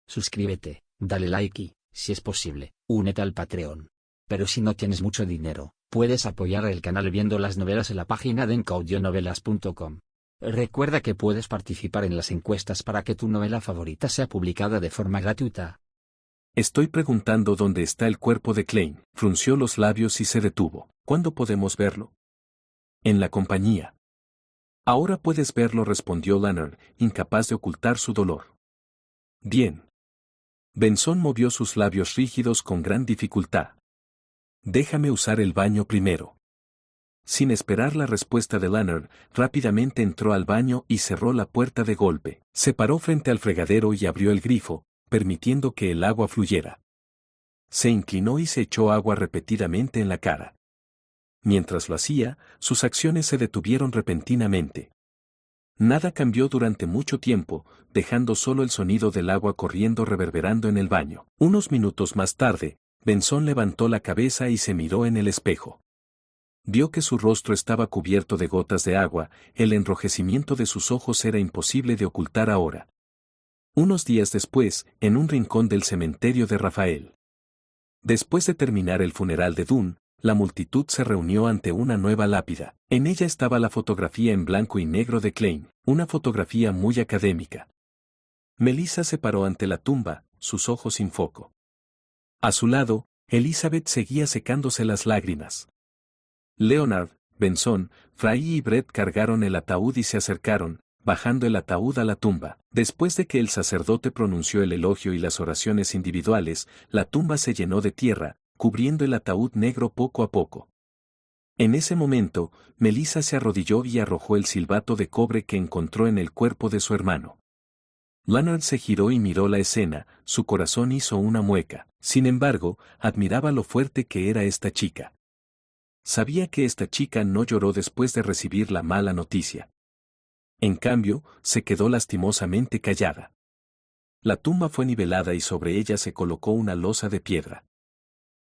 suscríbete, dale like y, si es posible, únete al Patreon. Pero si no tienes mucho dinero, puedes apoyar el canal viendo las novelas en la página de encaudionovelas.com. Recuerda que puedes participar en las encuestas para que tu novela favorita sea publicada de forma gratuita. Estoy preguntando dónde está el cuerpo de Klein. Frunció los labios y se detuvo. ¿Cuándo podemos verlo? En la compañía. Ahora puedes verlo, respondió Leonard, incapaz de ocultar su dolor. Bien. Benson movió sus labios rígidos con gran dificultad. Déjame usar el baño primero. Sin esperar la respuesta de Leonard, rápidamente entró al baño y cerró la puerta de golpe. Se paró frente al fregadero y abrió el grifo, permitiendo que el agua fluyera. Se inclinó y se echó agua repetidamente en la cara. Mientras lo hacía, sus acciones se detuvieron repentinamente. Nada cambió durante mucho tiempo, dejando solo el sonido del agua corriendo reverberando en el baño. Unos minutos más tarde, Benson levantó la cabeza y se miró en el espejo. Vio que su rostro estaba cubierto de gotas de agua, el enrojecimiento de sus ojos era imposible de ocultar ahora. Unos días después, en un rincón del cementerio de Rafael. Después de terminar el funeral de Dunn, la multitud se reunió ante una nueva lápida. En ella estaba la fotografía en blanco y negro de Klein, una fotografía muy académica. Melissa se paró ante la tumba, sus ojos sin foco. A su lado, Elizabeth seguía secándose las lágrimas. Leonard, Benson, Fry y Brett cargaron el ataúd y se acercaron, bajando el ataúd a la tumba. Después de que el sacerdote pronunció el elogio y las oraciones individuales, la tumba se llenó de tierra, cubriendo el ataúd negro poco a poco. En ese momento, Melissa se arrodilló y arrojó el silbato de cobre que encontró en el cuerpo de su hermano. Leonard se giró y miró la escena, su corazón hizo una mueca. Sin embargo, admiraba lo fuerte que era esta chica. Sabía que esta chica no lloró después de recibir la mala noticia. En cambio, se quedó lastimosamente callada. La tumba fue nivelada y sobre ella se colocó una losa de piedra.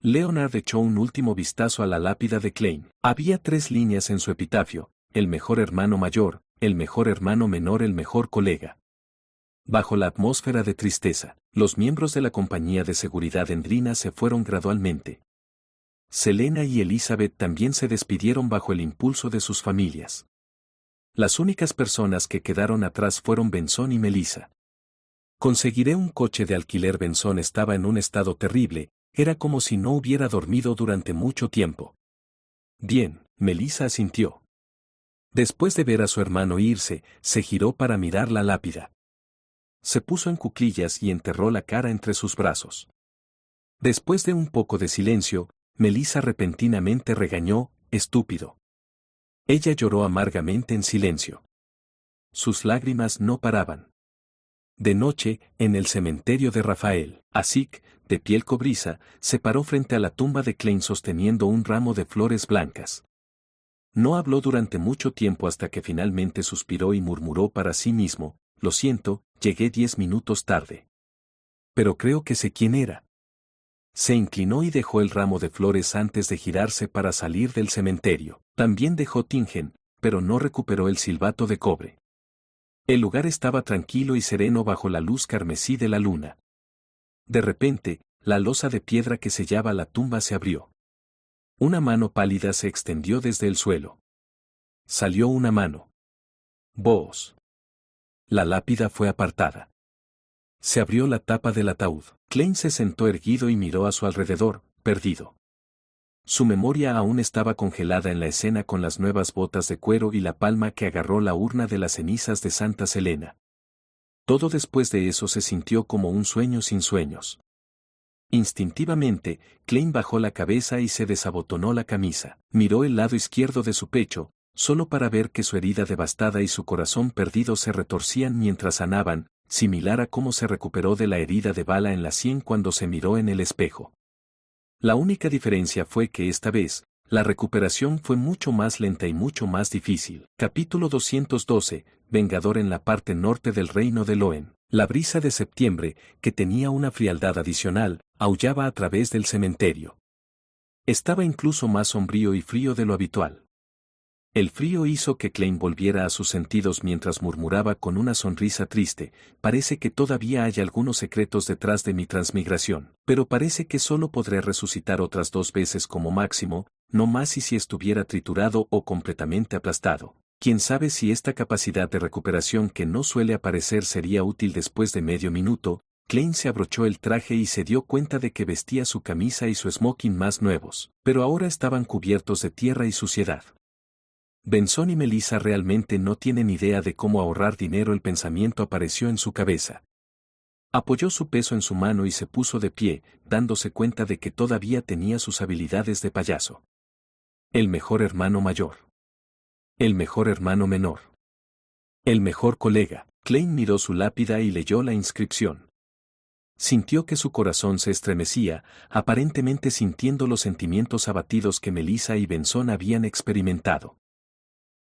Leonard echó un último vistazo a la lápida de Klein. Había 3 líneas en su epitafio: el mejor hermano mayor, el mejor hermano menor, el mejor colega. Bajo la atmósfera de tristeza, los miembros de la compañía de seguridad Endrina se fueron gradualmente. Selena y Elizabeth también se despidieron bajo el impulso de sus familias. Las únicas personas que quedaron atrás fueron Benson y Melissa. Conseguiré un coche de alquiler. Benson estaba en un estado terrible, era como si no hubiera dormido durante mucho tiempo. Bien, Melissa asintió. Después de ver a su hermano irse, se giró para mirar la lápida. Se puso en cuclillas y enterró la cara entre sus brazos. Después de un poco de silencio, Melissa repentinamente regañó: estúpido. Ella lloró amargamente en silencio. Sus lágrimas no paraban. De noche, en el cementerio de Rafael, Asik, de piel cobriza, se paró frente a la tumba de Klein sosteniendo un ramo de flores blancas. No habló durante mucho tiempo hasta que finalmente suspiró y murmuró para sí mismo: lo siento, llegué 10 minutos tarde. Pero creo que sé quién era. Se inclinó y dejó el ramo de flores antes de girarse para salir del cementerio. También dejó Tingen, pero no recuperó el silbato de cobre. El lugar estaba tranquilo y sereno bajo la luz carmesí de la luna. De repente, la losa de piedra que sellaba la tumba se abrió. Una mano pálida se extendió desde el suelo. Salió una mano. Voz. La lápida fue apartada. Se abrió la tapa del ataúd. Klein se sentó erguido y miró a su alrededor, perdido. Su memoria aún estaba congelada en la escena con las nuevas botas de cuero y la palma que agarró la urna de las cenizas de Santa Selena. Todo después de eso se sintió como un sueño sin sueños. Instintivamente, Klein bajó la cabeza y se desabotonó la camisa. Miró el lado izquierdo de su pecho, solo para ver que su herida devastada y su corazón perdido se retorcían mientras sanaban, similar a cómo se recuperó de la herida de bala en la sien cuando se miró en el espejo. La única diferencia fue que esta vez, la recuperación fue mucho más lenta y mucho más difícil. Capítulo 212, Vengador. En la parte norte del reino de Loen, la brisa de septiembre, que tenía una frialdad adicional, aullaba a través del cementerio. Estaba incluso más sombrío y frío de lo habitual. El frío hizo que Klein volviera a sus sentidos mientras murmuraba con una sonrisa triste: parece que todavía hay algunos secretos detrás de mi transmigración, pero parece que solo podré resucitar otras 2 veces como máximo, no más, y si estuviera triturado o completamente aplastado. Quién sabe si esta capacidad de recuperación que no suele aparecer sería útil. Después de medio minuto, Klein se abrochó el traje y se dio cuenta de que vestía su camisa y su smoking más nuevos, pero ahora estaban cubiertos de tierra y suciedad. Benson y Melissa realmente no tienen idea de cómo ahorrar dinero. El pensamiento apareció en su cabeza. Apoyó su peso en su mano y se puso de pie, dándose cuenta de que todavía tenía sus habilidades de payaso. El mejor hermano mayor. El mejor hermano menor. El mejor colega. Klein miró su lápida y leyó la inscripción. Sintió que su corazón se estremecía, aparentemente sintiendo los sentimientos abatidos que Melissa y Benson habían experimentado.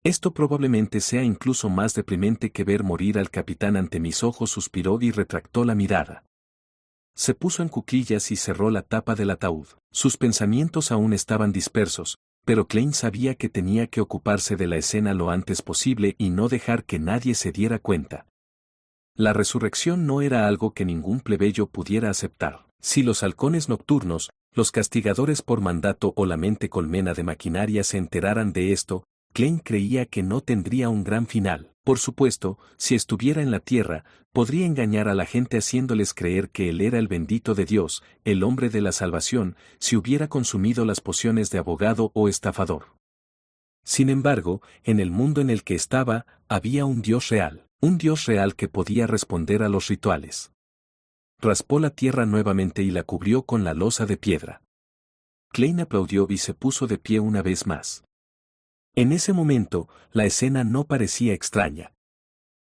Esto probablemente sea incluso más deprimente que ver morir al capitán ante mis ojos, suspiró y retractó la mirada. Se puso en cuclillas y cerró la tapa del ataúd. Sus pensamientos aún estaban dispersos, pero Klein sabía que tenía que ocuparse de la escena lo antes posible y no dejar que nadie se diera cuenta. La resurrección no era algo que ningún plebeyo pudiera aceptar. Si los halcones nocturnos, los castigadores por mandato o la mente colmena de maquinaria se enteraran de esto, Klein creía que no tendría un gran final. Por supuesto, si estuviera en la tierra, podría engañar a la gente haciéndoles creer que él era el bendito de Dios, el hombre de la salvación, si hubiera consumido las pociones de abogado o estafador. Sin embargo, en el mundo en el que estaba, había un Dios real que podía responder a los rituales. Raspó la tierra nuevamente y la cubrió con la losa de piedra. Klein aplaudió y se puso de pie una vez más. En ese momento, la escena no parecía extraña.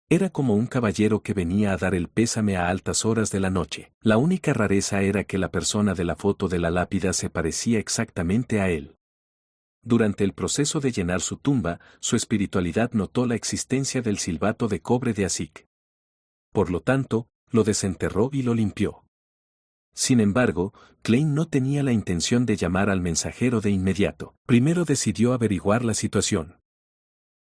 Era como un caballero que venía a dar el pésame a altas horas de la noche. La única rareza era que la persona de la foto de la lápida se parecía exactamente a él. Durante el proceso de llenar su tumba, su espiritualidad notó la existencia del silbato de cobre de Asik. Por lo tanto, lo desenterró y lo limpió. Sin embargo, Klein no tenía la intención de llamar al mensajero de inmediato. Primero decidió averiguar la situación.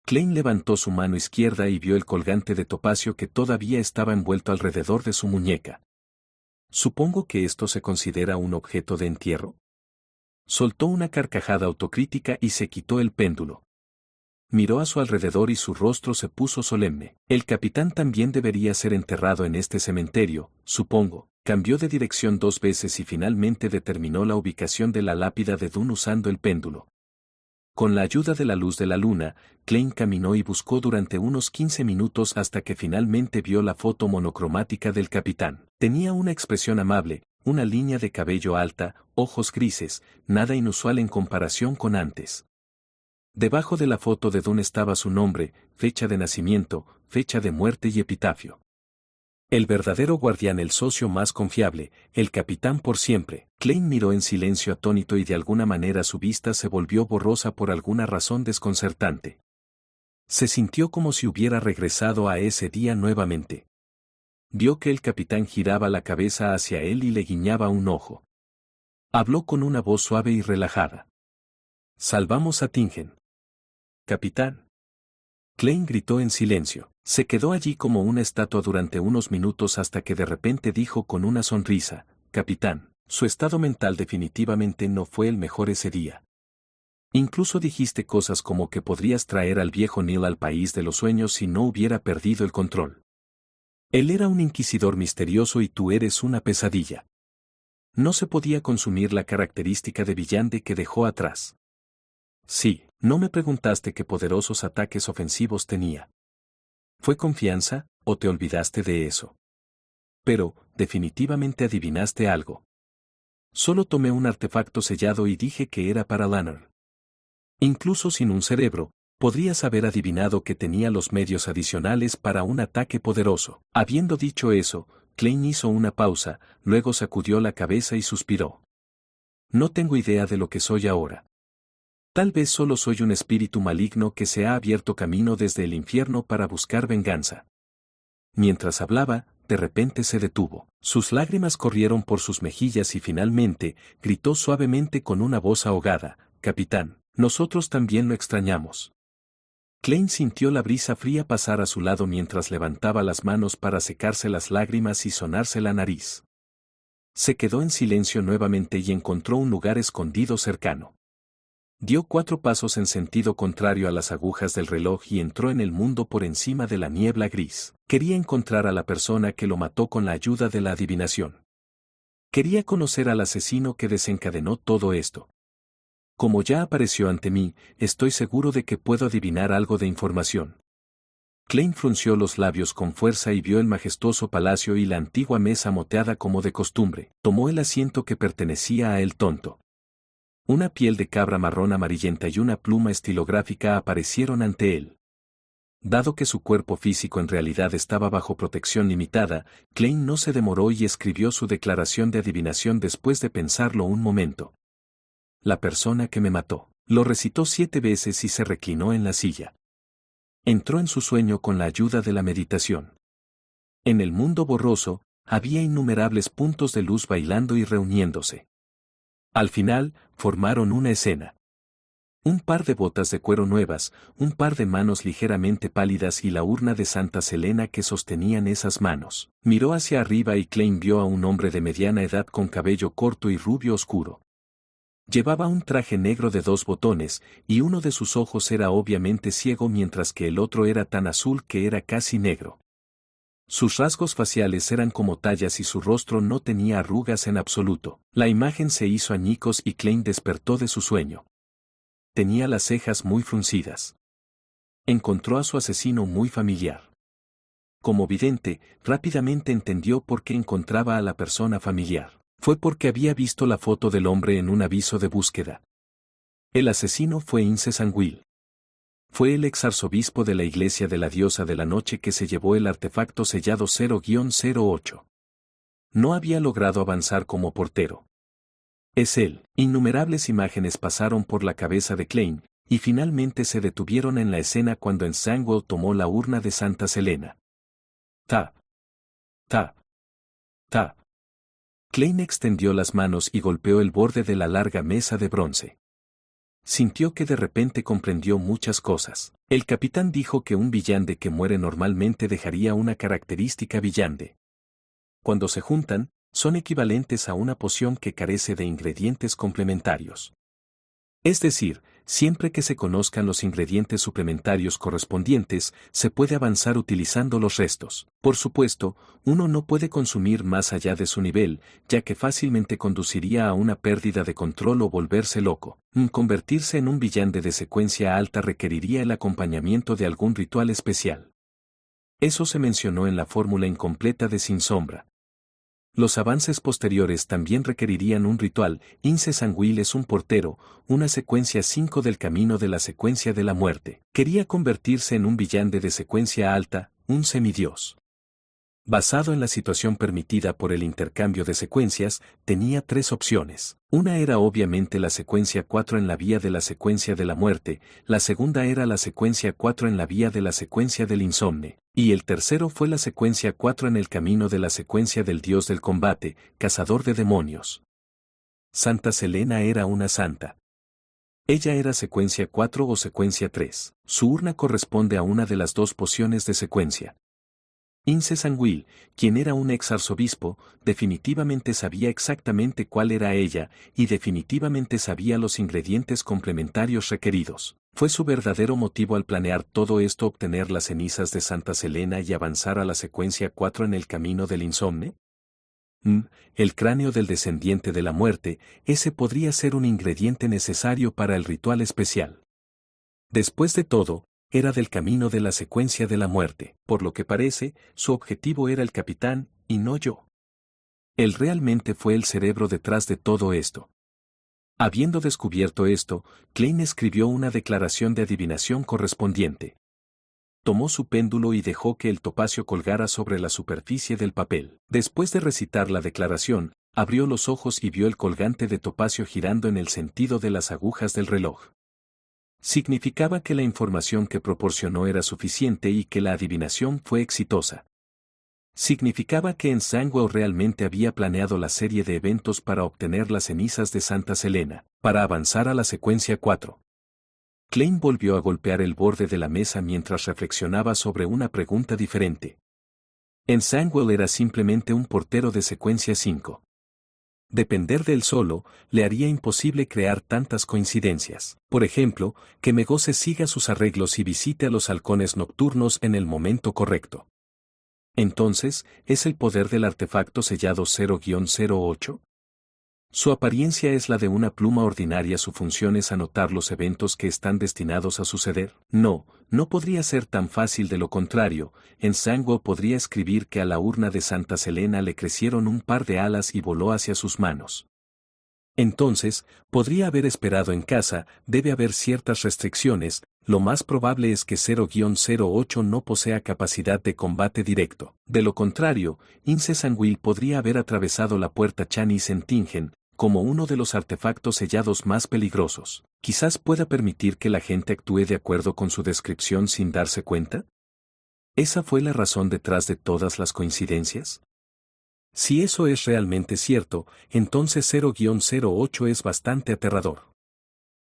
Klein levantó su mano izquierda y vio el colgante de topacio que todavía estaba envuelto alrededor de su muñeca. Supongo que esto se considera un objeto de entierro. Soltó una carcajada autocrítica y se quitó el péndulo. Miró a su alrededor y su rostro se puso solemne. El capitán también debería ser enterrado en este cementerio, supongo. Cambió de dirección 2 veces y finalmente determinó la ubicación de la lápida de Dunn usando el péndulo. Con la ayuda de la luz de la luna, Klein caminó y buscó durante unos 15 minutos hasta que finalmente vio la foto monocromática del capitán. Tenía una expresión amable, una línea de cabello alta, ojos grises, nada inusual en comparación con antes. Debajo de la foto de Dunn estaba su nombre, fecha de nacimiento, fecha de muerte y epitafio. El verdadero guardián, el socio más confiable, el capitán por siempre. Klein miró en silencio atónito y de alguna manera su vista se volvió borrosa por alguna razón desconcertante. Se sintió como si hubiera regresado a ese día nuevamente. Vio que el capitán giraba la cabeza hacia él y le guiñaba un ojo. Habló con una voz suave y relajada. «Salvamos a Tingen». «Capitán». Klein gritó en silencio. Se quedó allí como una estatua durante unos minutos hasta que de repente dijo con una sonrisa: «Capitán, su estado mental definitivamente no fue el mejor ese día. Incluso dijiste cosas como que podrías traer al viejo Neil al país de los sueños si no hubiera perdido el control. Él era un inquisidor misterioso y tú eres una pesadilla. No se podía consumir la característica de villante que dejó atrás. Sí, no me preguntaste qué poderosos ataques ofensivos tenía. ¿Fue confianza, o te olvidaste de eso? Pero, definitivamente adivinaste algo. Solo tomé un artefacto sellado y dije que era para Lanner. Incluso sin un cerebro, podrías haber adivinado que tenía los medios adicionales para un ataque poderoso». Habiendo dicho eso, Klein hizo una pausa, luego sacudió la cabeza y suspiró. «No tengo idea de lo que soy ahora. Tal vez solo soy un espíritu maligno que se ha abierto camino desde el infierno para buscar venganza». Mientras hablaba, de repente se detuvo. Sus lágrimas corrieron por sus mejillas y finalmente, gritó suavemente con una voz ahogada: «Capitán, nosotros también lo extrañamos». Klein sintió la brisa fría pasar a su lado mientras levantaba las manos para secarse las lágrimas y sonarse la nariz. Se quedó en silencio nuevamente y encontró un lugar escondido cercano. Dio 4 pasos en sentido contrario a las agujas del reloj y entró en el mundo por encima de la niebla gris. Quería encontrar a la persona que lo mató con la ayuda de la adivinación. Quería conocer al asesino que desencadenó todo esto. Como ya apareció ante mí, estoy seguro de que puedo adivinar algo de información. Klein frunció los labios con fuerza y vio el majestuoso palacio y la antigua mesa moteada como de costumbre. Tomó el asiento que pertenecía a el tonto. Una piel de cabra marrón amarillenta y una pluma estilográfica aparecieron ante él. Dado que su cuerpo físico en realidad estaba bajo protección limitada, Klein no se demoró y escribió su declaración de adivinación después de pensarlo un momento. La persona que me mató. Lo recitó 7 veces y se reclinó en la silla. Entró en su sueño con la ayuda de la meditación. En el mundo borroso, había innumerables puntos de luz bailando y reuniéndose. Al final, formaron una escena. Un par de botas de cuero nuevas, un par de manos ligeramente pálidas y la urna de Santa Selena que sostenían esas manos. Miró hacia arriba y Klein vio a un hombre de mediana edad con cabello corto y rubio oscuro. Llevaba un traje negro de 2 botones, y uno de sus ojos era obviamente ciego mientras que el otro era tan azul que era casi negro. Sus rasgos faciales eran como tallas y su rostro no tenía arrugas en absoluto. La imagen se hizo añicos y Klein despertó de su sueño. Tenía las cejas muy fruncidas. Encontró a su asesino muy familiar. Como vidente, rápidamente entendió por qué encontraba a la persona familiar. Fue porque había visto la foto del hombre en un aviso de búsqueda. El asesino fue Ince Sanguil. Fue el exarzobispo de la iglesia de la diosa de la noche que se llevó el artefacto sellado 0-08. No había logrado avanzar como portero. Es él. Innumerables imágenes pasaron por la cabeza de Klein, y finalmente se detuvieron en la escena cuando Ensangwell tomó la urna de Santa Selena. Tap. Tap. Tap. Klein extendió las manos y golpeó el borde de la larga mesa de bronce. Sintió que de repente comprendió muchas cosas. El capitán dijo que un villande que muere normalmente dejaría una característica villande. Cuando se juntan, son equivalentes a una poción que carece de ingredientes complementarios. Es decir, siempre que se conozcan los ingredientes suplementarios correspondientes, se puede avanzar utilizando los restos. Por supuesto, uno no puede consumir más allá de su nivel, ya que fácilmente conduciría a una pérdida de control o volverse loco. Convertirse en un villande de secuencia alta requeriría el acompañamiento de algún ritual especial. Eso se mencionó en la fórmula incompleta de Sin Sombra. Los avances posteriores también requerirían un ritual. Ince Sanguil es un portero, una secuencia 5 del camino de la secuencia de la muerte. Quería convertirse en un villande de secuencia alta, un semidios. Basado en la situación permitida por el intercambio de secuencias, tenía 3 opciones. Una era obviamente la secuencia 4 en la vía de la secuencia de la muerte, la segunda era la secuencia 4 en la vía de la secuencia del insomne, y el tercero fue la secuencia 4 en el camino de la secuencia del dios del combate, cazador de demonios. Santa Selena era una santa. Ella era secuencia 4 o secuencia 3. Su urna corresponde a una de las 2 pociones de secuencia. Ince Sanguil, quien era un exarzobispo, definitivamente sabía exactamente cuál era ella, y definitivamente sabía los ingredientes complementarios requeridos. ¿Fue su verdadero motivo al planear todo esto obtener las cenizas de Santa Selena y avanzar a la secuencia 4 en el camino del insomne? El cráneo del descendiente de la muerte, ese podría ser un ingrediente necesario para el ritual especial. Después de todo, era del camino de la secuencia de la muerte. Por lo que parece, su objetivo era el capitán, y no yo. Él realmente fue el cerebro detrás de todo esto. Habiendo descubierto esto, Klein escribió una declaración de adivinación correspondiente. Tomó su péndulo y dejó que el topacio colgara sobre la superficie del papel. Después de recitar la declaración, abrió los ojos y vio el colgante de topacio girando en el sentido de las agujas del reloj. Significaba que la información que proporcionó era suficiente y que la adivinación fue exitosa. Significaba que Ensangwell realmente había planeado la serie de eventos para obtener las cenizas de Santa Selena, para avanzar a la secuencia 4. Klein volvió a golpear el borde de la mesa mientras reflexionaba sobre una pregunta diferente. Ensangwell era simplemente un portero de secuencia 5. Depender de él solo, le haría imposible crear tantas coincidencias. Por ejemplo, que Megose siga sus arreglos y visite a los halcones nocturnos en el momento correcto. Entonces, ¿es el poder del artefacto sellado 0-08? Su apariencia es la de una pluma ordinaria, su función es anotar los eventos que están destinados a suceder. No podría ser tan fácil, de lo contrario, Ensangwell podría escribir que a la urna de Santa Selena le crecieron un par de alas y voló hacia sus manos. Entonces, podría haber esperado en casa, debe haber ciertas restricciones, lo más probable es que 0-08 no posea capacidad de combate directo. De lo contrario, Ensangwell podría haber atravesado la puerta Chani-Sentingen, como uno de los artefactos sellados más peligrosos. Quizás pueda permitir que la gente actúe de acuerdo con su descripción sin darse cuenta. ¿Esa fue la razón detrás de todas las coincidencias? Si eso es realmente cierto, entonces 0-08 es bastante aterrador.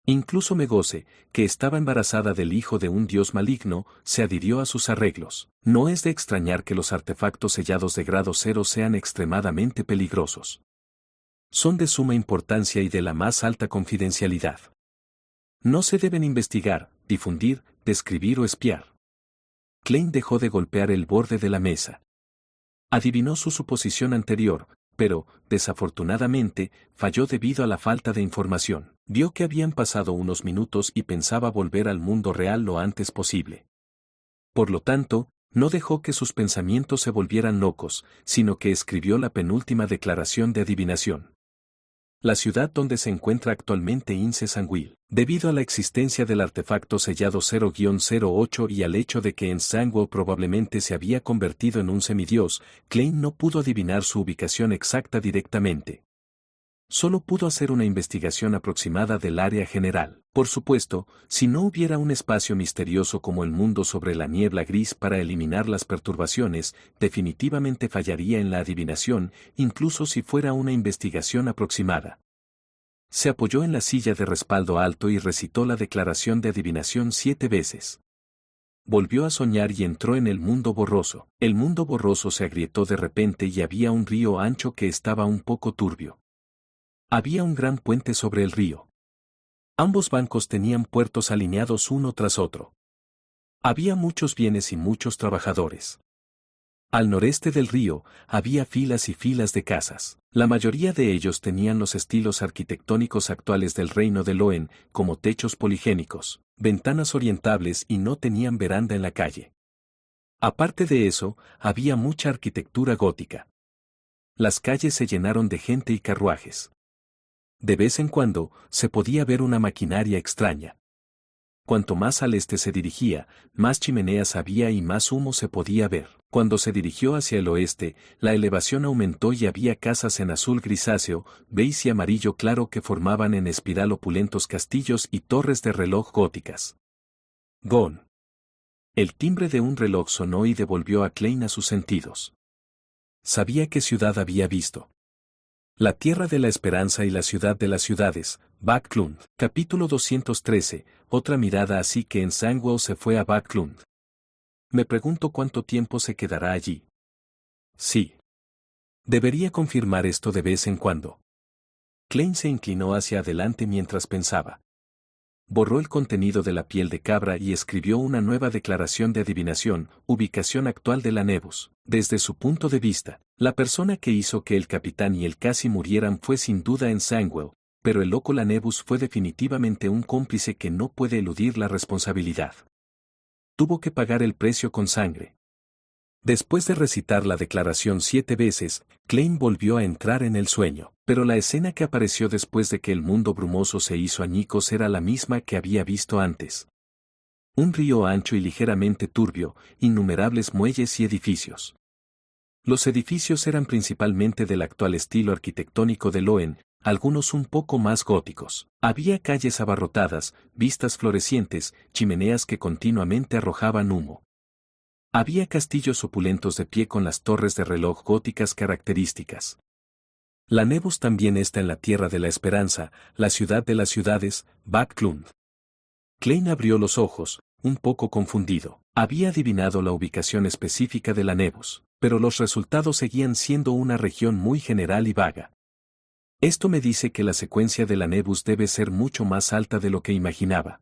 Incluso Megose, que estaba embarazada del hijo de un dios maligno, se adhirió a sus arreglos. No es de extrañar que los artefactos sellados de grado 0 sean extremadamente peligrosos. Son de suma importancia y de la más alta confidencialidad. No se deben investigar, difundir, describir o espiar. Klein dejó de golpear el borde de la mesa. Adivinó su suposición anterior, pero, desafortunadamente, falló debido a la falta de información. Vio que habían pasado unos minutos y pensaba volver al mundo real lo antes posible. Por lo tanto, no dejó que sus pensamientos se volvieran locos, sino que escribió la penúltima declaración de adivinación. La ciudad donde se encuentra actualmente Ensangwell. Debido a la existencia del artefacto sellado 0-08 y al hecho de que Ensangwell probablemente se había convertido en un semidios, Klein no pudo adivinar su ubicación exacta directamente. Solo pudo hacer una investigación aproximada del área general. Por supuesto, si no hubiera un espacio misterioso como el mundo sobre la niebla gris para eliminar las perturbaciones, definitivamente fallaría en la adivinación, incluso si fuera una investigación aproximada. Se apoyó en la silla de respaldo alto y recitó la declaración de adivinación 7 veces. Volvió a soñar y entró en el mundo borroso. El mundo borroso se agrietó de repente y había un río ancho que estaba un poco turbio. Había un gran puente sobre el río. Ambos bancos tenían puertos alineados uno tras otro. Había muchos bienes y muchos trabajadores. Al noreste del río, había filas y filas de casas. La mayoría de ellos tenían los estilos arquitectónicos actuales del reino de Loen, como techos poligénicos, ventanas orientables y no tenían veranda en la calle. Aparte de eso, había mucha arquitectura gótica. Las calles se llenaron de gente y carruajes. De vez en cuando, se podía ver una maquinaria extraña. Cuanto más al este se dirigía, más chimeneas había y más humo se podía ver. Cuando se dirigió hacia el oeste, la elevación aumentó y había casas en azul grisáceo, beige y amarillo claro que formaban en espiral opulentos castillos y torres de reloj góticas. Gon. El timbre de un reloj sonó y devolvió a Klein a sus sentidos. Sabía qué ciudad había visto. La tierra de la esperanza y la ciudad de las ciudades, Backlund. Capítulo 213, otra mirada así que Ensangwell se fue a Backlund. Me pregunto cuánto tiempo se quedará allí. Sí. Debería confirmar esto de vez en cuando. Klein se inclinó hacia adelante mientras pensaba. Borró el contenido de la piel de cabra y escribió una nueva declaración de adivinación, ubicación actual de la Nebus. Desde su punto de vista, la persona que hizo que el capitán y él casi murieran fue sin duda Ensangwell, pero el loco Lanebus fue definitivamente un cómplice que no puede eludir la responsabilidad. Tuvo que pagar el precio con sangre. Después de recitar la declaración 7 veces, Klein volvió a entrar en el sueño, pero la escena que apareció después de que el mundo brumoso se hizo añicos era la misma que había visto antes. Un río ancho y ligeramente turbio, innumerables muelles y edificios. Los edificios eran principalmente del actual estilo arquitectónico de Loen, algunos un poco más góticos. Había calles abarrotadas, vistas florecientes, chimeneas que continuamente arrojaban humo. Había castillos opulentos de pie con las torres de reloj góticas características. La Nebus también está en la Tierra de la Esperanza, la ciudad de las ciudades, Backlund. Klein abrió los ojos, un poco confundido. Había adivinado la ubicación específica de la Nebus, pero los resultados seguían siendo una región muy general y vaga. Esto me dice que la secuencia de la Nebus debe ser mucho más alta de lo que imaginaba.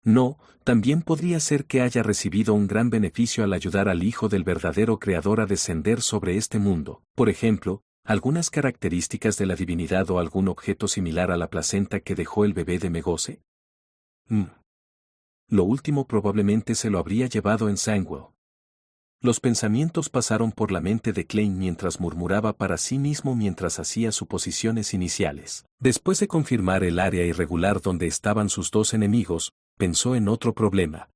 No, también podría ser que haya recibido un gran beneficio al ayudar al Hijo del verdadero Creador a descender sobre este mundo, por ejemplo, algunas características de la divinidad o algún objeto similar a la placenta que dejó el bebé de Megose. Lo último probablemente se lo habría llevado en Sangwell. Los pensamientos pasaron por la mente de Klein mientras murmuraba para sí mismo mientras hacía suposiciones iniciales. Después de confirmar el área irregular donde estaban sus dos enemigos, pensó en otro problema.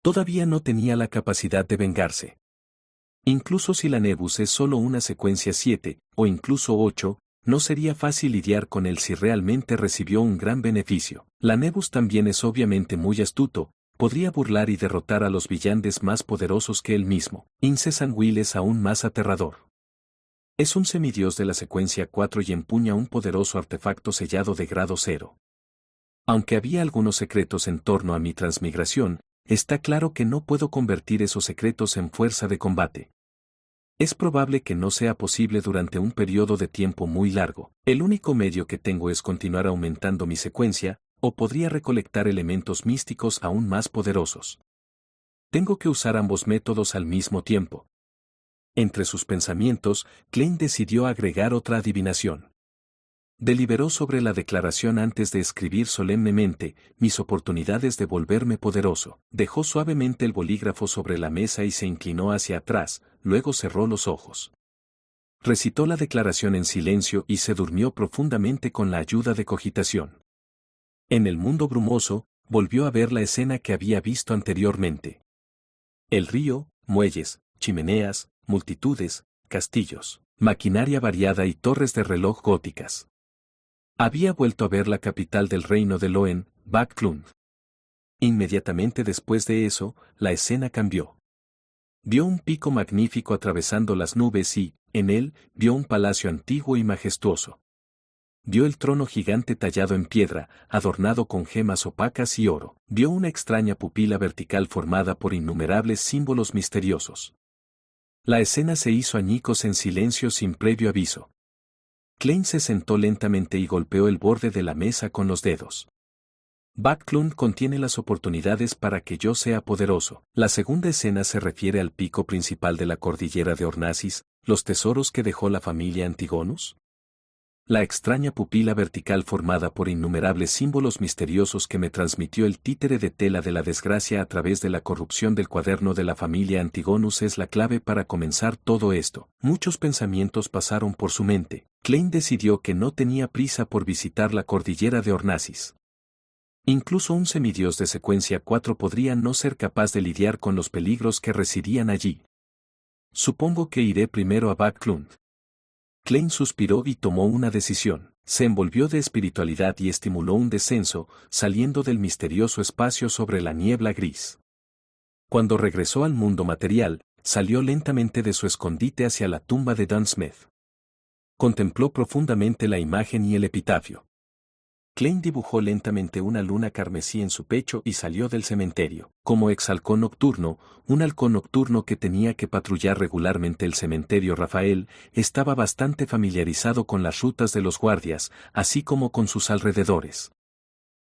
Todavía no tenía la capacidad de vengarse. Incluso si la Nebus es solo una secuencia 7, o incluso 8, no sería fácil lidiar con él si realmente recibió un gran beneficio. La Nebus también es obviamente muy astuto, podría burlar y derrotar a los villanes más poderosos que él mismo. Incessant Will es aún más aterrador. Es un semidios de la secuencia 4 y empuña un poderoso artefacto sellado de grado 0. Aunque había algunos secretos en torno a mi transmigración, está claro que no puedo convertir esos secretos en fuerza de combate. Es probable que no sea posible durante un periodo de tiempo muy largo. El único medio que tengo es continuar aumentando mi secuencia, o podría recolectar elementos místicos aún más poderosos. Tengo que usar ambos métodos al mismo tiempo. Entre sus pensamientos, Klein decidió agregar otra adivinación. Deliberó sobre la declaración antes de escribir solemnemente, mis oportunidades de volverme poderoso. Dejó suavemente el bolígrafo sobre la mesa y se inclinó hacia atrás, luego cerró los ojos. Recitó la declaración en silencio y se durmió profundamente con la ayuda de cogitación. En el mundo brumoso, volvió a ver la escena que había visto anteriormente. El río, muelles, chimeneas, multitudes, castillos, maquinaria variada y torres de reloj góticas. Había vuelto a ver la capital del reino de Loen, Backlund. Inmediatamente después de eso, la escena cambió. Vio un pico magnífico atravesando las nubes y, en él, vio un palacio antiguo y majestuoso. Vio el trono gigante tallado en piedra, adornado con gemas opacas y oro. Vio una extraña pupila vertical formada por innumerables símbolos misteriosos. La escena se hizo añicos en silencio sin previo aviso. Klein se sentó lentamente y golpeó el borde de la mesa con los dedos. Backlund contiene las oportunidades para que yo sea poderoso. La segunda escena se refiere al pico principal de la cordillera de Ornasis, los tesoros que dejó la familia Antigonus. La extraña pupila vertical formada por innumerables símbolos misteriosos que me transmitió el títere de tela de la desgracia a través de la corrupción del cuaderno de la familia Antigonus es la clave para comenzar todo esto. Muchos pensamientos pasaron por su mente. Klein decidió que no tenía prisa por visitar la cordillera de Ornasis. Incluso un semidios de secuencia 4 podría no ser capaz de lidiar con los peligros que residían allí. Supongo que iré primero a Backlund. Klein suspiró y tomó una decisión. Se envolvió de espiritualidad y estimuló un descenso, saliendo del misterioso espacio sobre la niebla gris. Cuando regresó al mundo material, salió lentamente de su escondite hacia la tumba de Dunsmith. Contempló profundamente la imagen y el epitafio. Klein dibujó lentamente una luna carmesí en su pecho y salió del cementerio. Como exhalcón nocturno, un halcón nocturno que tenía que patrullar regularmente el cementerio Rafael, estaba bastante familiarizado con las rutas de los guardias, así como con sus alrededores.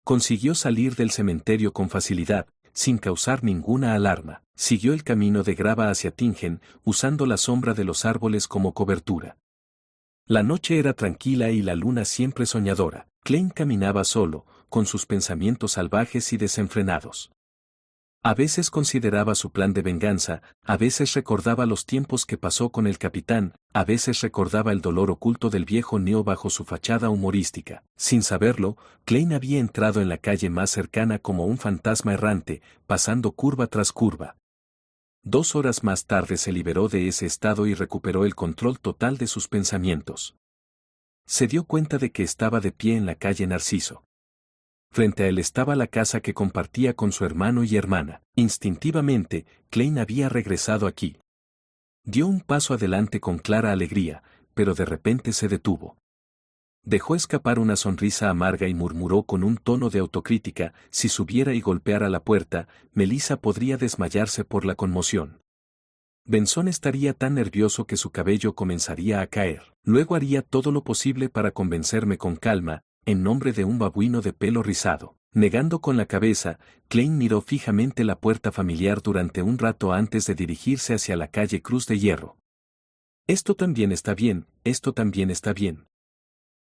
Consiguió salir del cementerio con facilidad, sin causar ninguna alarma. Siguió el camino de grava hacia Tingen, usando la sombra de los árboles como cobertura. La noche era tranquila y la luna siempre soñadora. Klein caminaba solo, con sus pensamientos salvajes y desenfrenados. A veces consideraba su plan de venganza, a veces recordaba los tiempos que pasó con el capitán, a veces recordaba el dolor oculto del viejo Neo bajo su fachada humorística. Sin saberlo, Klein había entrado en la calle más cercana como un fantasma errante, pasando curva tras curva. 2 horas más tarde se liberó de ese estado y recuperó el control total de sus pensamientos. Se dio cuenta de que estaba de pie en la calle Narciso. Frente a él estaba la casa que compartía con su hermano y hermana. Instintivamente, Klein había regresado aquí. Dio un paso adelante con clara alegría, pero de repente se detuvo. Dejó escapar una sonrisa amarga y murmuró con un tono de autocrítica: si subiera y golpeara la puerta, Melissa podría desmayarse por la conmoción. Benson estaría tan nervioso que su cabello comenzaría a caer. Luego haría todo lo posible para convencerme con calma, en nombre de un babuino de pelo rizado. Negando con la cabeza, Klein miró fijamente la puerta familiar durante un rato antes de dirigirse hacia la calle Cruz de Hierro. Esto también está bien, esto también está bien.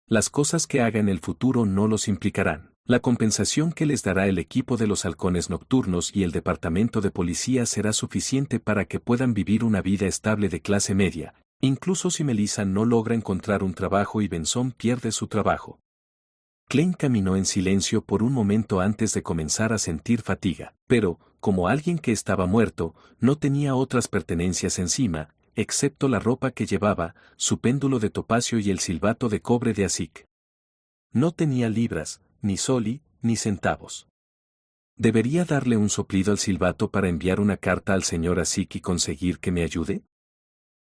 Las cosas que haga en el futuro no los implicarán. La compensación que les dará el equipo de los halcones nocturnos y el departamento de policía será suficiente para que puedan vivir una vida estable de clase media, incluso si Melissa no logra encontrar un trabajo y Benson pierde su trabajo. Klein caminó en silencio por un momento antes de comenzar a sentir fatiga, pero, como alguien que estaba muerto, no tenía otras pertenencias encima, excepto la ropa que llevaba, su péndulo de topacio y el silbato de cobre de ASIC. No tenía libras, ni soli, ni centavos. ¿Debería darle un soplido al silbato para enviar una carta al señor ASIC y conseguir que me ayude?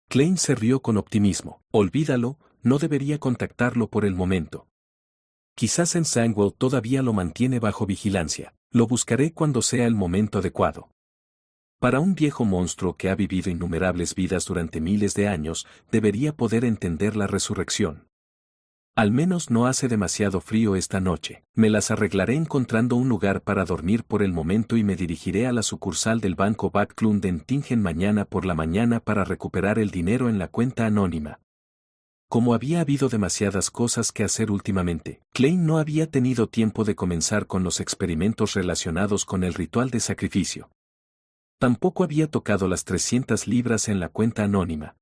Klein se rió con optimismo. Olvídalo, no debería contactarlo por el momento. Quizás en Sandwell todavía lo mantiene bajo vigilancia. Lo buscaré cuando sea el momento adecuado. Para un viejo monstruo que ha vivido innumerables vidas durante miles de años, debería poder entender la resurrección. Al menos no hace demasiado frío esta noche. Me las arreglaré encontrando un lugar para dormir por el momento y me dirigiré a la sucursal del Banco Backlund en Tingen mañana por la mañana para recuperar el dinero en la cuenta anónima. Como había habido demasiadas cosas que hacer últimamente, Klein no había tenido tiempo de comenzar con los experimentos relacionados con el ritual de sacrificio. Tampoco había tocado las 300 libras en la cuenta anónima.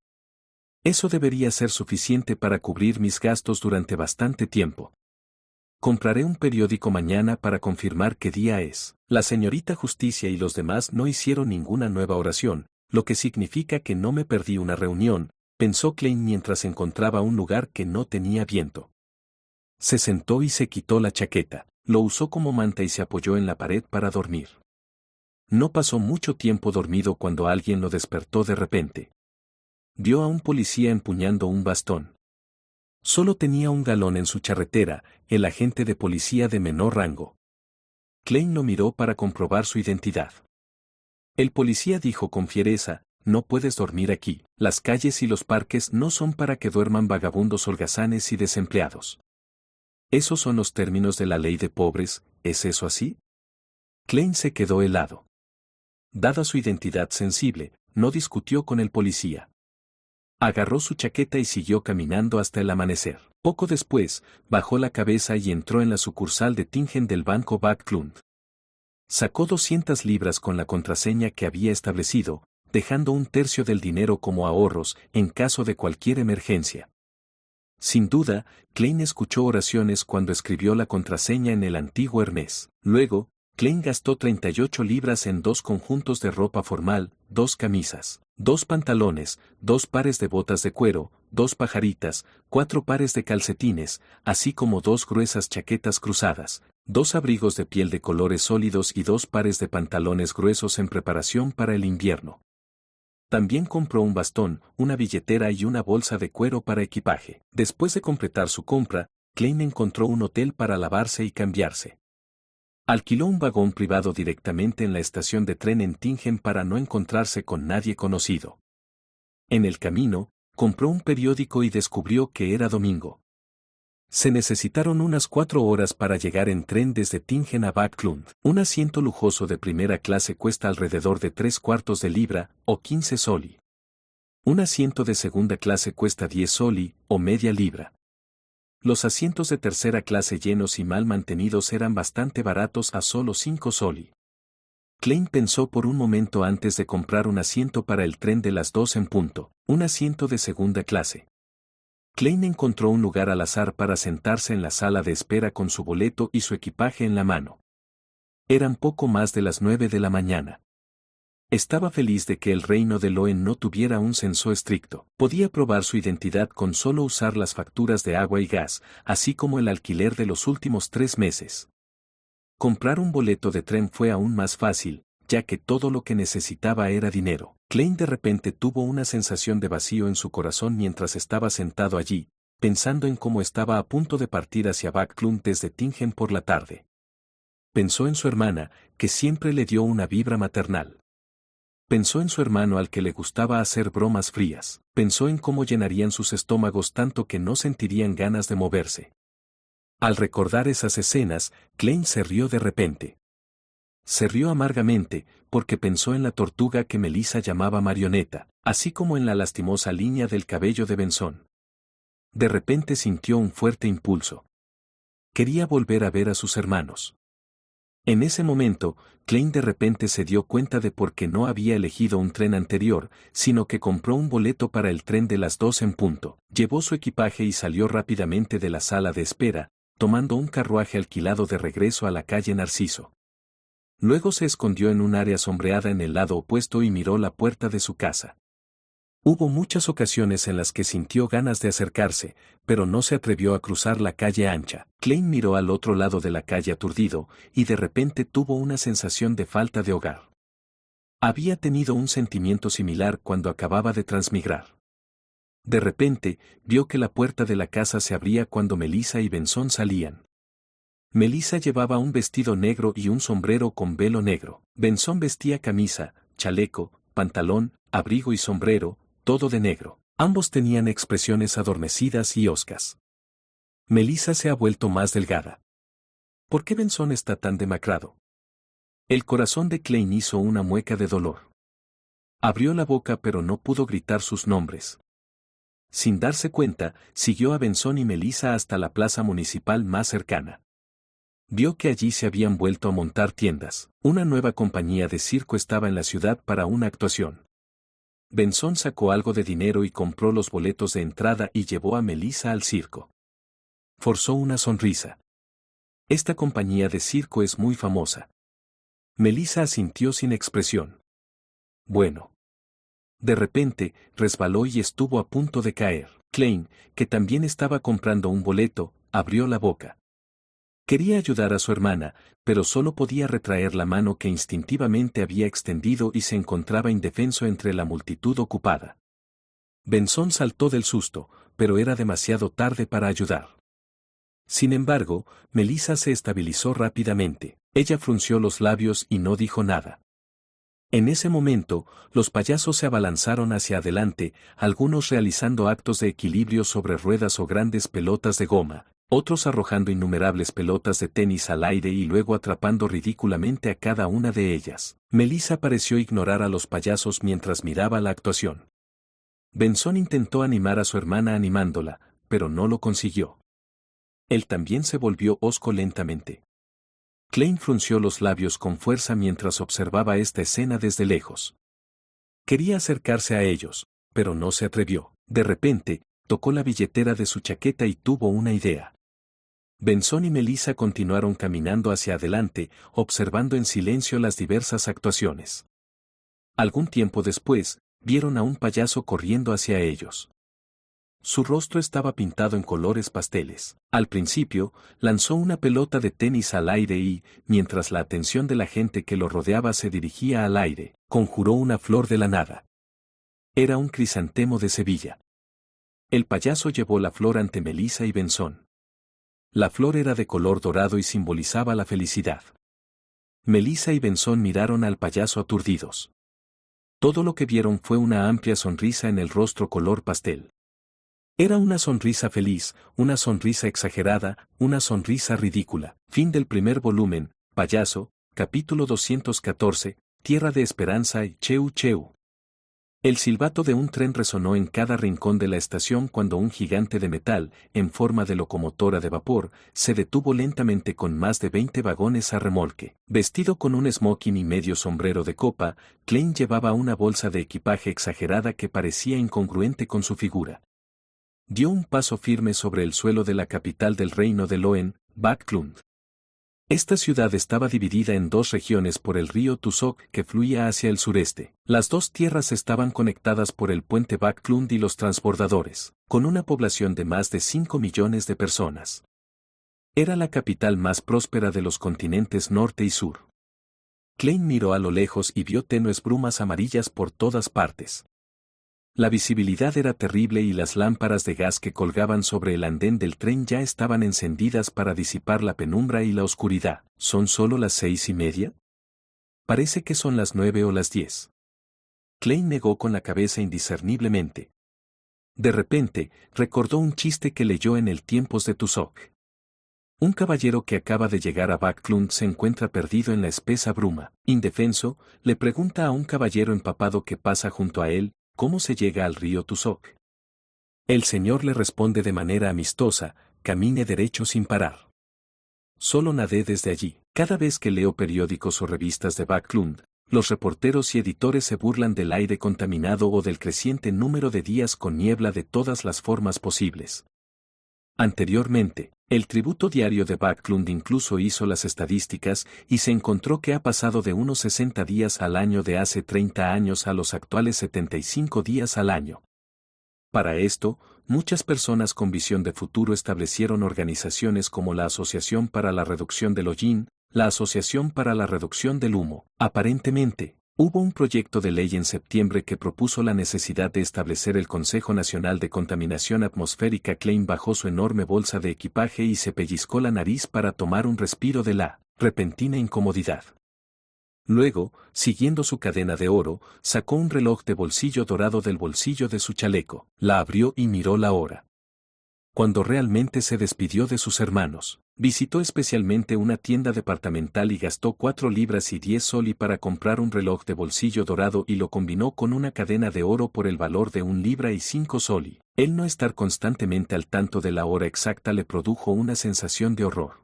Eso debería ser suficiente para cubrir mis gastos durante bastante tiempo. Compraré un periódico mañana para confirmar qué día es. La señorita Justicia y los demás no hicieron ninguna nueva oración, lo que significa que no me perdí una reunión, pensó Klein mientras encontraba un lugar que no tenía viento. Se sentó y se quitó la chaqueta, lo usó como manta y se apoyó en la pared para dormir. No pasó mucho tiempo dormido cuando alguien lo despertó de repente. Vio a un policía empuñando un bastón. Solo tenía un galón en su charretera, el agente de policía de menor rango. Klein lo miró para comprobar su identidad. El policía dijo con fiereza: no puedes dormir aquí, las calles y los parques no son para que duerman vagabundos holgazanes y desempleados. Esos son los términos de la ley de pobres, ¿es eso así? Klein se quedó helado. Dada su identidad sensible, no discutió con el policía. Agarró su chaqueta y siguió caminando hasta el amanecer. Poco después, bajó la cabeza y entró en la sucursal de Tingen del Banco Backlund. Sacó 200 libras con la contraseña que había establecido, dejando un tercio del dinero como ahorros en caso de cualquier emergencia. Sin duda, Klein escuchó oraciones cuando escribió la contraseña en el antiguo Hermes. Luego, Klein gastó 38 libras en 2 conjuntos de ropa formal, 2 camisas, 2 pantalones, 2 pares de botas de cuero, 2 pajaritas, 4 pares de calcetines, así como 2 gruesas chaquetas cruzadas, 2 abrigos de piel de colores sólidos y 2 pares de pantalones gruesos en preparación para el invierno. También compró un bastón, una billetera y una bolsa de cuero para equipaje. Después de completar su compra, Klein encontró un hotel para lavarse y cambiarse. Alquiló un vagón privado directamente en la estación de tren en Tingen para no encontrarse con nadie conocido. En el camino, compró un periódico y descubrió que era domingo. Se necesitaron unas 4 horas para llegar en tren desde Tingen a Backlund. Un asiento lujoso de primera clase cuesta alrededor de 3/4 de libra, o 15 soli. Un asiento de segunda clase cuesta 10 soli, o media libra. Los asientos de tercera clase llenos y mal mantenidos eran bastante baratos a solo 5 soli. Klein pensó por un momento antes de comprar un asiento para el tren de las 2 en punto, un asiento de segunda clase. Klein encontró un lugar al azar para sentarse en la sala de espera con su boleto y su equipaje en la mano. Eran poco más de las 9 de la mañana. Estaba feliz de que el reino de Loen no tuviera un censo estricto. Podía probar su identidad con solo usar las facturas de agua y gas, así como el alquiler de los últimos 3 meses. Comprar un boleto de tren fue aún más fácil, ya que todo lo que necesitaba era dinero. Klein de repente tuvo una sensación de vacío en su corazón mientras estaba sentado allí, pensando en cómo estaba a punto de partir hacia Backlund desde Tingen por la tarde. Pensó en su hermana, que siempre le dio una vibra maternal. Pensó en su hermano al que le gustaba hacer bromas frías. Pensó en cómo llenarían sus estómagos tanto que no sentirían ganas de moverse. Al recordar esas escenas, Klein se rió de repente. Se rió amargamente, porque pensó en la tortuga que Melissa llamaba Marioneta, así como en la lastimosa línea del cabello de Benson. De repente sintió un fuerte impulso. Quería volver a ver a sus hermanos. En ese momento, Klein de repente se dio cuenta de por qué no había elegido un tren anterior, sino que compró un boleto para el tren de las 2 en punto. Llevó su equipaje y salió rápidamente de la sala de espera, tomando un carruaje alquilado de regreso a la calle Narciso. Luego se escondió en un área sombreada en el lado opuesto y miró la puerta de su casa. Hubo muchas ocasiones en las que sintió ganas de acercarse, pero no se atrevió a cruzar la calle ancha. Klein miró al otro lado de la calle aturdido, y de repente tuvo una sensación de falta de hogar. Había tenido un sentimiento similar cuando acababa de transmigrar. De repente, vio que la puerta de la casa se abría cuando Melissa y Benson salían. Melissa llevaba un vestido negro y un sombrero con velo negro. Benson vestía camisa, chaleco, pantalón, abrigo y sombrero, todo de negro. Ambos tenían expresiones adormecidas y hoscas. Melissa se ha vuelto más delgada. ¿Por qué Benson está tan demacrado? El corazón de Klein hizo una mueca de dolor. Abrió la boca pero no pudo gritar sus nombres. Sin darse cuenta, siguió a Benson y Melissa hasta la plaza municipal más cercana. Vio que allí se habían vuelto a montar tiendas. Una nueva compañía de circo estaba en la ciudad para una actuación. Benson sacó algo de dinero y compró los boletos de entrada y llevó a Melissa al circo. Forzó una sonrisa. Esta compañía de circo es muy famosa. Melissa asintió sin expresión. Bueno. De repente, resbaló y estuvo a punto de caer. Klein, que también estaba comprando un boleto, abrió la boca. Quería ayudar a su hermana, pero solo podía retraer la mano que instintivamente había extendido y se encontraba indefenso entre la multitud ocupada. Benson saltó del susto, pero era demasiado tarde para ayudar. Sin embargo, Melissa se estabilizó rápidamente. Ella frunció los labios y no dijo nada. En ese momento, los payasos se abalanzaron hacia adelante, algunos realizando actos de equilibrio sobre ruedas o grandes pelotas de goma, otros arrojando innumerables pelotas de tenis al aire y luego atrapando ridículamente a cada una de ellas. Melissa pareció ignorar a los payasos mientras miraba la actuación. Benson intentó animar a su hermana animándola, pero no lo consiguió. Él también se volvió hosco lentamente. Klein frunció los labios con fuerza mientras observaba esta escena desde lejos. Quería acercarse a ellos, pero no se atrevió. De repente, tocó la billetera de su chaqueta y tuvo una idea. Benson y Melissa continuaron caminando hacia adelante, observando en silencio las diversas actuaciones. Algún tiempo después, vieron a un payaso corriendo hacia ellos. Su rostro estaba pintado en colores pasteles. Al principio, lanzó una pelota de tenis al aire y, mientras la atención de la gente que lo rodeaba se dirigía al aire, conjuró una flor de la nada. Era un crisantemo de Sevilla. El payaso llevó la flor ante Melissa y Benson. La flor era de color dorado y simbolizaba la felicidad. Melissa y Benson miraron al payaso aturdidos. Todo lo que vieron fue una amplia sonrisa en el rostro color pastel. Era una sonrisa feliz, una sonrisa exagerada, una sonrisa ridícula. Fin del primer volumen, Payaso, capítulo 214, Tierra de Esperanza y Cheu Cheu. El silbato de un tren resonó en cada rincón de la estación cuando un gigante de metal, en forma de locomotora de vapor, se detuvo lentamente con más de 20 vagones a remolque. Vestido con un smoking y medio sombrero de copa, Klein llevaba una bolsa de equipaje exagerada que parecía incongruente con su figura. Dio un paso firme sobre el suelo de la capital del reino de Loen, Backlund. Esta ciudad estaba dividida en dos regiones por el río Tusok que fluía hacia el sureste. Las dos tierras estaban conectadas por el puente Backlund y los transbordadores, con una población de más de 5 millones de personas. Era la capital más próspera de los continentes norte y sur. Klein miró a lo lejos y vio tenues brumas amarillas por todas partes. La visibilidad era terrible y las lámparas de gas que colgaban sobre el andén del tren ya estaban encendidas para disipar la penumbra y la oscuridad. ¿Son solo las 6:30? Parece que son las 9 o las 10. Klein negó con la cabeza indiscerniblemente. De repente, recordó un chiste que leyó en el Tiempos de Tusok. Un caballero que acaba de llegar a Backlund se encuentra perdido en la espesa bruma. Indefenso, le pregunta a un caballero empapado que pasa junto a él, ¿cómo se llega al río Tusok? El señor le responde de manera amistosa, camine derecho sin parar. Solo nadé desde allí. Cada vez que leo periódicos o revistas de Backlund, los reporteros y editores se burlan del aire contaminado o del creciente número de días con niebla de todas las formas posibles. Anteriormente, el tributo diario de Backlund incluso hizo las estadísticas y se encontró que ha pasado de unos 60 días al año de hace 30 años a los actuales 75 días al año. Para esto, muchas personas con visión de futuro establecieron organizaciones como la Asociación para la Reducción del Hollín, la Asociación para la Reducción del Humo. Aparentemente, hubo un proyecto de ley en septiembre que propuso la necesidad de establecer el Consejo Nacional de Contaminación Atmosférica. Klein bajó su enorme bolsa de equipaje y se pellizcó la nariz para tomar un respiro de la repentina incomodidad. Luego, siguiendo su cadena de oro, sacó un reloj de bolsillo dorado del bolsillo de su chaleco, la abrió y miró la hora. Cuando realmente se despidió de sus hermanos, visitó especialmente una tienda departamental y gastó 4 libras y 10 soli para comprar un reloj de bolsillo dorado y lo combinó con una cadena de oro por el valor de 1 libra y 5 soli. El no estar constantemente al tanto de la hora exacta le produjo una sensación de horror.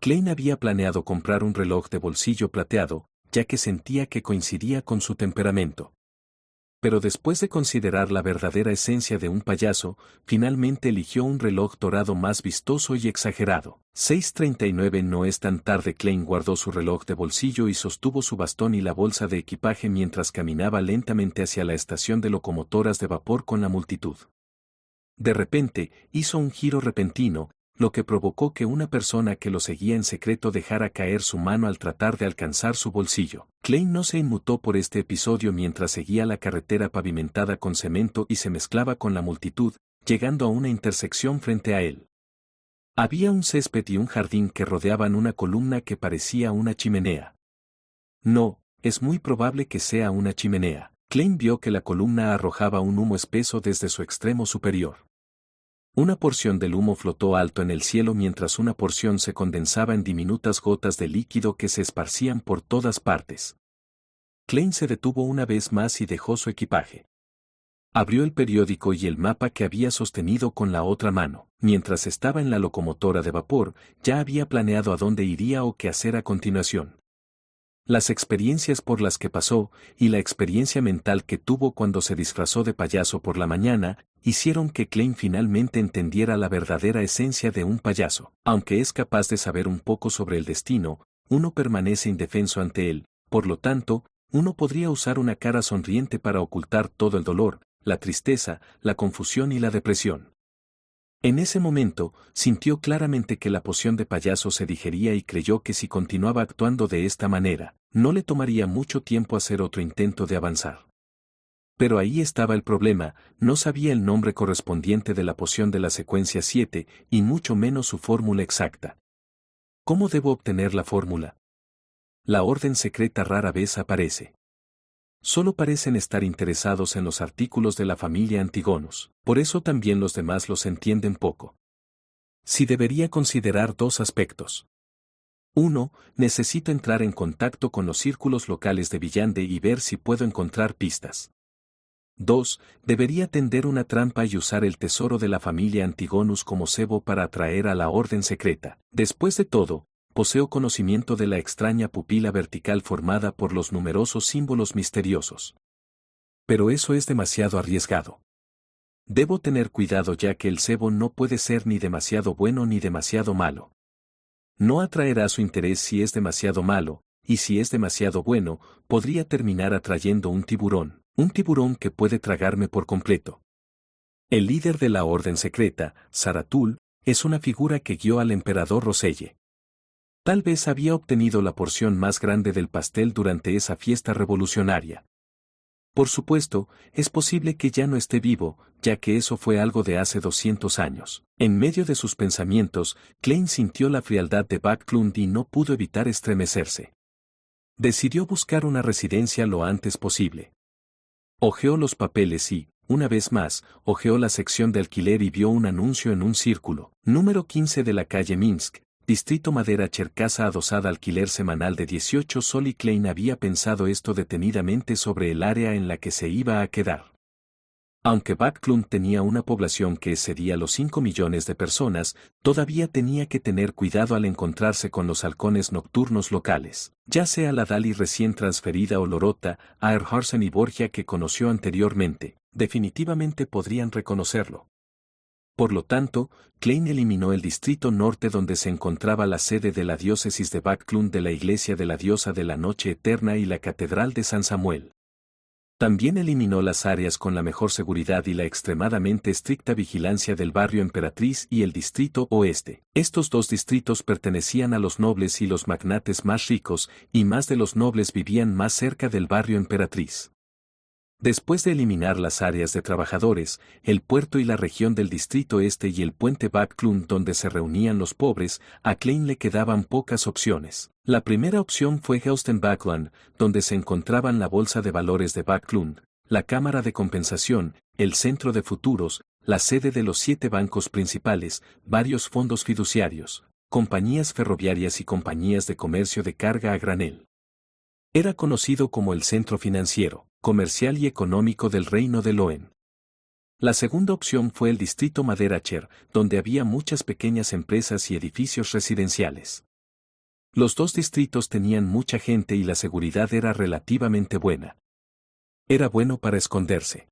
Klein había planeado comprar un reloj de bolsillo plateado, ya que sentía que coincidía con su temperamento. Pero después de considerar la verdadera esencia de un payaso, finalmente eligió un reloj dorado más vistoso y exagerado. 6:39 no es tan tarde. Klein guardó su reloj de bolsillo y sostuvo su bastón y la bolsa de equipaje mientras caminaba lentamente hacia la estación de locomotoras de vapor con la multitud. De repente, hizo un giro repentino, lo que provocó que una persona que lo seguía en secreto dejara caer su mano al tratar de alcanzar su bolsillo. Klein no se inmutó por este episodio mientras seguía la carretera pavimentada con cemento y se mezclaba con la multitud, llegando a una intersección frente a él. Había un césped y un jardín que rodeaban una columna que parecía una chimenea. No, es muy probable que sea una chimenea. Klein vio que la columna arrojaba un humo espeso desde su extremo superior. Una porción del humo flotó alto en el cielo mientras una porción se condensaba en diminutas gotas de líquido que se esparcían por todas partes. Klein se detuvo una vez más y dejó su equipaje. Abrió el periódico y el mapa que había sostenido con la otra mano. Mientras estaba en la locomotora de vapor, ya había planeado a dónde iría o qué hacer a continuación. Las experiencias por las que pasó, y la experiencia mental que tuvo cuando se disfrazó de payaso por la mañana, hicieron que Klein finalmente entendiera la verdadera esencia de un payaso. Aunque es capaz de saber un poco sobre el destino, uno permanece indefenso ante él, por lo tanto, uno podría usar una cara sonriente para ocultar todo el dolor, la tristeza, la confusión y la depresión. En ese momento, sintió claramente que la poción de payaso se digería y creyó que si continuaba actuando de esta manera, no le tomaría mucho tiempo hacer otro intento de avanzar. Pero ahí estaba el problema, no sabía el nombre correspondiente de la poción de la secuencia 7, y mucho menos su fórmula exacta. ¿Cómo debo obtener la fórmula? La orden secreta rara vez aparece. Solo parecen estar interesados en los artículos de la familia Antigonus, por eso también los demás los entienden poco. Si debería considerar 2 aspectos. 1. Necesito entrar en contacto con los círculos locales de Villande y ver si puedo encontrar pistas. 2. Debería tender una trampa y usar el tesoro de la familia Antigonus como cebo para atraer a la orden secreta. Después de todo, poseo conocimiento de la extraña pupila vertical formada por los numerosos símbolos misteriosos. Pero eso es demasiado arriesgado. Debo tener cuidado ya que el cebo no puede ser ni demasiado bueno ni demasiado malo. No atraerá su interés si es demasiado malo, y si es demasiado bueno, podría terminar atrayendo un tiburón que puede tragarme por completo. El líder de la orden secreta, Zaratul, es una figura que guió al emperador Roselle. Tal vez había obtenido la porción más grande del pastel durante esa fiesta revolucionaria. Por supuesto, es posible que ya no esté vivo, ya que eso fue algo de hace 200 años. En medio de sus pensamientos, Klein sintió la frialdad de Backlund y no pudo evitar estremecerse. Decidió buscar una residencia lo antes posible. Hojeó los papeles y, una vez más, hojeó la sección de alquiler y vio un anuncio en un círculo. Número 15 de la calle Minsk, Distrito Maderacher, casa adosada, alquiler semanal de 18 sol. Y Klein había pensado esto detenidamente sobre el área en la que se iba a quedar. Aunque Backlund tenía una población que excedía los 5 millones de personas, todavía tenía que tener cuidado al encontrarse con los halcones nocturnos locales, ya sea la Dali recién transferida o Lorota, Aerharsen y Borgia que conoció anteriormente, definitivamente podrían reconocerlo. Por lo tanto, Klein eliminó el distrito norte donde se encontraba la sede de la diócesis de Backlund, de la iglesia de la diosa de la noche eterna y la catedral de San Samuel. También eliminó las áreas con la mejor seguridad y la extremadamente estricta vigilancia del barrio Emperatriz y el distrito oeste. Estos dos distritos pertenecían a los nobles y los magnates más ricos, y más de los nobles vivían más cerca del barrio Emperatriz. Después de eliminar las áreas de trabajadores, el puerto y la región del distrito este y el puente Backlund donde se reunían los pobres, a Klein le quedaban pocas opciones. La primera opción fue Hausten-Backland, donde se encontraban la bolsa de valores de Backlund, la cámara de compensación, el centro de futuros, la sede de los 7 bancos principales, varios fondos fiduciarios, compañías ferroviarias y compañías de comercio de carga a granel. Era conocido como el centro financiero, comercial y económico del reino de Loen. La segunda opción fue el distrito Maderacher, donde había muchas pequeñas empresas y edificios residenciales. Los dos distritos tenían mucha gente y la seguridad era relativamente buena. Era bueno para esconderse.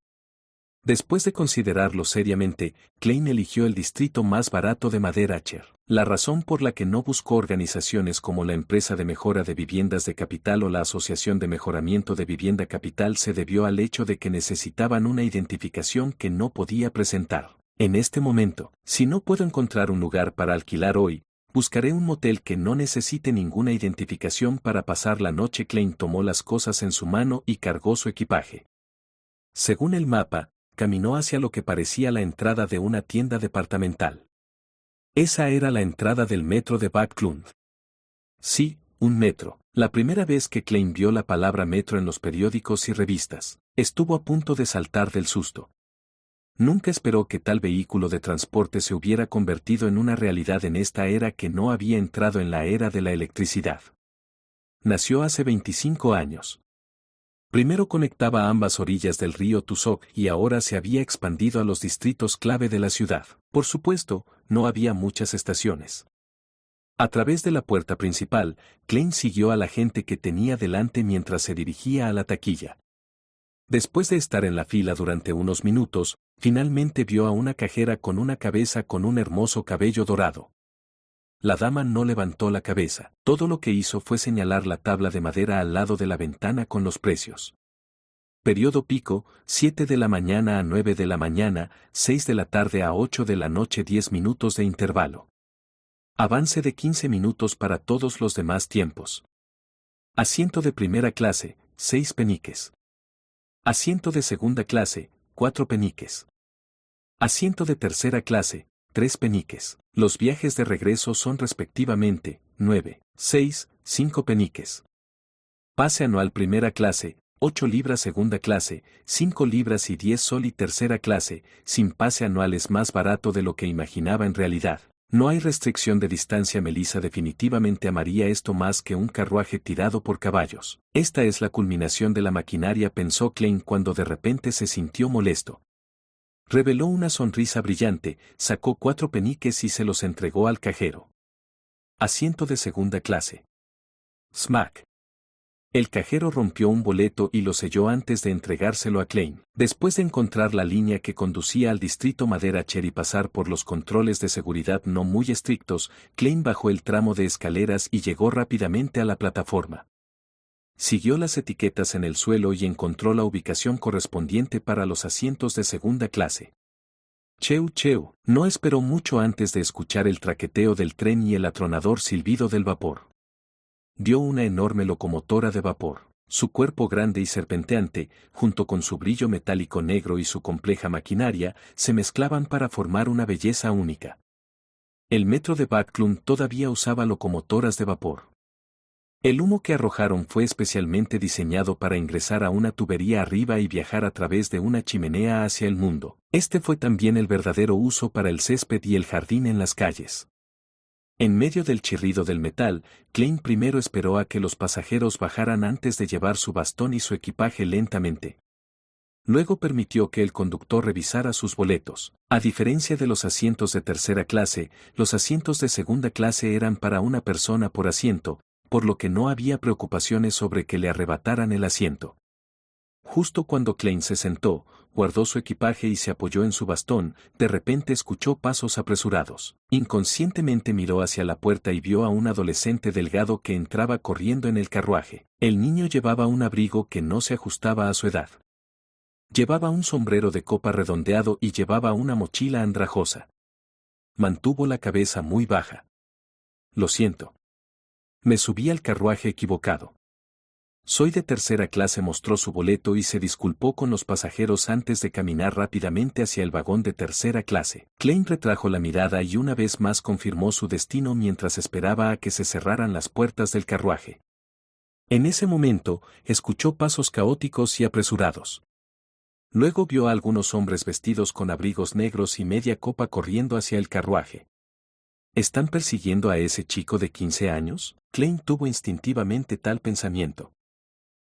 Después de considerarlo seriamente, Klein eligió el distrito más barato de Maderacher. La razón por la que no buscó organizaciones como la Empresa de Mejora de Viviendas de Capital o la Asociación de Mejoramiento de Vivienda Capital se debió al hecho de que necesitaban una identificación que no podía presentar. En este momento, si no puedo encontrar un lugar para alquilar hoy, buscaré un motel que no necesite ninguna identificación para pasar la noche. Klein tomó las cosas en su mano y cargó su equipaje. Según el mapa, caminó hacia lo que parecía la entrada de una tienda departamental. Esa era la entrada del metro de Backlund. Sí, un metro. La primera vez que Klein vio la palabra metro en los periódicos y revistas, estuvo a punto de saltar del susto. Nunca esperó que tal vehículo de transporte se hubiera convertido en una realidad en esta era que no había entrado en la era de la electricidad. Nació hace 25 años. Primero conectaba ambas orillas del río Tusok y ahora se había expandido a los distritos clave de la ciudad. Por supuesto, no había muchas estaciones. A través de la puerta principal, Klein siguió a la gente que tenía delante mientras se dirigía a la taquilla. Después de estar en la fila durante unos minutos, finalmente vio a una cajera con una cabeza con un hermoso cabello dorado. La dama no levantó la cabeza. Todo lo que hizo fue señalar la tabla de madera al lado de la ventana con los precios. Periodo pico, 7 de la mañana a 9 de la mañana, 6 de la tarde a 8 de la noche, 10 minutos de intervalo. Avance de 15 minutos para todos los demás tiempos. Asiento de primera clase, 6 peniques. Asiento de segunda clase, 4 peniques. Asiento de tercera clase, 3 peniques. Los viajes de regreso son respectivamente, 9, 6, 5 peniques. Pase anual primera clase, 8 libras segunda clase, 5 libras y 10 sol y tercera clase, sin pase anual es más barato de lo que imaginaba en realidad. No hay restricción de distancia. Melissa definitivamente amaría esto más que un carruaje tirado por caballos. Esta es la culminación de la maquinaria, pensó Klein cuando de repente se sintió molesto. Reveló una sonrisa brillante, sacó 4 peniques y se los entregó al cajero. Asiento de segunda clase. Smack. El cajero rompió un boleto y lo selló antes de entregárselo a Klein. Después de encontrar la línea que conducía al distrito Maderacher y pasar por los controles de seguridad no muy estrictos, Klein bajó el tramo de escaleras y llegó rápidamente a la plataforma. Siguió las etiquetas en el suelo y encontró la ubicación correspondiente para los asientos de segunda clase. Cheu cheu, no esperó mucho antes de escuchar el traqueteo del tren y el atronador silbido del vapor. Dio una enorme locomotora de vapor. Su cuerpo grande y serpenteante, junto con su brillo metálico negro y su compleja maquinaria, se mezclaban para formar una belleza única. El metro de Backlund todavía usaba locomotoras de vapor. El humo que arrojaron fue especialmente diseñado para ingresar a una tubería arriba y viajar a través de una chimenea hacia el mundo. Este fue también el verdadero uso para el césped y el jardín en las calles. En medio del chirrido del metal, Klein primero esperó a que los pasajeros bajaran antes de llevar su bastón y su equipaje lentamente. Luego permitió que el conductor revisara sus boletos. A diferencia de los asientos de tercera clase, los asientos de segunda clase eran para una persona por asiento, por lo que no había preocupaciones sobre que le arrebataran el asiento. Justo cuando Klein se sentó, guardó su equipaje y se apoyó en su bastón, de repente escuchó pasos apresurados. Inconscientemente miró hacia la puerta y vio a un adolescente delgado que entraba corriendo en el carruaje. El niño llevaba un abrigo que no se ajustaba a su edad. Llevaba un sombrero de copa redondeado y llevaba una mochila andrajosa. Mantuvo la cabeza muy baja. Lo siento. Me subí al carruaje equivocado. Soy de tercera clase, mostró su boleto y se disculpó con los pasajeros antes de caminar rápidamente hacia el vagón de tercera clase. Klein retrajo la mirada y una vez más confirmó su destino mientras esperaba a que se cerraran las puertas del carruaje. En ese momento, escuchó pasos caóticos y apresurados. Luego vio a algunos hombres vestidos con abrigos negros y media copa corriendo hacia el carruaje. ¿Están persiguiendo a ese chico de 15 años? Klein tuvo instintivamente tal pensamiento.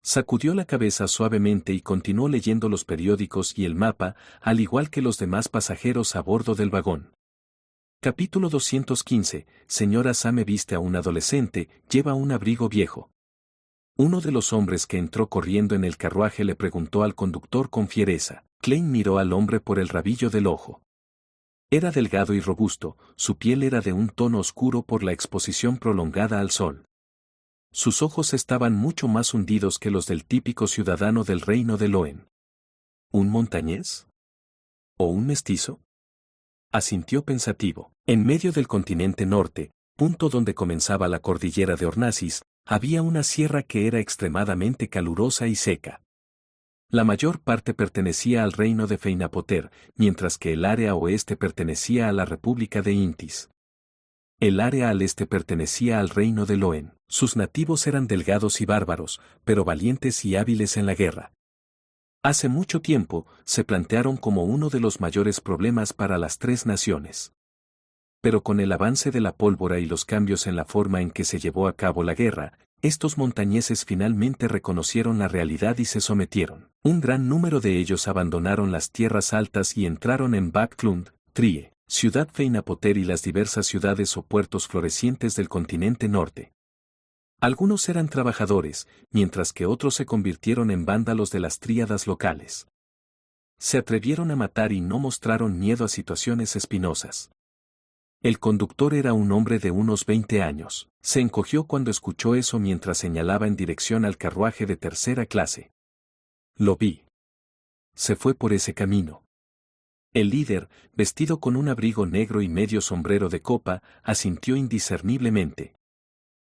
Sacudió la cabeza suavemente y continuó leyendo los periódicos y el mapa, al igual que los demás pasajeros a bordo del vagón. Capítulo 215. Señora Same viste a un adolescente, lleva un abrigo viejo. Uno de los hombres que entró corriendo en el carruaje le preguntó al conductor con fiereza. Klein miró al hombre por el rabillo del ojo. Era delgado y robusto, su piel era de un tono oscuro por la exposición prolongada al sol. Sus ojos estaban mucho más hundidos que los del típico ciudadano del reino de Loen. ¿Un montañés? ¿O un mestizo? Asintió pensativo. En medio del continente norte, punto donde comenzaba la cordillera de Hornacis, había una sierra que era extremadamente calurosa y seca. La mayor parte pertenecía al reino de Feinapoter, mientras que el área oeste pertenecía a la República de Intis. El área al este pertenecía al reino de Loen. Sus nativos eran delgados y bárbaros, pero valientes y hábiles en la guerra. Hace mucho tiempo, se plantearon como uno de los mayores problemas para las tres naciones. Pero con el avance de la pólvora y los cambios en la forma en que se llevó a cabo la guerra, estos montañeses finalmente reconocieron la realidad y se sometieron. Un gran número de ellos abandonaron las tierras altas y entraron en Backlund, Trie, Ciudad Feinapoter y las diversas ciudades o puertos florecientes del continente norte. Algunos eran trabajadores, mientras que otros se convirtieron en vándalos de las tríadas locales. Se atrevieron a matar y no mostraron miedo a situaciones espinosas. El conductor era un hombre de unos 20 años. Se encogió cuando escuchó eso mientras señalaba en dirección al carruaje de tercera clase. Lo vi. Se fue por ese camino. El líder, vestido con un abrigo negro y medio sombrero de copa, asintió indiscerniblemente.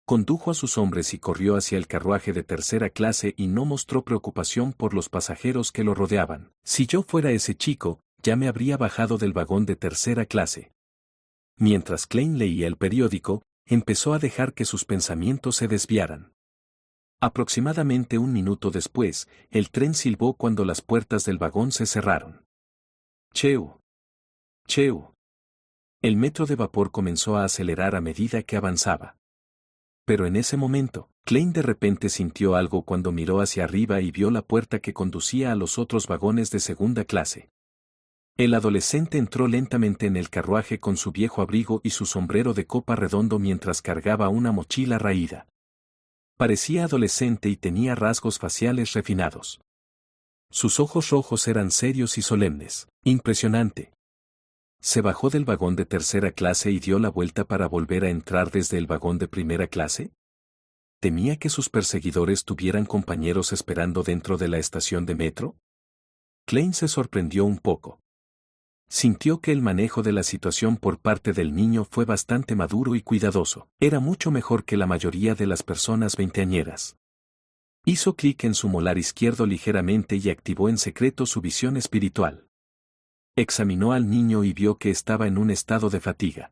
Condujo a sus hombres y corrió hacia el carruaje de tercera clase y no mostró preocupación por los pasajeros que lo rodeaban. Si yo fuera ese chico, ya me habría bajado del vagón de tercera clase. Mientras Klein leía el periódico, empezó a dejar que sus pensamientos se desviaran. Aproximadamente un minuto después, el tren silbó cuando las puertas del vagón se cerraron. Cheu. Cheu. El metro de vapor comenzó a acelerar a medida que avanzaba. Pero en ese momento, Klein de repente sintió algo cuando miró hacia arriba y vio la puerta que conducía a los otros vagones de segunda clase. El adolescente entró lentamente en el carruaje con su viejo abrigo y su sombrero de copa redondo mientras cargaba una mochila raída. Parecía adolescente y tenía rasgos faciales refinados. Sus ojos rojos eran serios y solemnes. Impresionante. ¿Se bajó del vagón de tercera clase y dio la vuelta para volver a entrar desde el vagón de primera clase? ¿Temía que sus perseguidores tuvieran compañeros esperando dentro de la estación de metro? Klein se sorprendió un poco. Sintió que el manejo de la situación por parte del niño fue bastante maduro y cuidadoso. Era mucho mejor que la mayoría de las personas veinteañeras. Hizo clic en su molar izquierdo ligeramente y activó en secreto su visión espiritual. Examinó al niño y vio que estaba en un estado de fatiga.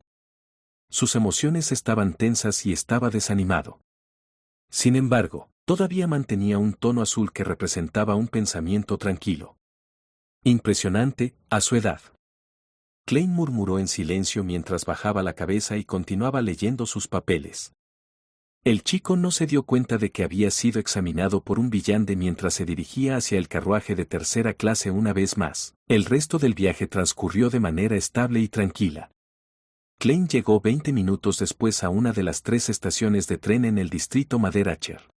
Sus emociones estaban tensas y estaba desanimado. Sin embargo, todavía mantenía un tono azul que representaba un pensamiento tranquilo. Impresionante, a su edad. Klein murmuró en silencio mientras bajaba la cabeza y continuaba leyendo sus papeles. El chico no se dio cuenta de que había sido examinado por un villante mientras se dirigía hacia el carruaje de tercera clase una vez más. El resto del viaje transcurrió de manera estable y tranquila. Klein llegó 20 minutos después a una de las 3 estaciones de tren en el distrito Maderacher.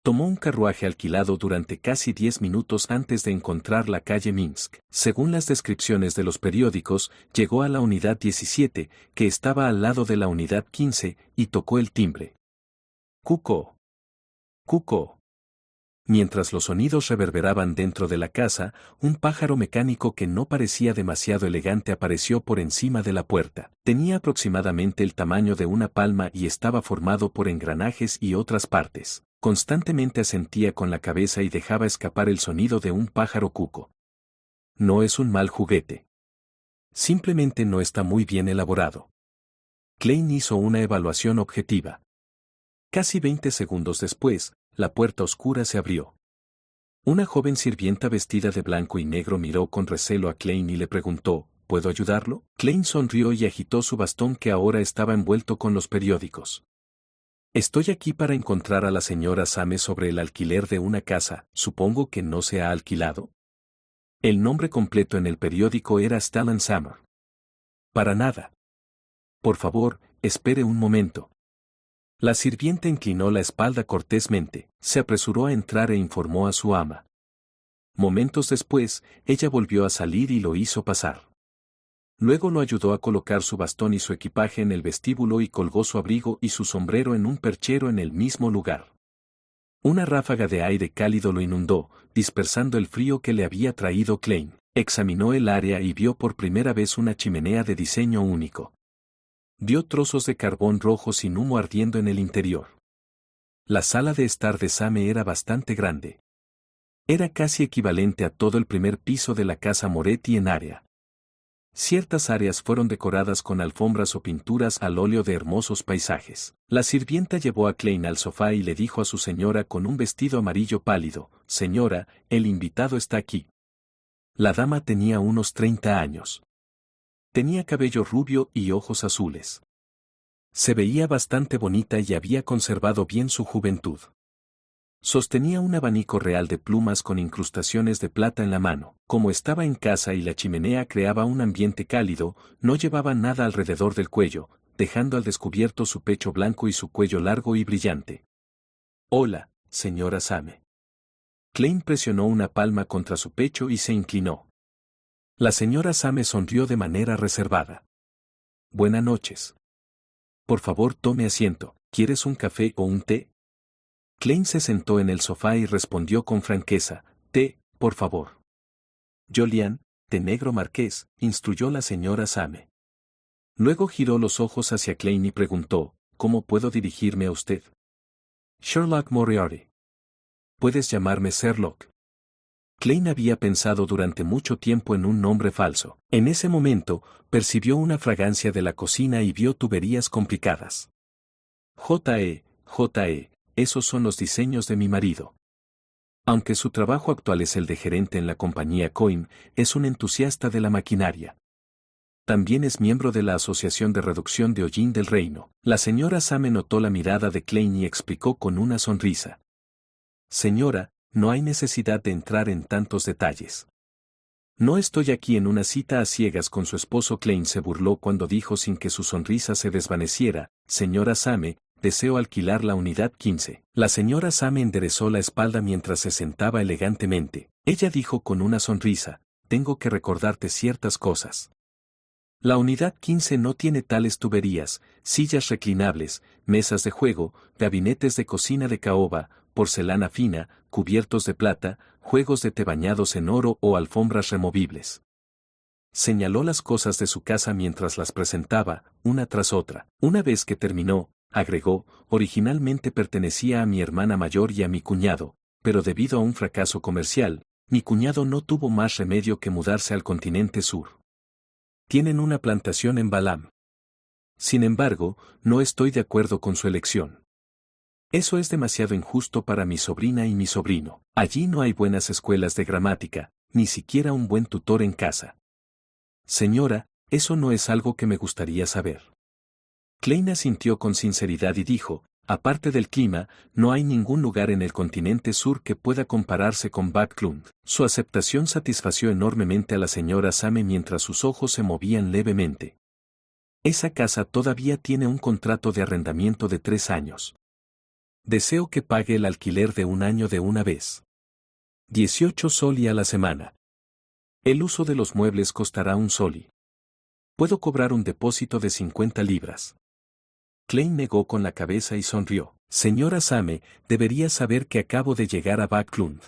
Tomó un carruaje alquilado durante casi 10 minutos antes de encontrar la calle Minsk. Según las descripciones de los periódicos, llegó a la unidad 17, que estaba al lado de la unidad 15, y tocó el timbre. Cuco. Cuco. Mientras los sonidos reverberaban dentro de la casa, un pájaro mecánico que no parecía demasiado elegante apareció por encima de la puerta. Tenía aproximadamente el tamaño de una palma y estaba formado por engranajes y otras partes. Constantemente asentía con la cabeza y dejaba escapar el sonido de un pájaro cuco. No es un mal juguete. Simplemente no está muy bien elaborado. Klein hizo una evaluación objetiva. Casi 20 segundos después, la puerta oscura se abrió. Una joven sirvienta vestida de blanco y negro miró con recelo a Klein y le preguntó, ¿puedo ayudarlo? Klein sonrió y agitó su bastón que ahora estaba envuelto con los periódicos. Estoy aquí para encontrar a la señora Same sobre el alquiler de una casa, supongo que no se ha alquilado. El nombre completo en el periódico era Stellan Summer. Para nada. Por favor, espere un momento. La sirvienta inclinó la espalda cortésmente, se apresuró a entrar e informó a su ama. Momentos después, ella volvió a salir y lo hizo pasar. Luego lo ayudó a colocar su bastón y su equipaje en el vestíbulo y colgó su abrigo y su sombrero en un perchero en el mismo lugar. Una ráfaga de aire cálido lo inundó, dispersando el frío que le había traído Klein. Examinó el área y vio por primera vez una chimenea de diseño único. Vio trozos de carbón rojo sin humo ardiendo en el interior. La sala de estar de Same era bastante grande. Era casi equivalente a todo el primer piso de la casa Moretti en área. Ciertas áreas fueron decoradas con alfombras o pinturas al óleo de hermosos paisajes. La sirvienta llevó a Klein al sofá y le dijo a su señora con un vestido amarillo pálido, «Señora, el invitado está aquí». La dama tenía unos 30 años. Tenía cabello rubio y ojos azules. Se veía bastante bonita y había conservado bien su juventud. Sostenía un abanico real de plumas con incrustaciones de plata en la mano. Como estaba en casa y la chimenea creaba un ambiente cálido, no llevaba nada alrededor del cuello, dejando al descubierto su pecho blanco y su cuello largo y brillante. «Hola, señora Same». Klein presionó una palma contra su pecho y se inclinó. La señora Same sonrió de manera reservada. «Buenas noches. Por favor tome asiento, ¿quieres un café o un té?» Klein se sentó en el sofá y respondió con franqueza, «Té, por favor». «Jolian, té negro marqués», instruyó la señora Same. Luego giró los ojos hacia Klein y preguntó, «¿Cómo puedo dirigirme a usted?» «Sherlock Moriarty». «Puedes llamarme Sherlock». Klein había pensado durante mucho tiempo en un nombre falso. En ese momento, percibió una fragancia de la cocina y vio tuberías complicadas. J.E., esos son los diseños de mi marido. Aunque su trabajo actual es el de gerente en la compañía Coin, es un entusiasta de la maquinaria. También es miembro de la Asociación de Reducción de Hollín del Reino. La señora Same notó la mirada de Klein y explicó con una sonrisa. «Señora, no hay necesidad de entrar en tantos detalles. No estoy aquí en una cita a ciegas con su esposo». Klein se burló cuando dijo sin que su sonrisa se desvaneciera, «Señora Same, deseo alquilar la unidad 15». La señora Same enderezó la espalda mientras se sentaba elegantemente. Ella dijo con una sonrisa, «Tengo que recordarte ciertas cosas. La unidad 15 no tiene tales tuberías, sillas reclinables, mesas de juego, gabinetes de cocina de caoba, porcelana fina, cubiertos de plata, juegos de té bañados en oro o alfombras removibles». Señaló las cosas de su casa mientras las presentaba, una tras otra. Una vez que terminó, agregó, originalmente pertenecía a mi hermana mayor y a mi cuñado, pero debido a un fracaso comercial, mi cuñado no tuvo más remedio que mudarse al continente sur. Tienen una plantación en Balam. Sin embargo, no estoy de acuerdo con su elección. Eso es demasiado injusto para mi sobrina y mi sobrino. Allí no hay buenas escuelas de gramática, ni siquiera un buen tutor en casa. Señora, eso no es algo que me gustaría saber. Klein asintió con sinceridad y dijo, aparte del clima, no hay ningún lugar en el continente sur que pueda compararse con Backlund. Su aceptación satisfació enormemente a la señora Same mientras sus ojos se movían levemente. Esa casa todavía tiene un contrato de arrendamiento de 3 años. Deseo que pague el alquiler de 1 año de una vez. 18 soli a la semana. El uso de los muebles costará 1 soli. Puedo cobrar un depósito de 50 libras. Klein negó con la cabeza y sonrió. Señora Same, debería saber que acabo de llegar a Backlund.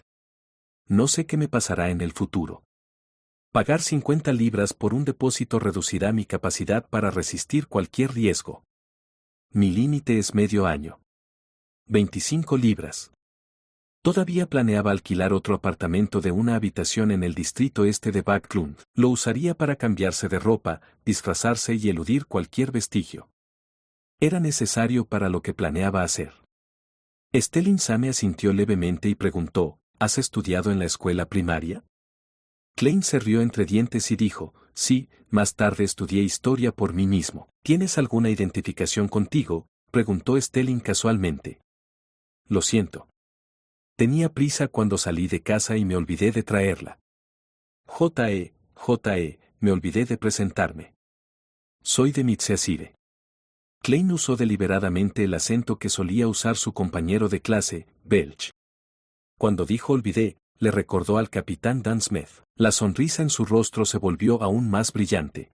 No sé qué me pasará en el futuro. Pagar 50 libras por un depósito reducirá mi capacidad para resistir cualquier riesgo. Mi límite es medio año. 25 libras. Todavía planeaba alquilar otro apartamento de una habitación en el distrito este de Backlund. Lo usaría para cambiarse de ropa, disfrazarse y eludir cualquier vestigio. Era necesario para lo que planeaba hacer. Stellin Same asintió levemente y preguntó, ¿has estudiado en la escuela primaria? Klein se rió entre dientes y dijo, sí, más tarde estudié historia por mí mismo. ¿Tienes alguna identificación contigo? Preguntó Stellin casualmente. Lo siento. Tenía prisa cuando salí de casa y me olvidé de traerla. J.E., me olvidé de presentarme. Soy de Mitseasire. Klein usó deliberadamente el acento que solía usar su compañero de clase, Belch. Cuando dijo olvidé, le recordó al capitán Dan Smith. La sonrisa en su rostro se volvió aún más brillante.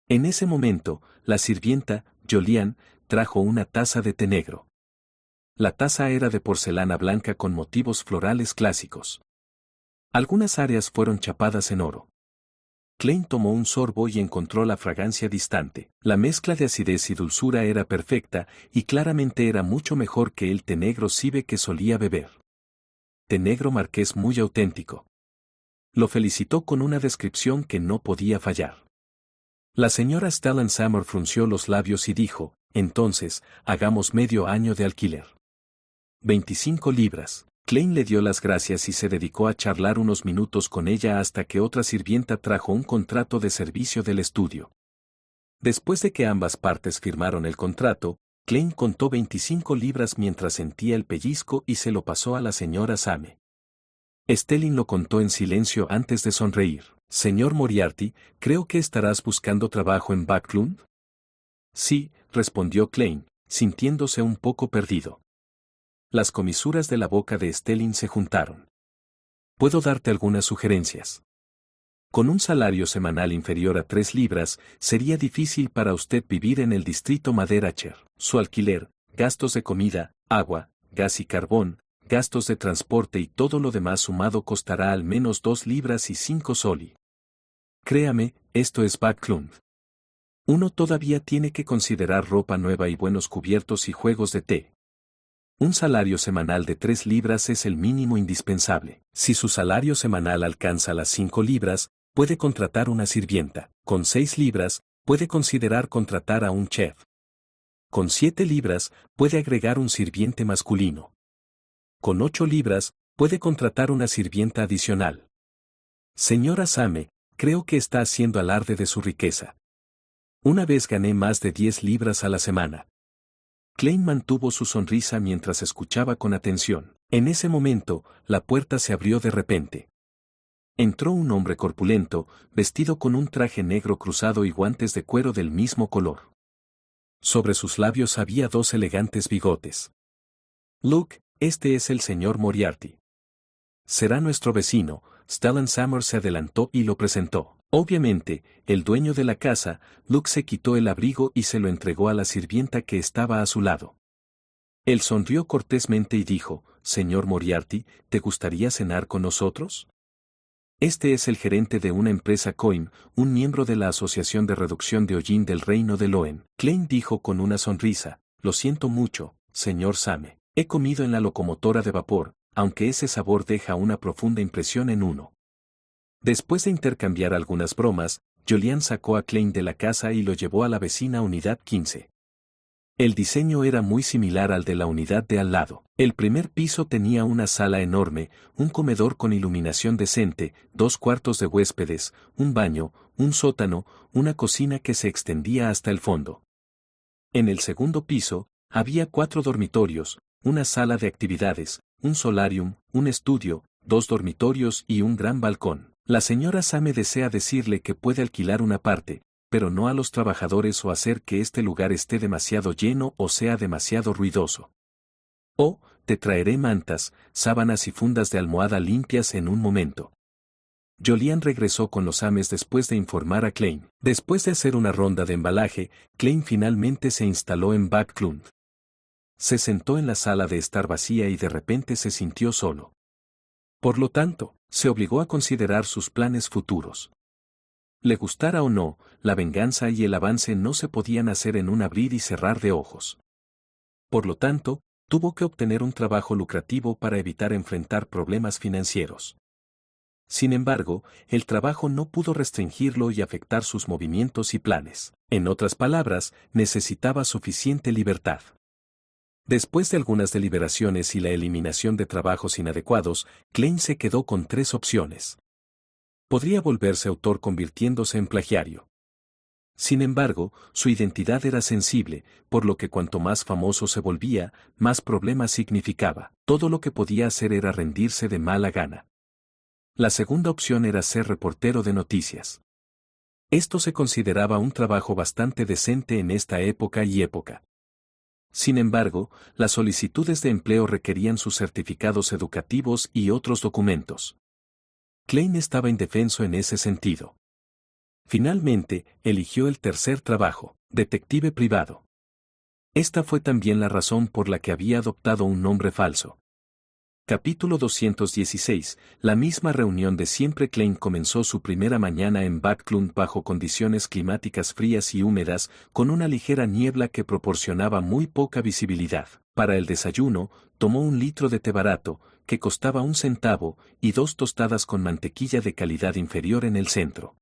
En ese momento, la sirvienta, Jolian, trajo una taza de té negro. La taza era de porcelana blanca con motivos florales clásicos. Algunas áreas fueron chapadas en oro. Klein tomó un sorbo y encontró la fragancia distante. La mezcla de acidez y dulzura era perfecta, y claramente era mucho mejor que el té negro Cibe que solía beber. Té negro marqués muy auténtico. Lo felicitó con una descripción que no podía fallar. La señora Stellan Summer frunció los labios y dijo, entonces, hagamos medio año de alquiler. 25 libras. Klein le dio las gracias y se dedicó a charlar unos minutos con ella hasta que otra sirvienta trajo un contrato de servicio del estudio. Después de que ambas partes firmaron el contrato, Klein contó 25 libras mientras sentía el pellizco y se lo pasó a la señora Same. Stellin lo contó en silencio antes de sonreír. Señor Moriarty, creo que estarás buscando trabajo en Backlund. Sí, respondió Klein, sintiéndose un poco perdido. Las comisuras de la boca de Stellin se juntaron. Puedo darte algunas sugerencias. Con un salario semanal inferior a 3 libras, sería difícil para usted vivir en el distrito Maderacher. Su alquiler, gastos de comida, agua, gas y carbón, gastos de transporte y todo lo demás sumado costará al menos 2 libras y 5 soli. Créame, esto es Backlund. Uno todavía tiene que considerar ropa nueva y buenos cubiertos y juegos de té. Un salario semanal de 3 libras es el mínimo indispensable. Si su salario semanal alcanza las 5 libras, puede contratar una sirvienta. Con 6 libras, puede considerar contratar a un chef. Con 7 libras, puede agregar un sirviente masculino. Con 8 libras, puede contratar una sirvienta adicional. Señora Same, creo que está haciendo alarde de su riqueza. Una vez gané más de 10 libras a la semana. Klein mantuvo su sonrisa mientras escuchaba con atención. En ese momento, la puerta se abrió de repente. Entró un hombre corpulento, vestido con un traje negro cruzado y guantes de cuero del mismo color. Sobre sus labios había 2 elegantes bigotes. Luke, este es el señor Moriarty. Será nuestro vecino. Stellan Summer se adelantó y lo presentó. Obviamente, el dueño de la casa, Luke se quitó el abrigo y se lo entregó a la sirvienta que estaba a su lado. Él sonrió cortésmente y dijo, «Señor Moriarty, ¿te gustaría cenar con nosotros?» Este es el gerente de una empresa COIM, un miembro de la Asociación de Reducción de Hollín del Reino de Loen. Klein dijo con una sonrisa, lo siento mucho, señor Same. He comido en la locomotora de vapor, aunque ese sabor deja una profunda impresión en uno. Después de intercambiar algunas bromas, Julian sacó a Klein de la casa y lo llevó a la vecina unidad 15. El diseño era muy similar al de la unidad de al lado. El primer piso tenía una sala enorme, un comedor con iluminación decente, 2 cuartos de huéspedes, un baño, un sótano, una cocina que se extendía hasta el fondo. En el segundo piso, había 4 dormitorios, una sala de actividades, un solarium, un estudio, 2 dormitorios y un gran balcón. La señora Same desea decirle que puede alquilar una parte, pero no a los trabajadores o hacer que este lugar esté demasiado lleno o sea demasiado ruidoso. O, te traeré mantas, sábanas y fundas de almohada limpias en un momento. Julian regresó con los Sames después de informar a Klein. Después de hacer una ronda de embalaje, Klein finalmente se instaló en Backlund. Se sentó en la sala de estar vacía y de repente se sintió solo. Por lo tanto, se obligó a considerar sus planes futuros. Le gustara o no, la venganza y el avance no se podían hacer en un abrir y cerrar de ojos. Por lo tanto, tuvo que obtener un trabajo lucrativo para evitar enfrentar problemas financieros. Sin embargo, el trabajo no pudo restringirlo y afectar sus movimientos y planes. En otras palabras, necesitaba suficiente libertad. Después de algunas deliberaciones y la eliminación de trabajos inadecuados, Klein se quedó con 3 opciones. Podría volverse autor convirtiéndose en plagiario. Sin embargo, su identidad era sensible, por lo que cuanto más famoso se volvía, más problemas significaba. Todo lo que podía hacer era rendirse de mala gana. La segunda opción era ser reportero de noticias. Esto se consideraba un trabajo bastante decente en esta época. Sin embargo, las solicitudes de empleo requerían sus certificados educativos y otros documentos. Klein estaba indefenso en ese sentido. Finalmente, eligió el tercer trabajo, detective privado. Esta fue también la razón por la que había adoptado un nombre falso. Capítulo 216. La misma reunión de siempre. Klein comenzó su primera mañana en Backlund bajo condiciones climáticas frías y húmedas, con una ligera niebla que proporcionaba muy poca visibilidad. Para el desayuno, tomó 1 litro de té barato, que costaba 1 centavo, y 2 tostadas con mantequilla de calidad inferior en el centro.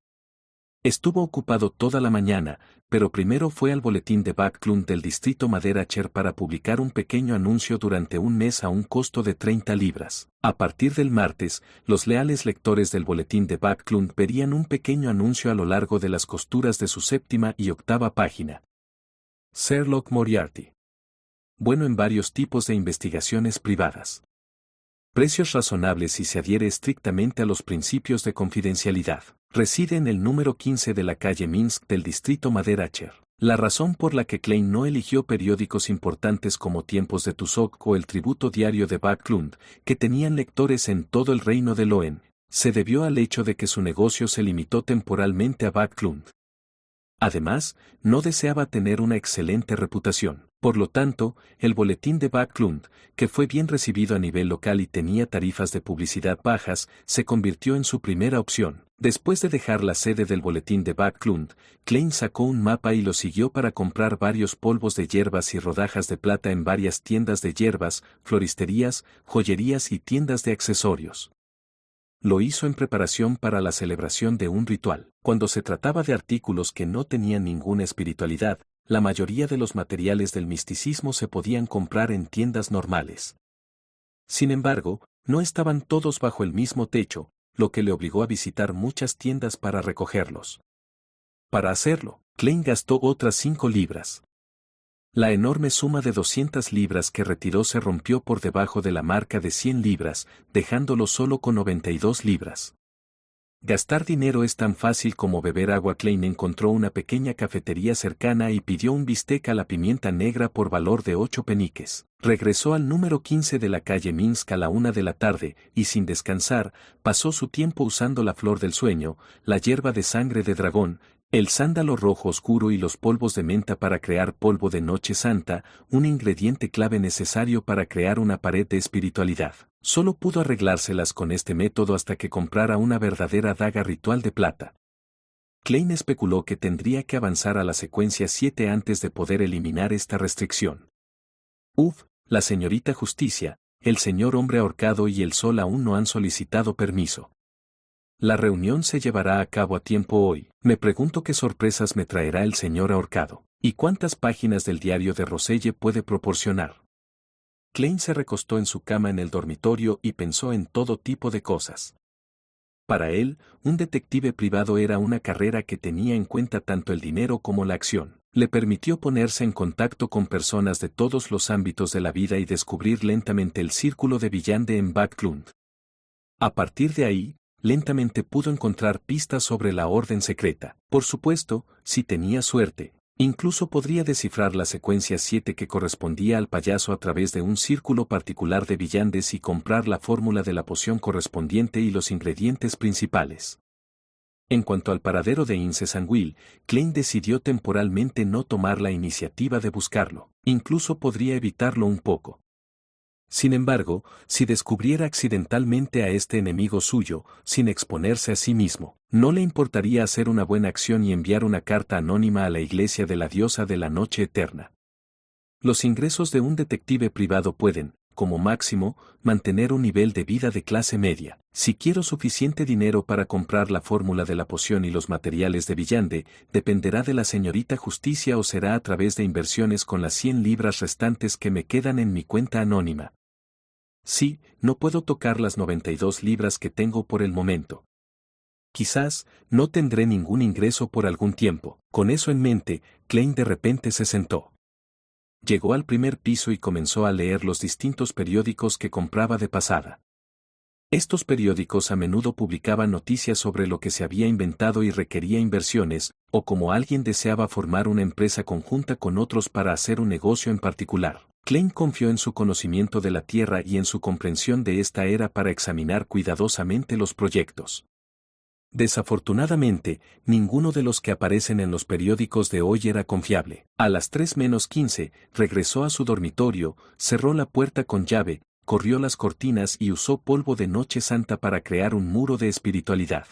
Estuvo ocupado toda la mañana, pero primero fue al boletín de Backlund del distrito Maderacher para publicar un pequeño anuncio durante 1 mes a un costo de 30 libras. A partir del martes, los leales lectores del boletín de Backlund verían un pequeño anuncio a lo largo de las costuras de su 7ª y 8ª página. Sherlock Moriarty. Bueno en varios tipos de investigaciones privadas. Precios razonables y se adhiere estrictamente a los principios de confidencialidad. Reside en el número 15 de la calle Minsk del distrito Maderacher. La razón por la que Klein no eligió periódicos importantes como Tiempos de Tusok o el Tributo Diario de Backlund, que tenían lectores en todo el reino de Loen, se debió al hecho de que su negocio se limitó temporalmente a Backlund. Además, no deseaba tener una excelente reputación. Por lo tanto, el boletín de Backlund, que fue bien recibido a nivel local y tenía tarifas de publicidad bajas, se convirtió en su primera opción. Después de dejar la sede del boletín de Backlund, Klein sacó un mapa y lo siguió para comprar varios polvos de hierbas y rodajas de plata en varias tiendas de hierbas, floristerías, joyerías y tiendas de accesorios. Lo hizo en preparación para la celebración de un ritual. Cuando se trataba de artículos que no tenían ninguna espiritualidad, la mayoría de los materiales del misticismo se podían comprar en tiendas normales. Sin embargo, no estaban todos bajo el mismo techo, lo que le obligó a visitar muchas tiendas para recogerlos. Para hacerlo, Klein gastó otras 5 libras. La enorme suma de 200 libras que retiró se rompió por debajo de la marca de 100 libras, dejándolo solo con 92 libras. Gastar dinero es tan fácil como beber agua. Klein encontró una pequeña cafetería cercana y pidió un bistec a la pimienta negra por valor de 8 peniques. Regresó al número 15 de la calle Minsk a la 1 de la tarde, y sin descansar, pasó su tiempo usando la flor del sueño, la hierba de sangre de dragón, el sándalo rojo oscuro y los polvos de menta para crear polvo de noche santa, un ingrediente clave necesario para crear una pared de espiritualidad. Solo pudo arreglárselas con este método hasta que comprara una verdadera daga ritual de plata. Klein especuló que tendría que avanzar a la secuencia 7 antes de poder eliminar esta restricción. La señorita Justicia, el señor hombre ahorcado y el sol aún no han solicitado permiso. La reunión se llevará a cabo a tiempo hoy. Me pregunto qué sorpresas me traerá el señor ahorcado, y cuántas páginas del diario de Roselle puede proporcionar. Klein se recostó en su cama en el dormitorio y pensó en todo tipo de cosas. Para él, un detective privado era una carrera que tenía en cuenta tanto el dinero como la acción. Le permitió ponerse en contacto con personas de todos los ámbitos de la vida y descubrir lentamente el círculo de Viljande en Backlund. A partir de ahí, lentamente pudo encontrar pistas sobre la orden secreta. Por supuesto, si tenía suerte, incluso podría descifrar la secuencia 7 que correspondía al payaso a través de un círculo particular de Villandes y comprar la fórmula de la poción correspondiente y los ingredientes principales. En cuanto al paradero de Ince Sanguil, Klein decidió temporalmente no tomar la iniciativa de buscarlo, incluso podría evitarlo un poco. Sin embargo, si descubriera accidentalmente a este enemigo suyo, sin exponerse a sí mismo, no le importaría hacer una buena acción y enviar una carta anónima a la iglesia de la diosa de la noche eterna. Los ingresos de un detective privado pueden, como máximo, mantener un nivel de vida de clase media. Si quiero suficiente dinero para comprar la fórmula de la poción y los materiales de Viljande, dependerá de la señorita Justicia o será a través de inversiones con las 100 libras restantes que me quedan en mi cuenta anónima. Sí, no puedo tocar las 92 libras que tengo por el momento. Quizás, no tendré ningún ingreso por algún tiempo. Con eso en mente, Klein de repente se sentó. Llegó al primer piso y comenzó a leer los distintos periódicos que compraba de pasada. Estos periódicos a menudo publicaban noticias sobre lo que se había inventado y requería inversiones, o como alguien deseaba formar una empresa conjunta con otros para hacer un negocio en particular. Klein confió en su conocimiento de la Tierra y en su comprensión de esta era para examinar cuidadosamente los proyectos. Desafortunadamente, ninguno de los que aparecen en los periódicos de hoy era confiable. A las 3:15, regresó a su dormitorio, cerró la puerta con llave, corrió las cortinas y usó polvo de noche santa para crear un muro de espiritualidad.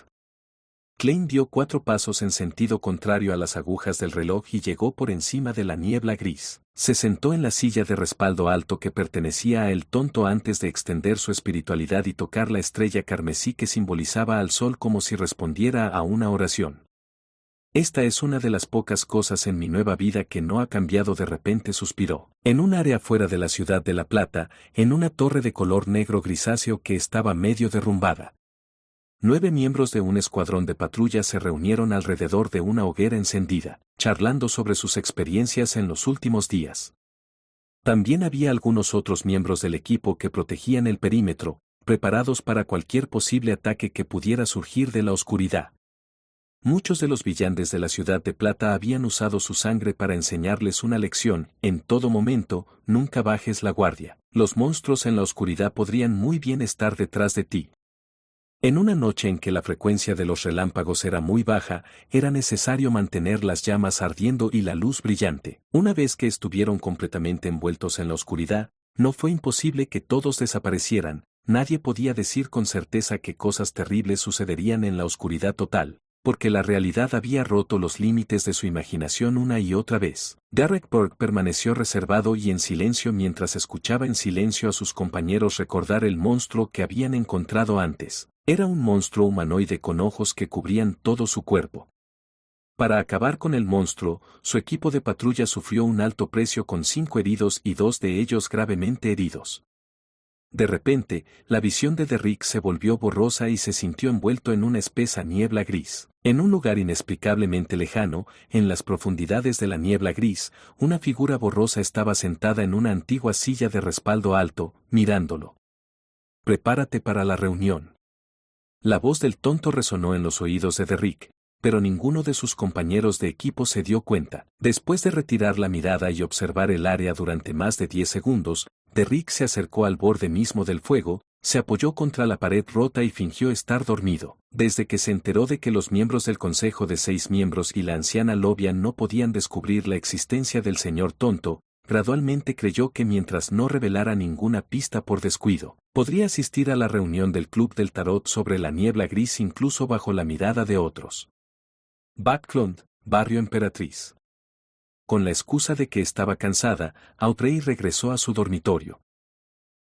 Klein dio 4 pasos en sentido contrario a las agujas del reloj y llegó por encima de la niebla gris. Se sentó en la silla de respaldo alto que pertenecía a El Tonto antes de extender su espiritualidad y tocar la estrella carmesí que simbolizaba al sol como si respondiera a una oración. Esta es una de las pocas cosas en mi nueva vida que no ha cambiado, de repente suspiró. En un área fuera de la ciudad de La Plata, en una torre de color negro grisáceo que estaba medio derrumbada. 9 miembros de un escuadrón de patrulla se reunieron alrededor de una hoguera encendida, charlando sobre sus experiencias en los últimos días. También había algunos otros miembros del equipo que protegían el perímetro, preparados para cualquier posible ataque que pudiera surgir de la oscuridad. Muchos de los villandes de la ciudad de Plata habían usado su sangre para enseñarles una lección: en todo momento, nunca bajes la guardia. Los monstruos en la oscuridad podrían muy bien estar detrás de ti. En una noche en que la frecuencia de los relámpagos era muy baja, era necesario mantener las llamas ardiendo y la luz brillante. Una vez que estuvieron completamente envueltos en la oscuridad, no fue imposible que todos desaparecieran. Nadie podía decir con certeza qué cosas terribles sucederían en la oscuridad total, porque la realidad había roto los límites de su imaginación una y otra vez. Derek Burke permaneció reservado y en silencio mientras escuchaba en silencio a sus compañeros recordar el monstruo que habían encontrado antes. Era un monstruo humanoide con ojos que cubrían todo su cuerpo. Para acabar con el monstruo, su equipo de patrulla sufrió un alto precio con 5 heridos y 2 de ellos gravemente heridos. De repente, la visión de Derrick se volvió borrosa y se sintió envuelto en una espesa niebla gris. En un lugar inexplicablemente lejano, en las profundidades de la niebla gris, una figura borrosa estaba sentada en una antigua silla de respaldo alto, mirándolo. «Prepárate para la reunión». La voz del tonto resonó en los oídos de Derrick, pero ninguno de sus compañeros de equipo se dio cuenta. Después de retirar la mirada y observar el área durante más de 10 segundos, Derrick se acercó al borde mismo del fuego, se apoyó contra la pared rota y fingió estar dormido. Desde que se enteró de que los miembros del Consejo de 6 miembros y la anciana Lovian no podían descubrir la existencia del señor tonto, gradualmente creyó que mientras no revelara ninguna pista por descuido, podría asistir a la reunión del Club del Tarot sobre la niebla gris incluso bajo la mirada de otros. Backlund, Barrio Emperatriz. con la excusa de que estaba cansada, Audrey regresó a su dormitorio.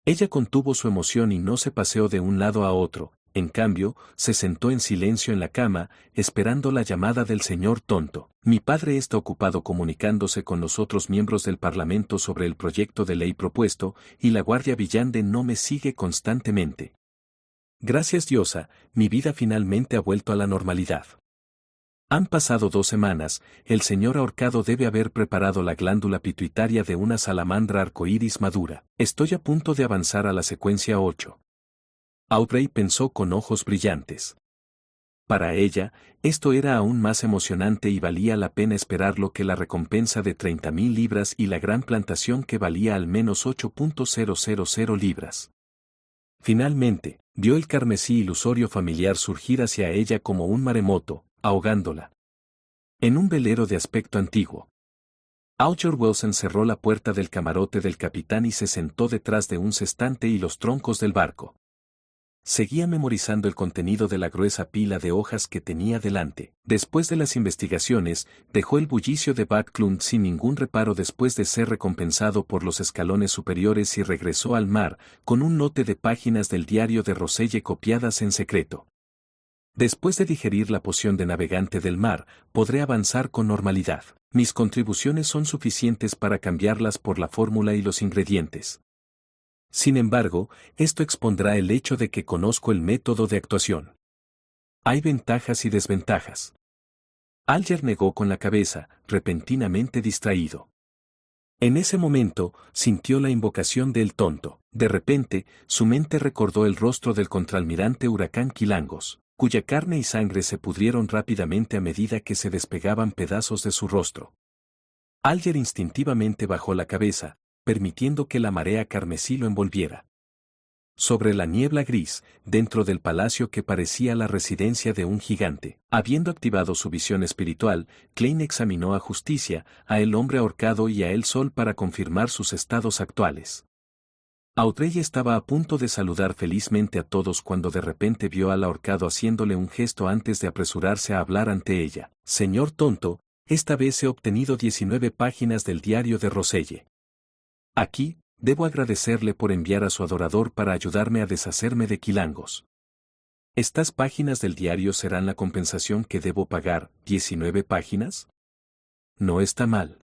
Ella contuvo su emoción y no se paseó de un lado a otro, en cambio, se sentó en silencio en la cama, esperando la llamada del señor Tonto. Mi padre está ocupado comunicándose con los otros miembros del Parlamento sobre el proyecto de ley propuesto, y la Guardia Villande no me sigue constantemente. Gracias diosa, mi vida finalmente ha vuelto a la normalidad. Han pasado 2 semanas, el señor ahorcado debe haber preparado la glándula pituitaria de una salamandra arcoíris madura. Estoy a punto de avanzar a la secuencia 8. Audrey pensó con ojos brillantes. Para ella, esto era aún más emocionante y valía la pena esperarlo que la recompensa de 30.000 libras y la gran plantación que valía al menos 8.000 libras. Finalmente, vio el carmesí ilusorio familiar surgir hacia ella como un maremoto, ahogándola. En un velero de aspecto antiguo. Alger Wilson cerró la puerta del camarote del capitán y se sentó detrás de un cestante y los troncos del barco. Seguía memorizando el contenido de la gruesa pila de hojas que tenía delante. Después de las investigaciones, dejó el bullicio de Backlund sin ningún reparo después de ser recompensado por los escalones superiores y regresó al mar, con un lote de páginas del diario de Roselle copiadas en secreto. Después de digerir la poción de navegante del mar, podré avanzar con normalidad. Mis contribuciones son suficientes para cambiarlas por la fórmula y los ingredientes. Sin embargo, esto expondrá el hecho de que conozco el método de actuación. Hay ventajas y desventajas. Alger negó con la cabeza, repentinamente distraído. En ese momento, sintió la invocación del tonto. De repente, su mente recordó el rostro del contraalmirante Huracán Quilangos, cuya carne y sangre se pudrieron rápidamente a medida que se despegaban pedazos de su rostro. Alger instintivamente bajó la cabeza, permitiendo que la marea carmesí lo envolviera. Sobre la niebla gris, dentro del palacio que parecía la residencia de un gigante, habiendo activado su visión espiritual, Klein examinó a Justicia, a el hombre ahorcado y a el sol para confirmar sus estados actuales. Audrey estaba a punto de saludar felizmente a todos cuando de repente vio al ahorcado haciéndole un gesto antes de apresurarse a hablar ante ella. Señor Tonto, esta vez he obtenido 19 páginas del diario de Roselle. Aquí, debo agradecerle por enviar a su adorador para ayudarme a deshacerme de Quilangos. ¿Estas páginas del diario serán la compensación que debo pagar, 19 páginas? No está mal.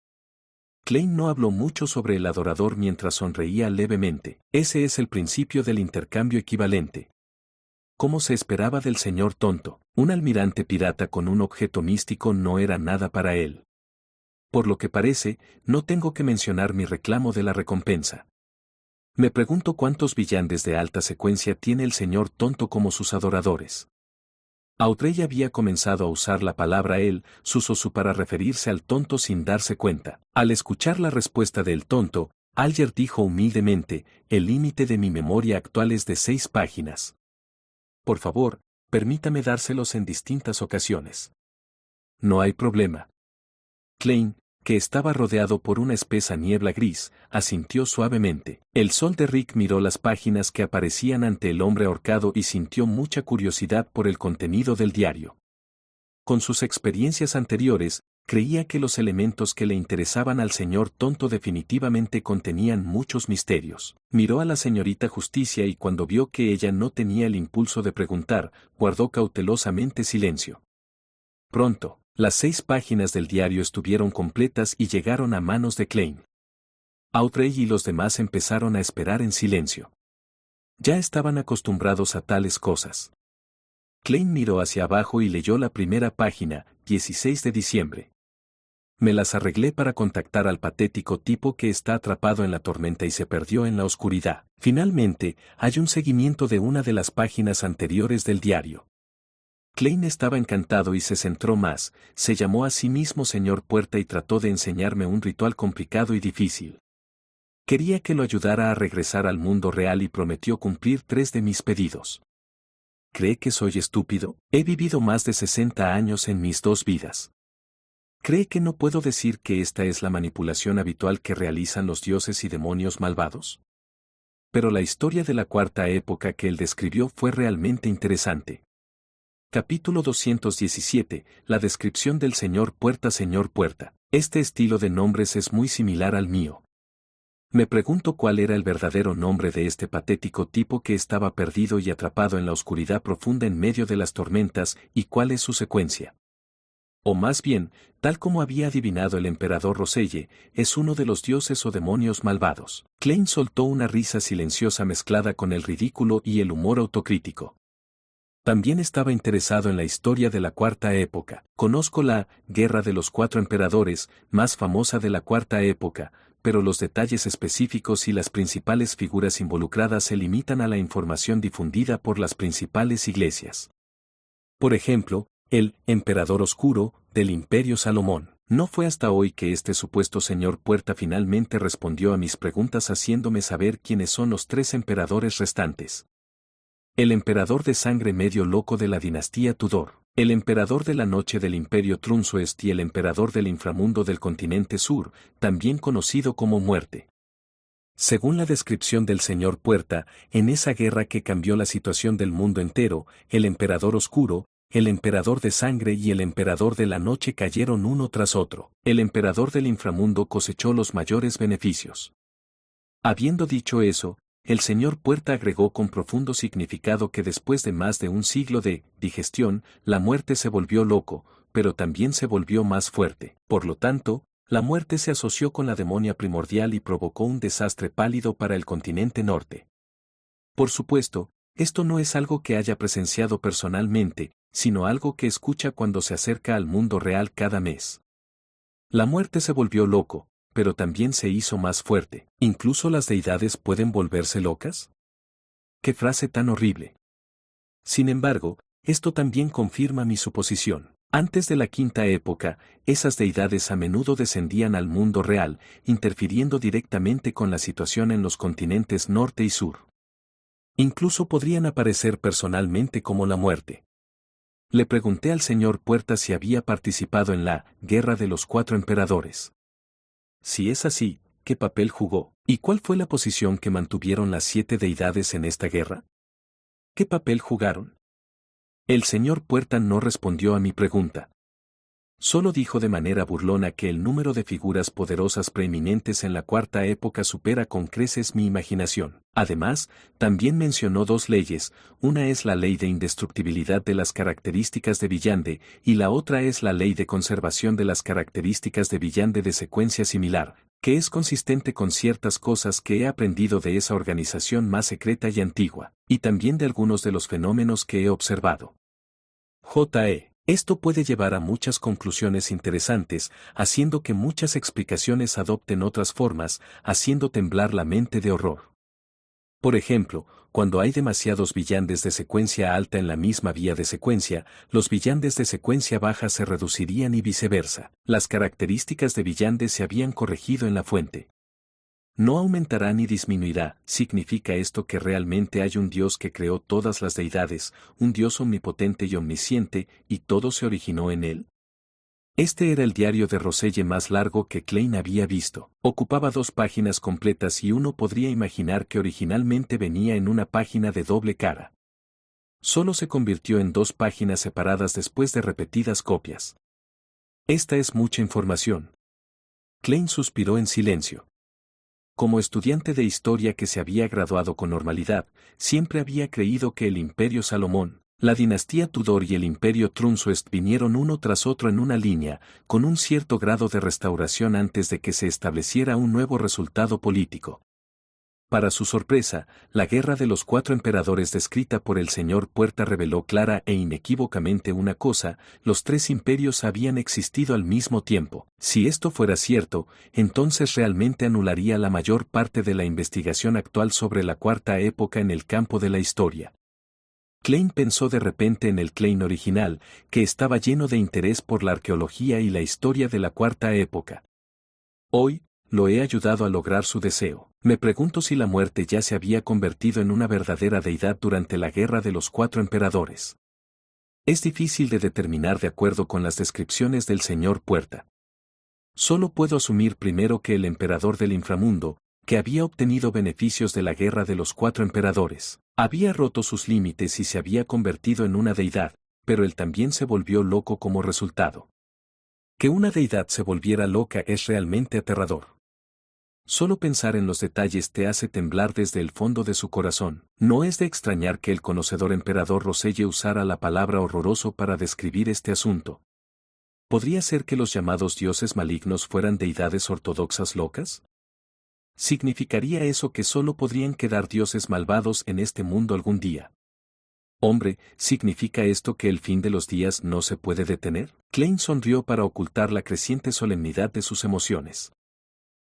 Klein no habló mucho sobre el adorador mientras sonreía levemente. Ese es el principio del intercambio equivalente. Como se esperaba del señor Tonto, un almirante pirata con un objeto místico no era nada para él. Por lo que parece, no tengo que mencionar mi reclamo de la recompensa. Me pregunto cuántos villandes de alta secuencia tiene el señor Tonto como sus adoradores. Audrey había comenzado a usar la palabra él, su para referirse al tonto sin darse cuenta. Al escuchar la respuesta del tonto, Alger dijo humildemente, el límite de mi memoria actual es de 6 páginas. Por favor, permítame dárselos en distintas ocasiones. No hay problema. Klein, que estaba rodeado por una espesa niebla gris, asintió suavemente. El sol de Rick miró las páginas que aparecían ante el hombre ahorcado y sintió mucha curiosidad por el contenido del diario. Con sus experiencias anteriores, creía que los elementos que le interesaban al señor Tonto definitivamente contenían muchos misterios. Miró a la señorita Justicia y cuando vio que ella no tenía el impulso de preguntar, guardó cautelosamente silencio. Pronto, las 6 páginas del diario estuvieron completas y llegaron a manos de Klein. Audrey y los demás empezaron a esperar en silencio. Ya estaban acostumbrados a tales cosas. Klein miró hacia abajo y leyó la primera página, 16 de diciembre. Me las arreglé para contactar al patético tipo que está atrapado en la tormenta y se perdió en la oscuridad. Finalmente, hay un seguimiento de una de las páginas anteriores del diario. Klein estaba encantado y se centró más, se llamó a sí mismo señor Puerta y trató de enseñarme un ritual complicado y difícil. Quería que lo ayudara a regresar al mundo real y prometió cumplir 3 de mis pedidos. ¿Cree que soy estúpido? He vivido más de 60 años en mis 2 vidas. ¿Cree que no puedo decir que esta es la manipulación habitual que realizan los dioses y demonios malvados? Pero la historia de la cuarta época que él describió fue realmente interesante. Capítulo 217, la descripción del señor Puerta. Señor Puerta, Este estilo de nombres es muy similar al mío. Me pregunto cuál era el verdadero nombre de este patético tipo que estaba perdido y atrapado en la oscuridad profunda en medio de las tormentas, y cuál es su secuencia. O más bien, tal como había adivinado el emperador Roselle, es uno de los dioses o demonios malvados. Klein soltó una risa silenciosa mezclada con el ridículo y el humor autocrítico. También estaba interesado en la historia de la Cuarta Época. Conozco la Guerra de los Cuatro Emperadores, más famosa de la Cuarta Época, pero los detalles específicos y las principales figuras involucradas se limitan a la información difundida por las principales iglesias. Por ejemplo, el Emperador Oscuro, del Imperio Salomón. No fue hasta hoy que este supuesto señor Puerta finalmente respondió a mis preguntas haciéndome saber quiénes son los tres emperadores restantes. El emperador de sangre medio loco de la dinastía Tudor, el emperador de la noche del Imperio Trunsoest y el emperador del inframundo del continente sur, también conocido como Muerte. Según la descripción del señor Puerta, en esa guerra que cambió la situación del mundo entero, el emperador oscuro, el emperador de sangre y el emperador de la noche cayeron uno tras otro. El emperador del inframundo cosechó los mayores beneficios. Habiendo dicho eso, el señor Puerta agregó con profundo significado que después de más de un siglo de digestión, la muerte se volvió loco, pero también se volvió más fuerte. Por lo tanto, la muerte se asoció con la demonia primordial y provocó un desastre pálido para el continente norte. Por supuesto, esto no es algo que haya presenciado personalmente, sino algo que escucha cuando se acerca al mundo real cada mes. La muerte se volvió loco, pero también se hizo más fuerte. ¿Incluso las deidades pueden volverse locas? ¡Qué frase tan horrible! Sin embargo, esto también confirma mi suposición. Antes de la Quinta Época, esas deidades a menudo descendían al mundo real, interfiriendo directamente con la situación en los continentes norte y sur. Incluso podrían aparecer personalmente como la muerte. Le pregunté al señor Puerta si había participado en la Guerra de los Cuatro Emperadores. Si es así, ¿qué papel jugó? ¿Y cuál fue la posición que mantuvieron las 7 deidades en esta guerra? ¿Qué papel jugaron? El señor Puerta no respondió a mi pregunta. Solo dijo de manera burlona que el número de figuras poderosas preeminentes en la Cuarta Época supera con creces mi imaginación. Además, también mencionó 2 leyes, una es la ley de indestructibilidad de las características de Villande, y la otra es la ley de conservación de las características de Villande de secuencia similar, que es consistente con ciertas cosas que he aprendido de esa organización más secreta y antigua, y también de algunos de los fenómenos que he observado. J.E. Esto puede llevar a muchas conclusiones interesantes, haciendo que muchas explicaciones adopten otras formas, haciendo temblar la mente de horror. Por ejemplo, cuando hay demasiados villandes de secuencia alta en la misma vía de secuencia, los villandes de secuencia baja se reducirían y viceversa. Las características de villandes se habían corregido en la fuente. No aumentará ni disminuirá. ¿Significa esto que realmente hay un Dios que creó todas las deidades, un Dios omnipotente y omnisciente, y todo se originó en él? Este era el diario de Roselle más largo que Klein había visto. Ocupaba 2 páginas completas y uno podría imaginar que originalmente venía en una página de doble cara. Solo se convirtió en 2 páginas separadas después de repetidas copias. Esta es mucha información. Klein suspiró en silencio. Como estudiante de historia que se había graduado con normalidad, siempre había creído que el Imperio Salomón, la dinastía Tudor y el Imperio Trunsoest vinieron uno tras otro en una línea, con un cierto grado de restauración antes de que se estableciera un nuevo resultado político. Para su sorpresa, la Guerra de los Cuatro Emperadores descrita por el señor Puerta reveló clara e inequívocamente una cosa: los 3 imperios habían existido al mismo tiempo. Si esto fuera cierto, entonces realmente anularía la mayor parte de la investigación actual sobre la Cuarta Época en el campo de la historia. Klein pensó de repente en el Klein original, que estaba lleno de interés por la arqueología y la historia de la Cuarta Época. Hoy, lo he ayudado a lograr su deseo. Me pregunto si la muerte ya se había convertido en una verdadera deidad durante la Guerra de los Cuatro Emperadores. Es difícil de determinar de acuerdo con las descripciones del señor Puerta. Solo puedo asumir primero que el emperador del inframundo, que había obtenido beneficios de la Guerra de los Cuatro Emperadores, había roto sus límites y se había convertido en una deidad, pero él también se volvió loco como resultado. Que una deidad se volviera loca es realmente aterrador. Solo pensar en los detalles te hace temblar desde el fondo de su corazón. No es de extrañar que el conocedor emperador Roselle usara la palabra horroroso para describir este asunto. ¿Podría ser que los llamados dioses malignos fueran deidades ortodoxas locas? ¿Significaría eso que solo podrían quedar dioses malvados en este mundo algún día? Hombre, ¿significa esto que el fin de los días no se puede detener? Klein sonrió para ocultar la creciente solemnidad de sus emociones.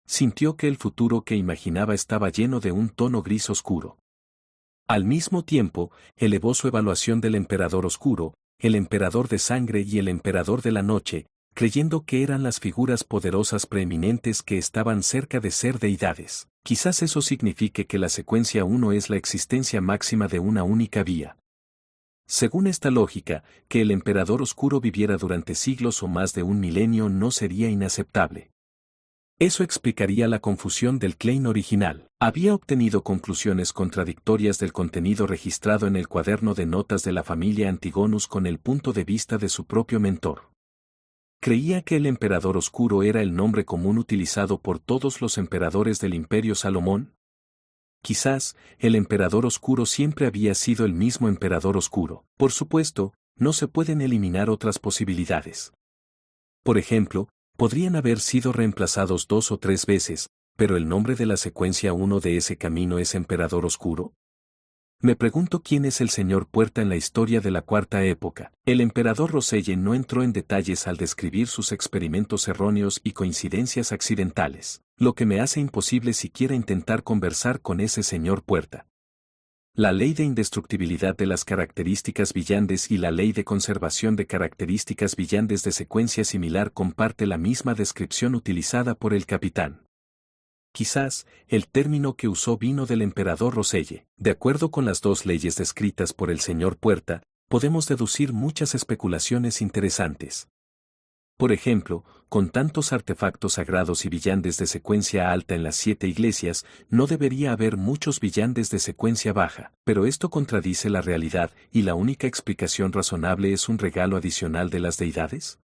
Sintió que el futuro que imaginaba estaba lleno de un tono gris oscuro. Al mismo tiempo, elevó su evaluación del emperador oscuro, el emperador de sangre y el emperador de la noche, creyendo que eran las figuras poderosas preeminentes que estaban cerca de ser deidades. Quizás eso signifique que la secuencia 1 es la existencia máxima de una única vía. Según esta lógica, que el emperador oscuro viviera durante siglos o más de un milenio no sería inaceptable. Eso explicaría la confusión del Klein original. Había obtenido conclusiones contradictorias del contenido registrado en el cuaderno de notas de la familia Antigonus con el punto de vista de su propio mentor. Creía que el emperador oscuro era el nombre común utilizado por todos los emperadores del Imperio Salomón. Quizás, el emperador oscuro siempre había sido el mismo emperador oscuro. Por supuesto, no se pueden eliminar otras posibilidades. Por ejemplo, podrían haber sido reemplazados 2 o 3 veces, pero el nombre de la secuencia 1 de ese camino es Emperador Oscuro. Me pregunto quién es el señor Puerta en la historia de la Cuarta Época. El emperador Roselle no entró en detalles al describir sus experimentos erróneos y coincidencias accidentales, lo que me hace imposible siquiera intentar conversar con ese señor Puerta. La ley de indestructibilidad de las características villandes y la ley de conservación de características villandes de secuencia similar comparte la misma descripción utilizada por el capitán. Quizás, el término que usó vino del emperador Roselle. De acuerdo con las dos leyes descritas por el señor Puerta, podemos deducir muchas especulaciones interesantes. Por ejemplo, con tantos artefactos sagrados y villandes de secuencia alta en las 7 iglesias, no debería haber muchos villandes de secuencia baja, pero esto contradice la realidad y la única explicación razonable es un regalo adicional de las deidades.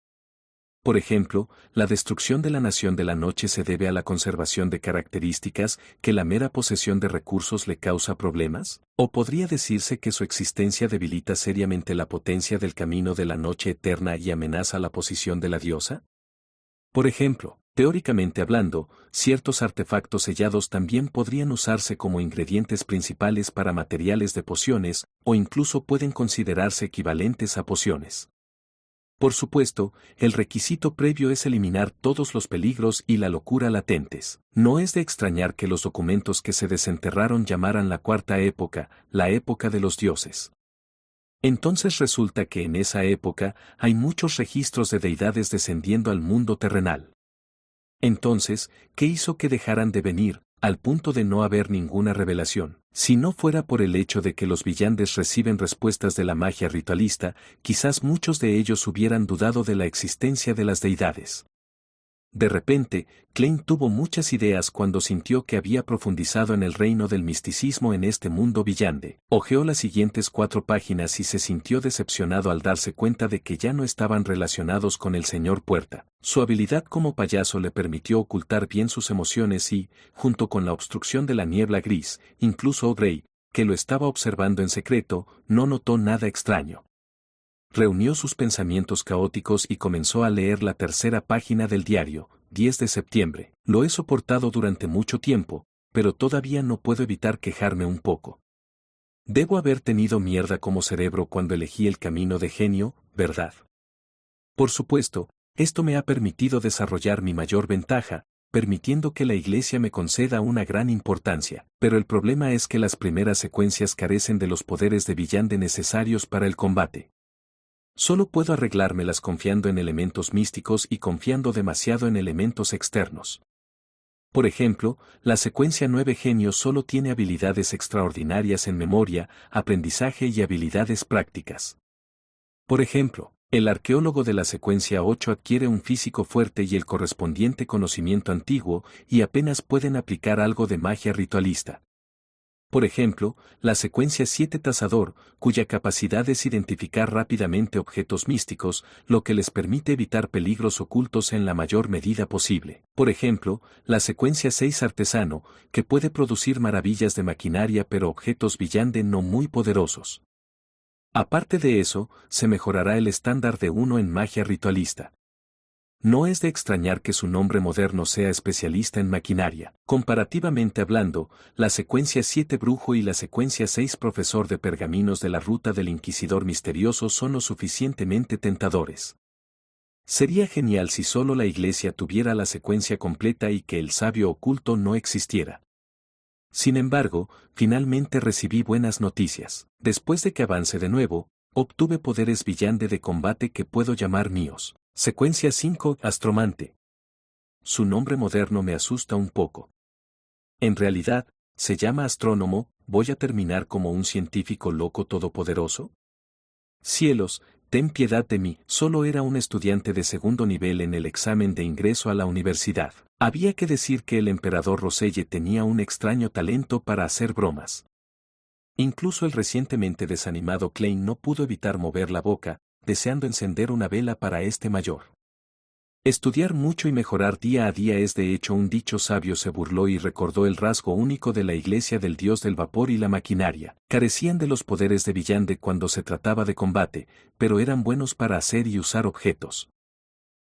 Por ejemplo, la destrucción de la nación de la noche se debe a la conservación de características que la mera posesión de recursos le causa problemas, o podría decirse que su existencia debilita seriamente la potencia del camino de la noche eterna y amenaza la posición de la diosa. Por ejemplo, teóricamente hablando, ciertos artefactos sellados también podrían usarse como ingredientes principales para materiales de pociones, o incluso pueden considerarse equivalentes a pociones. Por supuesto, el requisito previo es eliminar todos los peligros y la locura latentes. No es de extrañar que los documentos que se desenterraron llamaran la Cuarta Época, la época de los dioses. Entonces resulta que en esa época hay muchos registros de deidades descendiendo al mundo terrenal. Entonces, ¿qué hizo que dejaran de venir, al punto de no haber ninguna revelación? Si no fuera por el hecho de que los villandes reciben respuestas de la magia ritualista, quizás muchos de ellos hubieran dudado de la existencia de las deidades. De repente, Klein tuvo muchas ideas cuando sintió que había profundizado en el reino del misticismo en este mundo villande. Hojeó las siguientes 4 páginas y se sintió decepcionado al darse cuenta de que ya no estaban relacionados con el señor Puerta. Su habilidad como payaso le permitió ocultar bien sus emociones y, junto con la obstrucción de la niebla gris, incluso O'Grey, que lo estaba observando en secreto, no notó nada extraño. Reunió sus pensamientos caóticos y comenzó a leer la 3ª página del diario, 10 de septiembre. Lo he soportado durante mucho tiempo, pero todavía no puedo evitar quejarme un poco. Debo haber tenido mierda como cerebro cuando elegí el camino de genio, ¿verdad? Por supuesto, esto me ha permitido desarrollar mi mayor ventaja, permitiendo que la Iglesia me conceda una gran importancia, pero el problema es que las primeras secuencias carecen de los poderes de villande necesarios para el combate. Solo puedo arreglármelas confiando en elementos místicos y confiando demasiado en elementos externos. Por ejemplo, la secuencia 9 genios solo tiene habilidades extraordinarias en memoria, aprendizaje y habilidades prácticas. Por ejemplo, el arqueólogo de la secuencia 8 adquiere un físico fuerte y el correspondiente conocimiento antiguo, y apenas pueden aplicar algo de magia ritualista. Por ejemplo, la secuencia 7 Tasador, cuya capacidad es identificar rápidamente objetos místicos, lo que les permite evitar peligros ocultos en la mayor medida posible. Por ejemplo, la secuencia 6 Artesano, que puede producir maravillas de maquinaria pero objetos Villande no muy poderosos. Aparte de eso, se mejorará el estándar de 1 en magia ritualista. No es de extrañar que su nombre moderno sea especialista en maquinaria. Comparativamente hablando, la secuencia 7 Brujo y la secuencia 6 Profesor de Pergaminos de la Ruta del Inquisidor Misterioso son lo suficientemente tentadores. Sería genial si solo la Iglesia tuviera la secuencia completa y que el sabio oculto no existiera. Sin embargo, finalmente recibí buenas noticias. Después de que avance de nuevo, obtuve poderes Villande de combate que puedo llamar míos. Secuencia 5 Astromante. Su nombre moderno me asusta un poco. En realidad, se llama astrónomo. ¿Voy a terminar como un científico loco todopoderoso? Cielos, ten piedad de mí. Solo era un estudiante de segundo nivel en el examen de ingreso a la universidad. Había que decir que el emperador Roselle tenía un extraño talento para hacer bromas. Incluso el recientemente desanimado Klein no pudo evitar mover la boca, deseando encender una vela para este mayor. Estudiar mucho y mejorar día a día es de hecho un dicho sabio. Se burló y recordó el rasgo único de la iglesia del dios del vapor y la maquinaria. Carecían de los poderes de Villande cuando se trataba de combate, pero eran buenos para hacer y usar objetos.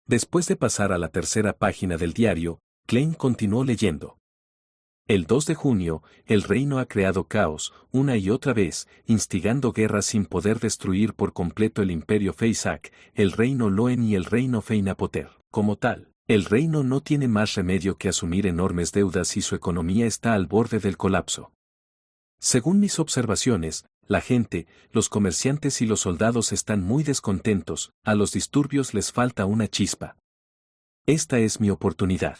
Después de pasar a la tercera página del diario, Klein continuó leyendo. El 2 de junio, el reino ha creado caos, una y otra vez, instigando guerras sin poder destruir por completo el imperio Feisak, el reino Loen y el reino Feinapoter. Como tal, el reino no tiene más remedio que asumir enormes deudas y su economía está al borde del colapso. Según mis observaciones, la gente, los comerciantes y los soldados están muy descontentos, a los disturbios les falta una chispa. Esta es mi oportunidad.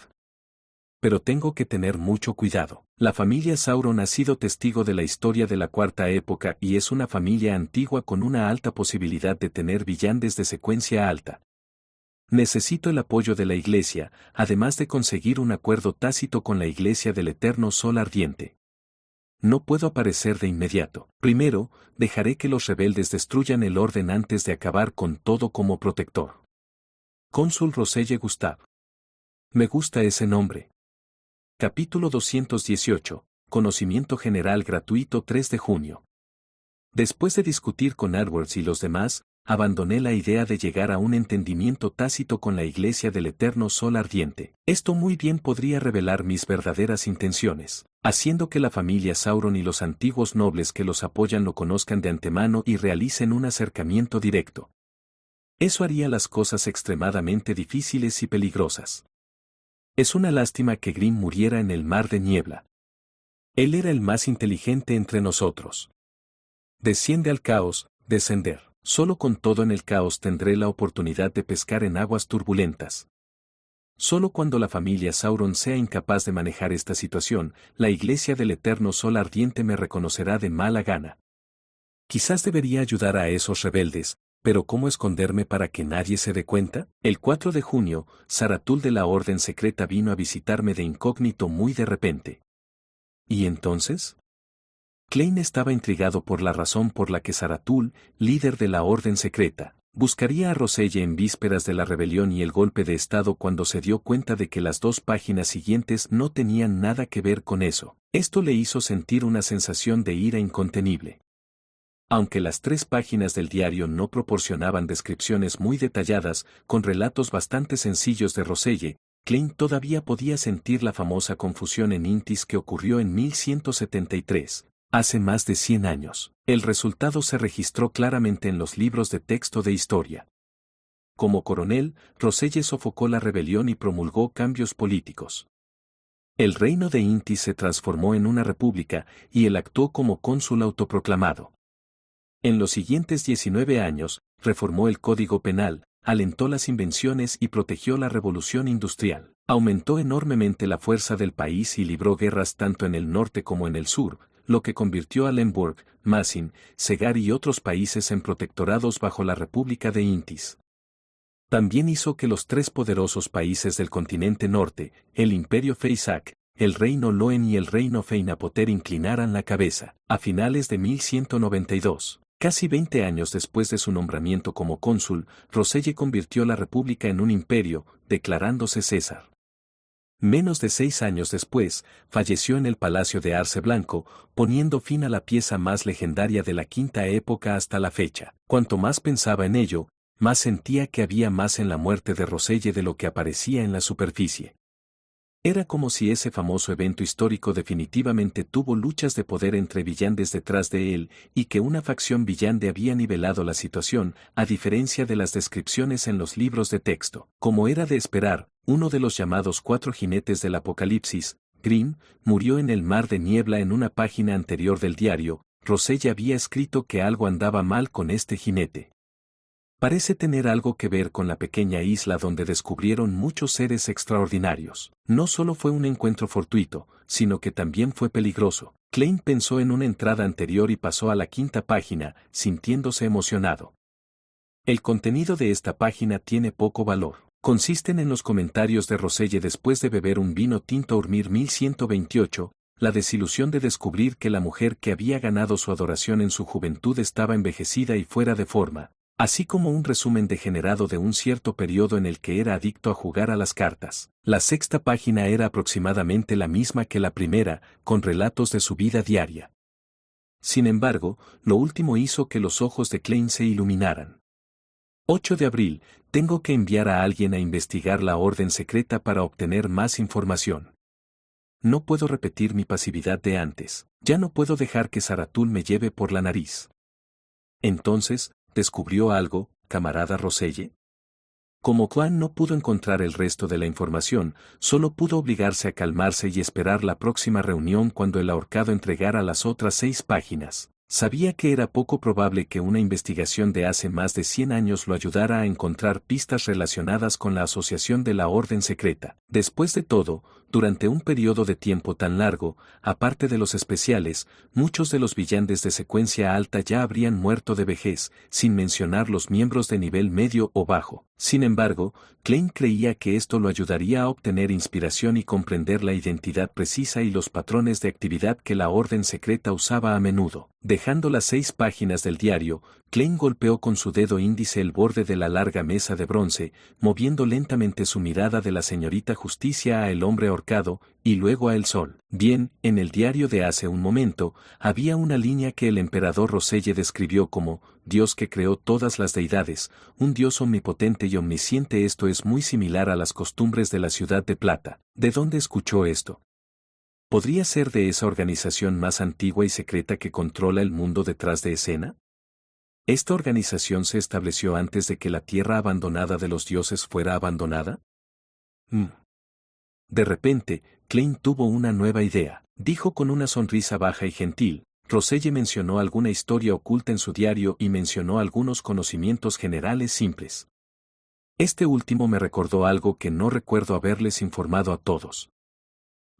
Pero tengo que tener mucho cuidado. La familia Sauron ha sido testigo de la historia de la Cuarta Época y es una familia antigua con una alta posibilidad de tener villandes de secuencia alta. Necesito el apoyo de la Iglesia, además de conseguir un acuerdo tácito con la Iglesia del Eterno Sol Ardiente. No puedo aparecer de inmediato. Primero, dejaré que los rebeldes destruyan el orden antes de acabar con todo como protector. Cónsul Roselle Gustave. Me gusta ese nombre. Capítulo 218. Conocimiento general gratuito 3 de junio. Después de discutir con Edwards y los demás, abandoné la idea de llegar a un entendimiento tácito con la Iglesia del Eterno Sol Ardiente. Esto muy bien podría revelar mis verdaderas intenciones, haciendo que la familia Sauron y los antiguos nobles que los apoyan lo conozcan de antemano y realicen un acercamiento directo. Eso haría las cosas extremadamente difíciles y peligrosas. Es una lástima que Grimm muriera en el mar de niebla. Él era el más inteligente entre nosotros. Desciende al caos, descender. Solo con todo en el caos tendré la oportunidad de pescar en aguas turbulentas. Solo cuando la familia Sauron sea incapaz de manejar esta situación, la Iglesia del Eterno Sol Ardiente me reconocerá de mala gana. Quizás debería ayudar a esos rebeldes, pero ¿cómo esconderme para que nadie se dé cuenta? El 4 de junio, Zaratul de la Orden Secreta vino a visitarme de incógnito muy de repente. ¿Y entonces? Klein estaba intrigado por la razón por la que Zaratul, líder de la Orden Secreta, buscaría a Roselle en vísperas de la rebelión y el golpe de Estado cuando se dio cuenta de que las 2 páginas siguientes no tenían nada que ver con eso. Esto le hizo sentir una sensación de ira incontenible. Aunque las 3 páginas del diario no proporcionaban descripciones muy detalladas, con relatos bastante sencillos de Roselle, Klein todavía podía sentir la famosa confusión en Intis que ocurrió en 1173, hace más de 100 años. El resultado se registró claramente en los libros de texto de historia. Como coronel, Roselle sofocó la rebelión y promulgó cambios políticos. El reino de Intis se transformó en una república, y él actuó como cónsul autoproclamado. En los siguientes 19 años, reformó el Código Penal, alentó las invenciones y protegió la revolución industrial. Aumentó enormemente la fuerza del país y libró guerras tanto en el norte como en el sur, lo que convirtió a Lemberg, Masin, Segar y otros países en protectorados bajo la República de Intis. También hizo que los 3 poderosos países del continente norte, el Imperio Feisak, el reino Loen y el reino Feinapoter inclinaran la cabeza. A finales de 1192, casi 20 años después de su nombramiento como cónsul, Roselle convirtió la república en un imperio, declarándose César. Menos de 6 años después, falleció en el Palacio de Arce Blanco, poniendo fin a la pieza más legendaria de la quinta época hasta la fecha. Cuanto más pensaba en ello, más sentía que había más en la muerte de Roselle de lo que aparecía en la superficie. Era como si ese famoso evento histórico definitivamente tuvo luchas de poder entre villandes detrás de él, y que una facción villande había nivelado la situación, a diferencia de las descripciones en los libros de texto. Como era de esperar, uno de los llamados 4 jinetes del Apocalipsis, Grimm, murió en el mar de niebla. En una página anterior del diario, Roselle había escrito que algo andaba mal con este jinete. Parece tener algo que ver con la pequeña isla donde descubrieron muchos seres extraordinarios. No solo fue un encuentro fortuito, sino que también fue peligroso. Klein pensó en una entrada anterior y pasó a la 5ª página, sintiéndose emocionado. El contenido de esta página tiene poco valor. Consisten en los comentarios de Roselle después de beber un vino tinto Urmir 1128, la desilusión de descubrir que la mujer que había ganado su adoración en su juventud estaba envejecida y fuera de forma, así como un resumen degenerado de un cierto periodo en el que era adicto a jugar a las cartas. La 6ª página era aproximadamente la misma que la primera, con relatos de su vida diaria. Sin embargo, lo último hizo que los ojos de Klein se iluminaran. 8 de abril, tengo que enviar a alguien a investigar la orden secreta para obtener más información. No puedo repetir mi pasividad de antes, ya no puedo dejar que Zaratul me lleve por la nariz. Entonces, ¿descubrió algo, camarada Roselle? Como Juan no pudo encontrar el resto de la información, solo pudo obligarse a calmarse y esperar la próxima reunión cuando el ahorcado entregara las otras 6 páginas. Sabía que era poco probable que una investigación de hace más de 100 años lo ayudara a encontrar pistas relacionadas con la asociación de la orden secreta. Después de todo, durante un periodo de tiempo tan largo, aparte de los especiales, muchos de los villandes de secuencia alta ya habrían muerto de vejez, sin mencionar los miembros de nivel medio o bajo. Sin embargo, Klein creía que esto lo ayudaría a obtener inspiración y comprender la identidad precisa y los patrones de actividad que la orden secreta usaba a menudo. Dejando las 6 páginas del diario, Klein golpeó con su dedo índice el borde de la larga mesa de bronce, moviendo lentamente su mirada de la señorita Justicia a el hombre ahorcado, y luego a el sol. Bien, en el diario de hace un momento, había una línea que el emperador Roselle describió como, Dios que creó todas las deidades, un Dios omnipotente y omnisciente. Esto es muy similar a las costumbres de la ciudad de Plata. ¿De dónde escuchó esto? ¿Podría ser de esa organización más antigua y secreta que controla el mundo detrás de escena? ¿Esta organización se estableció antes de que la tierra abandonada de los dioses fuera abandonada? De repente, Klein tuvo una nueva idea. Dijo con una sonrisa baja y gentil, Roselle mencionó alguna historia oculta en su diario y mencionó algunos conocimientos generales simples. Este último me recordó algo que no recuerdo haberles informado a todos.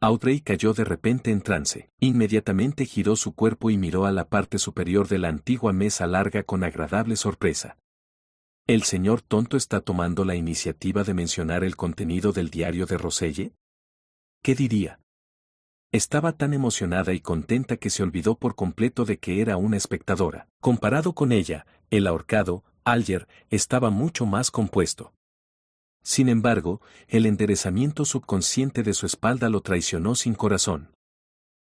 Audrey cayó de repente en trance. Inmediatamente giró su cuerpo y miró a la parte superior de la antigua mesa larga con agradable sorpresa. ¿El señor tonto está tomando la iniciativa de mencionar el contenido del diario de Roselle? ¿Qué diría? Estaba tan emocionada y contenta que se olvidó por completo de que era una espectadora. Comparado con ella, el ahorcado, Alger, estaba mucho más compuesto. Sin embargo, el enderezamiento subconsciente de su espalda lo traicionó sin corazón.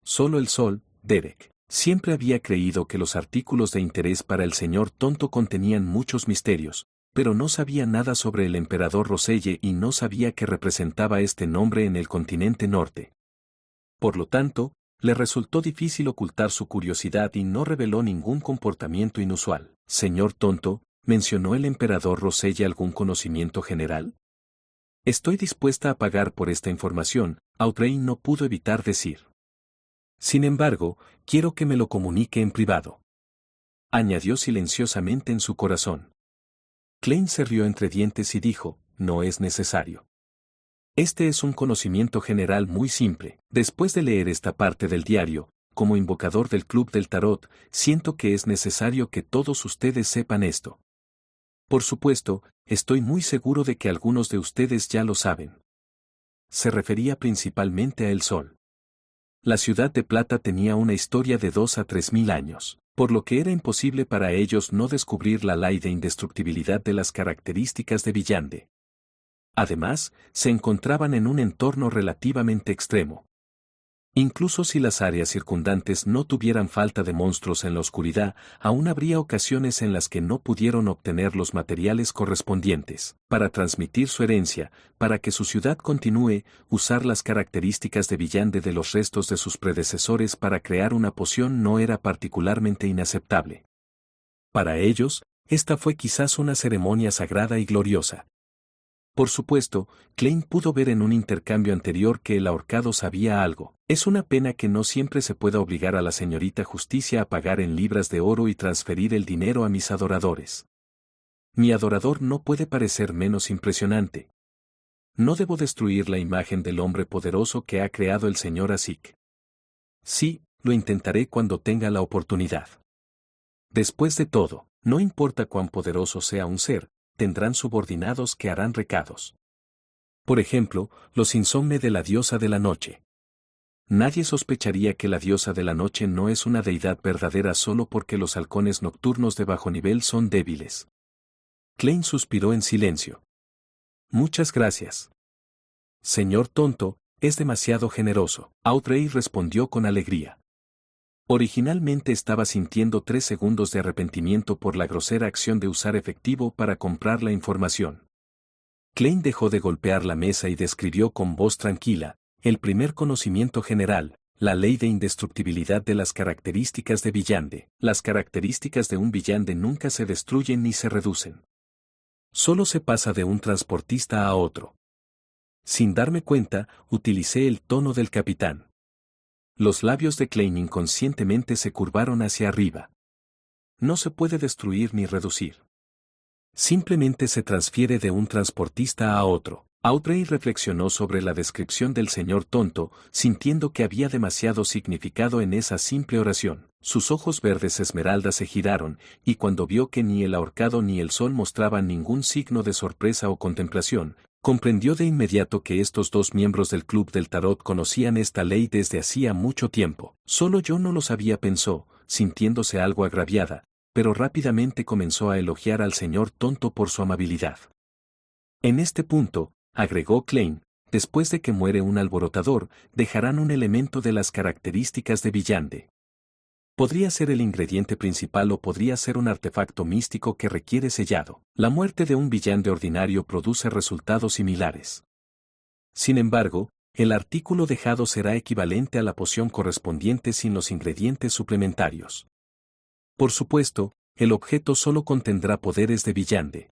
Solo el sol, Derek. Siempre había creído que los artículos de interés para el señor tonto contenían muchos misterios, pero no sabía nada sobre el emperador Roselle y no sabía qué representaba este nombre en el continente norte. Por lo tanto, le resultó difícil ocultar su curiosidad y no reveló ningún comportamiento inusual. Señor tonto, ¿mencionó el emperador Roselle algún conocimiento general? Estoy dispuesta a pagar por esta información, Audrey no pudo evitar decir. Sin embargo, quiero que me lo comunique en privado. Añadió silenciosamente en su corazón. Klein se rió entre dientes y dijo, no es necesario. Este es un conocimiento general muy simple. Después de leer esta parte del diario, como invocador del Club del Tarot, siento que es necesario que todos ustedes sepan esto. Por supuesto, estoy muy seguro de que algunos de ustedes ya lo saben. se refería principalmente a el Sol. La ciudad de Plata tenía una historia de 2 a 3 mil años, por lo que era imposible para ellos no descubrir la ley de indestructibilidad de las características de Villande. Además, se encontraban en un entorno relativamente extremo. Incluso si las áreas circundantes no tuvieran falta de monstruos en la oscuridad, aún habría ocasiones en las que no pudieron obtener los materiales correspondientes para transmitir su herencia, para que su ciudad continúe, usar las características de Villande de los restos de sus predecesores para crear una poción no era particularmente inaceptable. Para ellos, esta fue quizás una ceremonia sagrada y gloriosa. Por supuesto, Klein pudo ver en un intercambio anterior que el ahorcado sabía algo. Es una pena que no siempre se pueda obligar a la señorita Justicia a pagar en libras de oro y transferir el dinero a mis adoradores. Mi adorador no puede parecer menos impresionante. No debo destruir la imagen del hombre poderoso que ha creado el señor Asik. Sí, lo intentaré cuando tenga la oportunidad. Después de todo, no importa cuán poderoso sea un ser, tendrán subordinados que harán recados. Por ejemplo, los insomne de la diosa de la noche. Nadie sospecharía que la diosa de la noche no es una deidad verdadera solo porque los halcones nocturnos de bajo nivel son débiles. Klein suspiró en silencio. Muchas gracias. Señor tonto, es demasiado generoso. Audrey respondió con alegría. Originalmente estaba sintiendo 3 segundos de arrepentimiento por la grosera acción de usar efectivo para comprar la información. Klein dejó de golpear la mesa y describió con voz tranquila, el primer conocimiento general, la ley de indestructibilidad de las características de Villande. Las características de un Villande nunca se destruyen ni se reducen. Solo se pasa de un transportista a otro. Sin darme cuenta, utilicé el tono del capitán. Los labios de Klein inconscientemente se curvaron hacia arriba. No se puede destruir ni reducir. Simplemente se transfiere de un transportista a otro. Audrey reflexionó sobre la descripción del señor tonto, sintiendo que había demasiado significado en esa simple oración. Sus ojos verdes esmeralda se giraron, y cuando vio que ni el ahorcado ni el sol mostraban ningún signo de sorpresa o contemplación, comprendió de inmediato que estos dos miembros del Club del Tarot conocían esta ley desde hacía mucho tiempo. Solo yo no lo sabía, pensó, sintiéndose algo agraviada, pero rápidamente comenzó a elogiar al señor tonto por su amabilidad. En este punto, agregó Klein, después de que muere un alborotador, dejarán un elemento de las características de Villande. Podría ser el ingrediente principal o podría ser un artefacto místico que requiere sellado. La muerte de un Villande ordinario produce resultados similares. Sin embargo, el artículo dejado será equivalente a la poción correspondiente sin los ingredientes suplementarios. Por supuesto, el objeto solo contendrá poderes de Villande.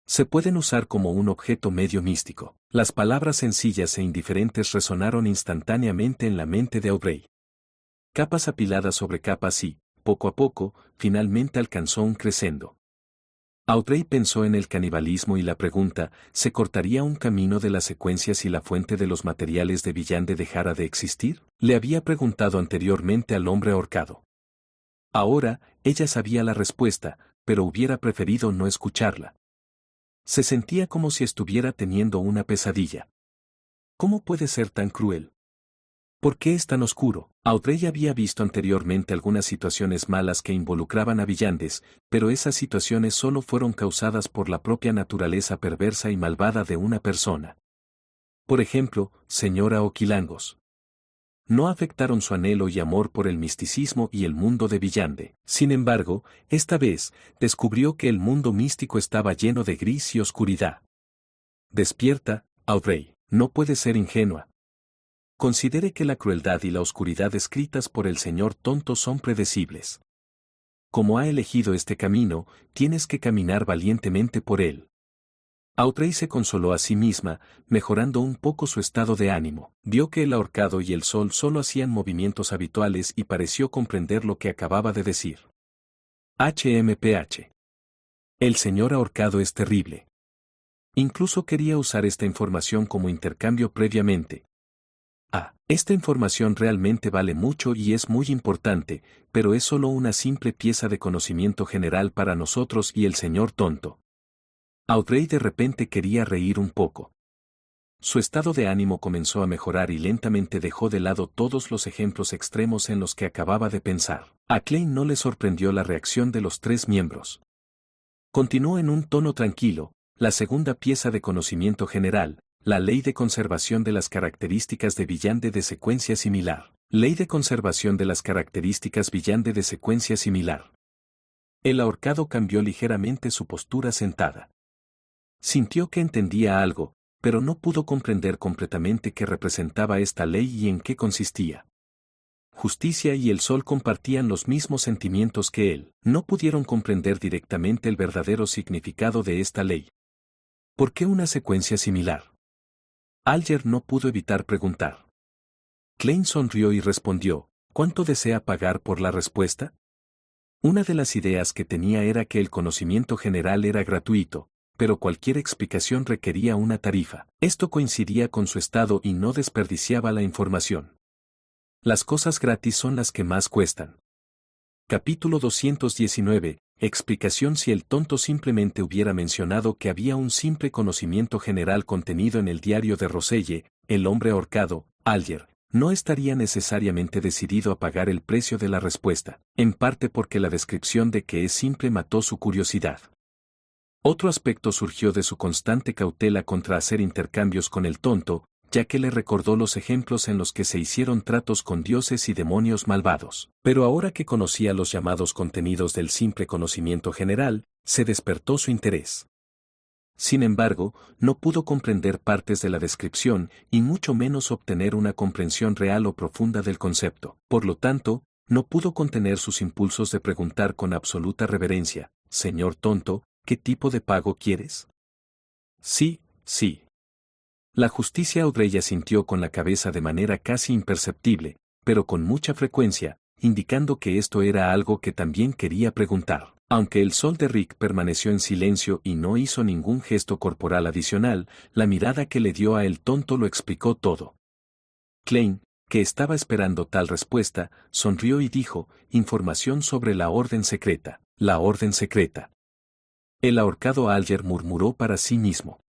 Se pueden usar como un objeto medio místico. Las palabras sencillas e indiferentes resonaron instantáneamente en la mente de Audrey. Capas apiladas sobre capas y, poco a poco, finalmente alcanzó un crescendo. Audrey pensó en el canibalismo y la pregunta, ¿se cortaría un camino de las secuencias si la fuente de los materiales de Villande dejara de existir? Le había preguntado anteriormente al hombre ahorcado. Ahora, ella sabía la respuesta, pero hubiera preferido no escucharla. Se sentía como si estuviera teniendo una pesadilla. ¿Cómo puede ser tan cruel? ¿Por qué es tan oscuro? Audrey había visto anteriormente algunas situaciones malas que involucraban a Villandes, pero esas situaciones solo fueron causadas por la propia naturaleza perversa y malvada de una persona. Por ejemplo, señora Oquilangos. No afectaron su anhelo y amor por el misticismo y el mundo de Villande. Sin embargo, esta vez, descubrió que el mundo místico estaba lleno de gris y oscuridad. Despierta, Audrey, no puede ser ingenua. Considere que la crueldad y la oscuridad descritas por el señor tonto son predecibles. Como ha elegido este camino, tienes que caminar valientemente por él. Audrey se consoló a sí misma, mejorando un poco su estado de ánimo. Vio que el ahorcado y el sol solo hacían movimientos habituales y pareció comprender lo que acababa de decir. HMPH. El señor ahorcado es terrible. Incluso quería usar esta información como intercambio previamente. Esta información realmente vale mucho y es muy importante, pero es solo una simple pieza de conocimiento general para nosotros y el señor tonto. Audrey de repente quería reír un poco. Su estado de ánimo comenzó a mejorar y lentamente dejó de lado todos los ejemplos extremos en los que acababa de pensar. A Klein no le sorprendió la reacción de los tres miembros. Continuó en un tono tranquilo: la segunda pieza de conocimiento general, la ley de conservación de las características de Villande de secuencia similar. Ley de conservación de las características Villande de secuencia similar. El ahorcado cambió ligeramente su postura sentada. Sintió que entendía algo, pero no pudo comprender completamente qué representaba esta ley y en qué consistía. Justicia y el Sol compartían los mismos sentimientos que él. No pudieron comprender directamente el verdadero significado de esta ley. ¿Por qué una secuencia similar? Alger no pudo evitar preguntar. Klein sonrió y respondió: ¿cuánto desea pagar por la respuesta? Una de las ideas que tenía era que el conocimiento general era gratuito, pero cualquier explicación requería una tarifa. Esto coincidía con su estado y no desperdiciaba la información. Las cosas gratis son las que más cuestan. Capítulo 219. Explicación. Si el tonto simplemente hubiera mencionado que había un simple conocimiento general contenido en el diario de Roselle, el hombre ahorcado, Alger, no estaría necesariamente decidido a pagar el precio de la respuesta, en parte porque la descripción de que es simple mató su curiosidad. Otro aspecto surgió de su constante cautela contra hacer intercambios con el tonto, ya que le recordó los ejemplos en los que se hicieron tratos con dioses y demonios malvados. Pero ahora que conocía los llamados contenidos del simple conocimiento general, se despertó su interés. Sin embargo, no pudo comprender partes de la descripción y mucho menos obtener una comprensión real o profunda del concepto. Por lo tanto, no pudo contener sus impulsos de preguntar con absoluta reverencia: «Señor tonto, ¿qué tipo de pago quieres?» «Sí, sí». La justicia Audrey asintió con la cabeza de manera casi imperceptible, pero con mucha frecuencia, indicando que esto era algo que también quería preguntar. Aunque el Sol de Rick permaneció en silencio y no hizo ningún gesto corporal adicional, la mirada que le dio a el tonto lo explicó todo. Klein, que estaba esperando tal respuesta, sonrió y dijo: «Información sobre la orden secreta». «La orden secreta». El ahorcado Alger murmuró para sí mismo.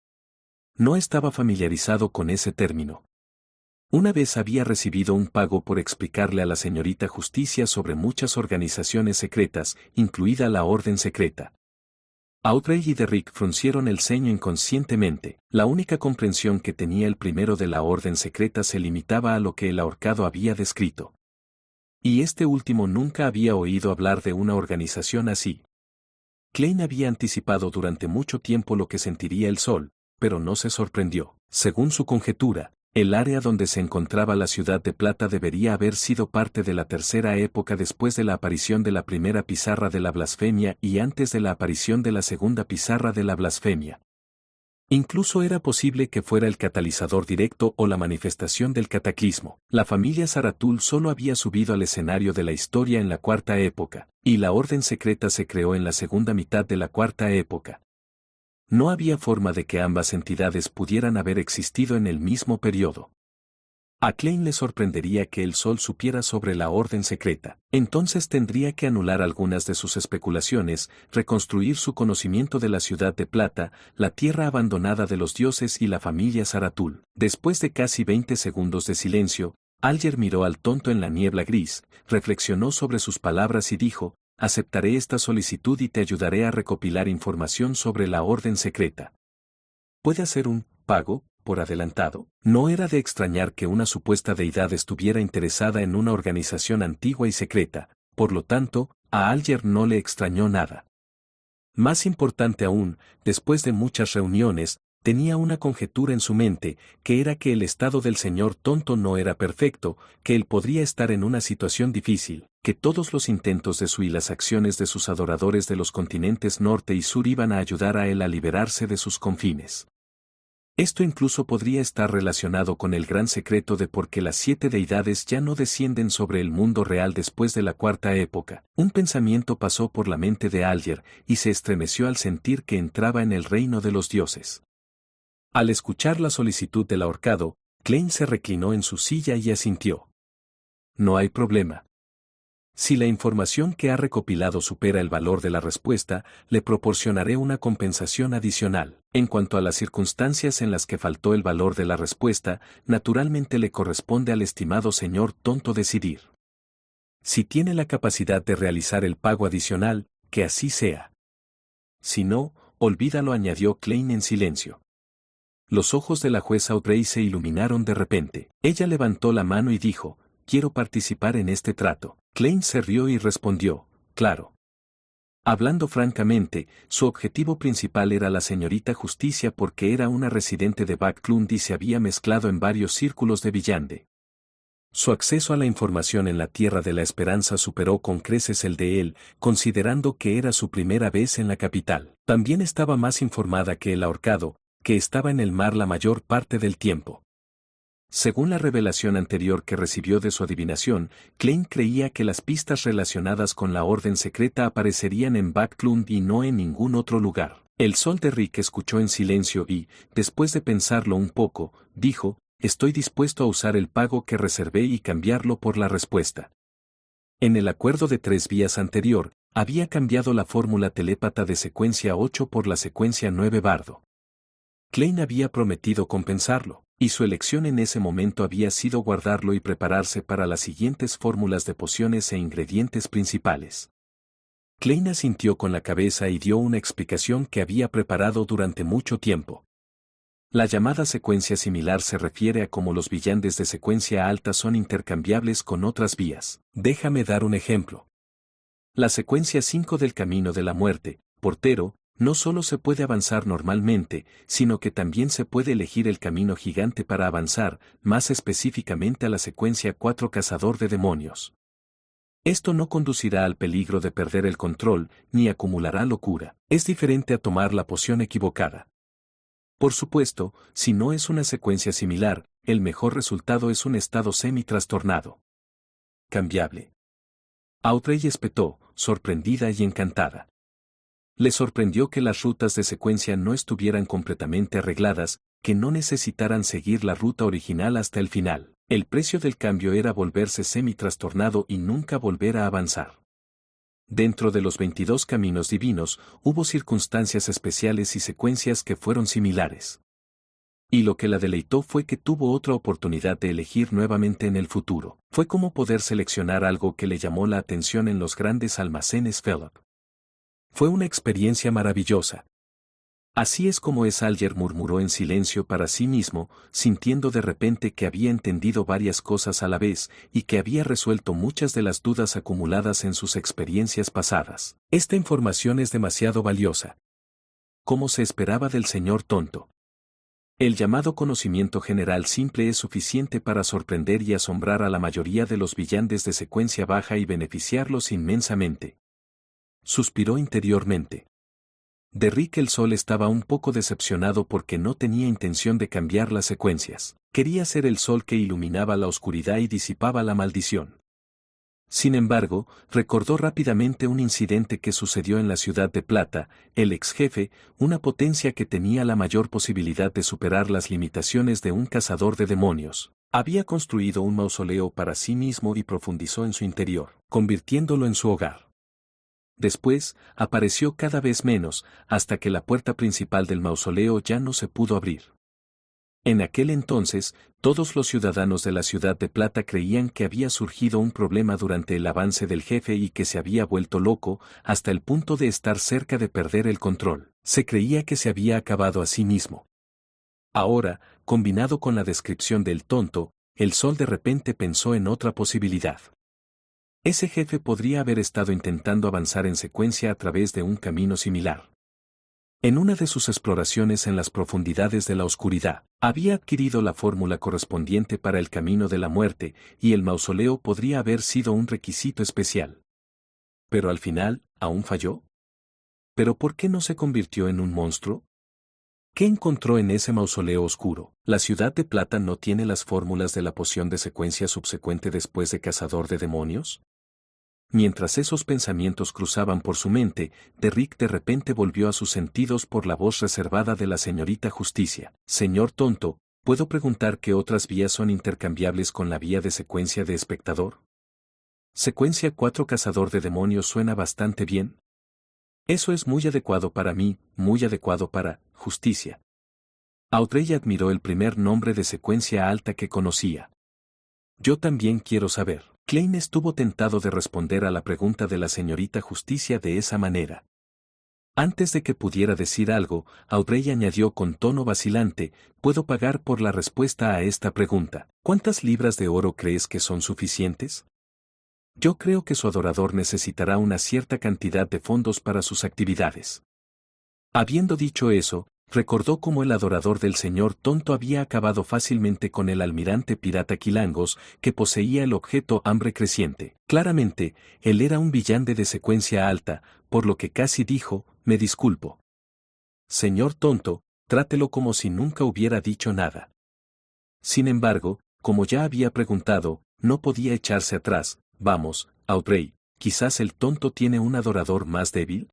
No estaba familiarizado con ese término. Una vez había recibido un pago por explicarle a la señorita Justicia sobre muchas organizaciones secretas, incluida la Orden Secreta. Audrey y Derrick fruncieron el ceño inconscientemente. La única comprensión que tenía el primero de la Orden Secreta se limitaba a lo que el ahorcado había descrito. Y este último nunca había oído hablar de una organización así. Klein había anticipado durante mucho tiempo lo que sentiría el Sol, pero no se sorprendió. Según su conjetura, el área donde se encontraba la Ciudad de Plata debería haber sido parte de la tercera época después de la aparición de la primera pizarra de la blasfemia y antes de la aparición de la segunda pizarra de la blasfemia. Incluso era posible que fuera el catalizador directo o la manifestación del cataclismo. La familia Zaratul solo había subido al escenario de la historia en la cuarta época, y la Orden Secreta se creó en la segunda mitad de la cuarta época. No había forma de que ambas entidades pudieran haber existido en el mismo periodo. A Klein le sorprendería que el Sol supiera sobre la Orden Secreta. Entonces tendría que anular algunas de sus especulaciones, reconstruir su conocimiento de la Ciudad de Plata, la tierra abandonada de los dioses y la familia Zaratul. Después de casi 20 segundos de silencio, Alger miró al tonto en la niebla gris, reflexionó sobre sus palabras y dijo: «Aceptaré esta solicitud y te ayudaré a recopilar información sobre la Orden Secreta». ¿Puede hacer un pago por adelantado? No era de extrañar que una supuesta deidad estuviera interesada en una organización antigua y secreta, por lo tanto, a Alger no le extrañó nada. Más importante aún, después de muchas reuniones, tenía una conjetura en su mente, que era que el estado del señor tonto no era perfecto, que él podría estar en una situación difícil, que todos los intentos de su y las acciones de sus adoradores de los continentes norte y sur iban a ayudar a él a liberarse de sus confines. Esto incluso podría estar relacionado con el gran secreto de por qué las 7 deidades ya no descienden sobre el mundo real después de la cuarta época. Un pensamiento pasó por la mente de Alger, y se estremeció al sentir que entraba en el reino de los dioses. Al escuchar la solicitud del ahorcado, Klein se reclinó en su silla y asintió. «No hay problema. Si la información que ha recopilado supera el valor de la respuesta, le proporcionaré una compensación adicional. En cuanto a las circunstancias en las que faltó el valor de la respuesta, naturalmente le corresponde al estimado señor tonto decidir. Si tiene la capacidad de realizar el pago adicional, que así sea. Si no, olvídalo, añadió Klein en silencio. Los ojos de la jueza Audrey se iluminaron de repente. Ella levantó la mano y dijo, quiero participar en este trato. Klein se rió y respondió, claro. Hablando francamente, su objetivo principal era la señorita Justicia porque era una residente de Backlund y se había mezclado en varios círculos de Villande. Su acceso a la información en la Tierra de la Esperanza superó con creces el de él, considerando que era su primera vez en la capital. También estaba más informada que el ahorcado, que estaba en el mar la mayor parte del tiempo. Según la revelación anterior que recibió de su adivinación, Klein creía que las pistas relacionadas con la orden secreta aparecerían en Backlund y no en ningún otro lugar. El sol de Rick escuchó en silencio y, después de pensarlo un poco, dijo, estoy dispuesto a usar el pago que reservé y cambiarlo por la respuesta. En el acuerdo de 3 vías anterior, había cambiado la fórmula telépata de secuencia 8 por la secuencia 9 bardo. Klein había prometido compensarlo, y su elección en ese momento había sido guardarlo y prepararse para las siguientes fórmulas de pociones e ingredientes principales. Klein asintió con la cabeza y dio una explicación que había preparado durante mucho tiempo. La llamada secuencia similar se refiere a cómo los villandes de secuencia alta son intercambiables con otras vías. Déjame dar un ejemplo. La secuencia 5 del Camino de la Muerte, portero, no solo se puede avanzar normalmente, sino que también se puede elegir el camino gigante para avanzar, más específicamente a la secuencia 4 Cazador de Demonios. Esto no conducirá al peligro de perder el control, ni acumulará locura. Es diferente a tomar la poción equivocada. Por supuesto, si no es una secuencia similar, el mejor resultado es un estado semi-trastornado. Cambiable. Audrey espetó, sorprendida y encantada. Le sorprendió que las rutas de secuencia no estuvieran completamente arregladas, que no necesitaran seguir la ruta original hasta el final. El precio del cambio era volverse semi-trastornado y nunca volver a avanzar. Dentro de los 22 caminos divinos, hubo circunstancias especiales y secuencias que fueron similares. Y lo que la deleitó fue que tuvo otra oportunidad de elegir nuevamente en el futuro. Fue como poder seleccionar algo que le llamó la atención en los grandes almacenes Philip. Fue una experiencia maravillosa. Así es como Alger murmuró en silencio para sí mismo, sintiendo de repente que había entendido varias cosas a la vez y que había resuelto muchas de las dudas acumuladas en sus experiencias pasadas. Esta información es demasiado valiosa. Como se esperaba del señor tonto. El llamado conocimiento general simple es suficiente para sorprender y asombrar a la mayoría de los villandes de secuencia baja y beneficiarlos inmensamente. Suspiró interiormente. Derrick el Sol estaba un poco decepcionado porque no tenía intención de cambiar las secuencias. Quería ser el sol que iluminaba la oscuridad y disipaba la maldición. Sin embargo, recordó rápidamente un incidente que sucedió en la Ciudad de Plata. El ex jefe, una potencia que tenía la mayor posibilidad de superar las limitaciones de un cazador de demonios, había construido un mausoleo para sí mismo y profundizó en su interior, convirtiéndolo en su hogar. Después, apareció cada vez menos, hasta que la puerta principal del mausoleo ya no se pudo abrir. En aquel entonces, todos los ciudadanos de la Ciudad de Plata creían que había surgido un problema durante el avance del jefe y que se había vuelto loco, hasta el punto de estar cerca de perder el control. Se creía que se había acabado a sí mismo. Ahora, combinado con la descripción del tonto, el sol de repente pensó en otra posibilidad. Ese jefe podría haber estado intentando avanzar en secuencia a través de un camino similar. En una de sus exploraciones en las profundidades de la oscuridad, había adquirido la fórmula correspondiente para el camino de la muerte, y el mausoleo podría haber sido un requisito especial. Pero al final, ¿aún falló? ¿Pero por qué no se convirtió en un monstruo? ¿Qué encontró en ese mausoleo oscuro? ¿La Ciudad de Plata no tiene las fórmulas de la poción de secuencia subsecuente después de Cazador de Demonios? Mientras esos pensamientos cruzaban por su mente, Derrick de repente volvió a sus sentidos por la voz reservada de la señorita Justicia. Señor tonto, ¿puedo preguntar qué otras vías son intercambiables con la vía de secuencia de espectador? Secuencia 4 Cazador de demonios suena bastante bien. Eso es muy adecuado para mí, muy adecuado para Justicia. Audrey admiró el primer nombre de secuencia alta que conocía. Yo también quiero saber. Klein estuvo tentado de responder a la pregunta de la señorita Justicia de esa manera. Antes de que pudiera decir algo, Audrey añadió con tono vacilante, «Puedo pagar por la respuesta a esta pregunta. ¿Cuántas libras de oro crees que son suficientes?» Yo creo que su adorador necesitará una cierta cantidad de fondos para sus actividades. Habiendo dicho eso, recordó cómo el adorador del señor tonto había acabado fácilmente con el almirante pirata Quilangos, que poseía el objeto hambre creciente. Claramente, él era un villano de secuencia alta, por lo que casi dijo, «Me disculpo. Señor tonto, trátelo como si nunca hubiera dicho nada». Sin embargo, como ya había preguntado, no podía echarse atrás. «Vamos, Audrey, quizás el tonto tiene un adorador más débil».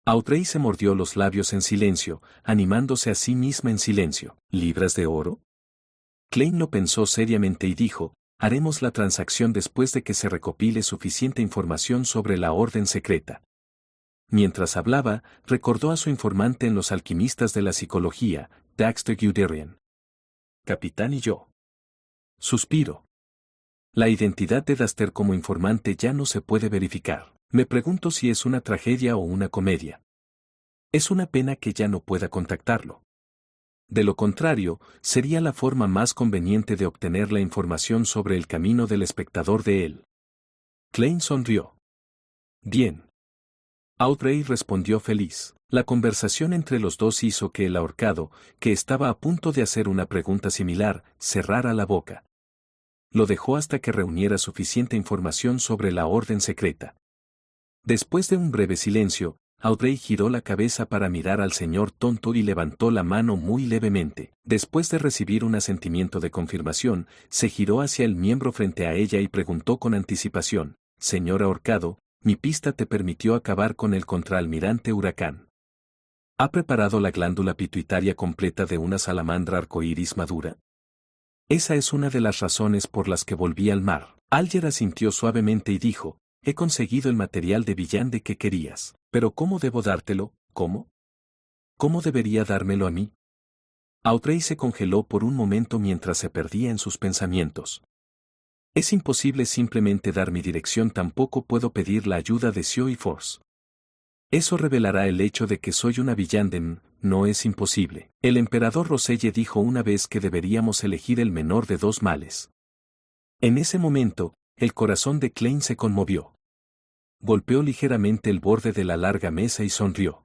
Audrey se mordió los labios en silencio, animándose a sí misma en silencio. ¿Libras de oro? Klein lo pensó seriamente y dijo, «Haremos la transacción después de que se recopile suficiente información sobre la orden secreta». Mientras hablaba, recordó a su informante en Los alquimistas de la psicología, Daxter Guderian. «Capitán y yo». Suspiro. La identidad de Daxter como informante ya no se puede verificar. Me pregunto si es una tragedia o una comedia. Es una pena que ya no pueda contactarlo. De lo contrario, sería la forma más conveniente de obtener la información sobre el camino del espectador de él. Klein sonrió. «Bien». Audrey respondió feliz. La conversación entre los dos hizo que el ahorcado, que estaba a punto de hacer una pregunta similar, cerrara la boca. Lo dejó hasta que reuniera suficiente información sobre la orden secreta. Después de un breve silencio, Audrey giró la cabeza para mirar al señor tonto y levantó la mano muy levemente. Después de recibir un asentimiento de confirmación, se giró hacia el miembro frente a ella y preguntó con anticipación, «Señor ahorcado, mi pista te permitió acabar con el contraalmirante Huracán. ¿Ha preparado la glándula pituitaria completa de una salamandra arcoíris madura?» Esa es una de las razones por las que volví al mar. Alger asintió suavemente y dijo, «He conseguido el material de villande que querías. Pero ¿cómo debo dártelo? ¿Cómo? ¿Cómo debería dármelo a mí?» Audrey se congeló por un momento mientras se perdía en sus pensamientos. «Es imposible simplemente dar mi dirección, tampoco puedo pedir la ayuda de Sio y Force. Eso revelará el hecho de que soy una villande, no es imposible. El emperador Roselle dijo una vez que deberíamos elegir el menor de dos males». En ese momento, el corazón de Klein se conmovió. Golpeó ligeramente el borde de la larga mesa y sonrió.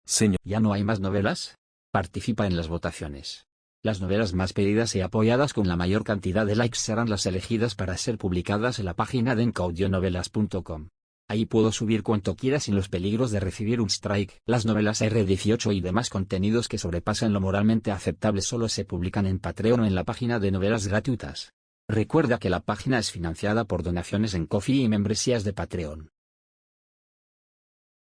«Señor». ¿Ya no hay más novelas? Participa en las votaciones. Las novelas más pedidas y apoyadas con la mayor cantidad de likes serán las elegidas para ser publicadas en la página de encaudionovelas.com. Ahí puedo subir cuanto quiera sin los peligros de recibir un strike. Las novelas R18 y demás contenidos que sobrepasan lo moralmente aceptable solo se publican en Patreon o en la página de novelas gratuitas. Recuerda que la página es financiada por donaciones en Ko-fi y membresías de Patreon.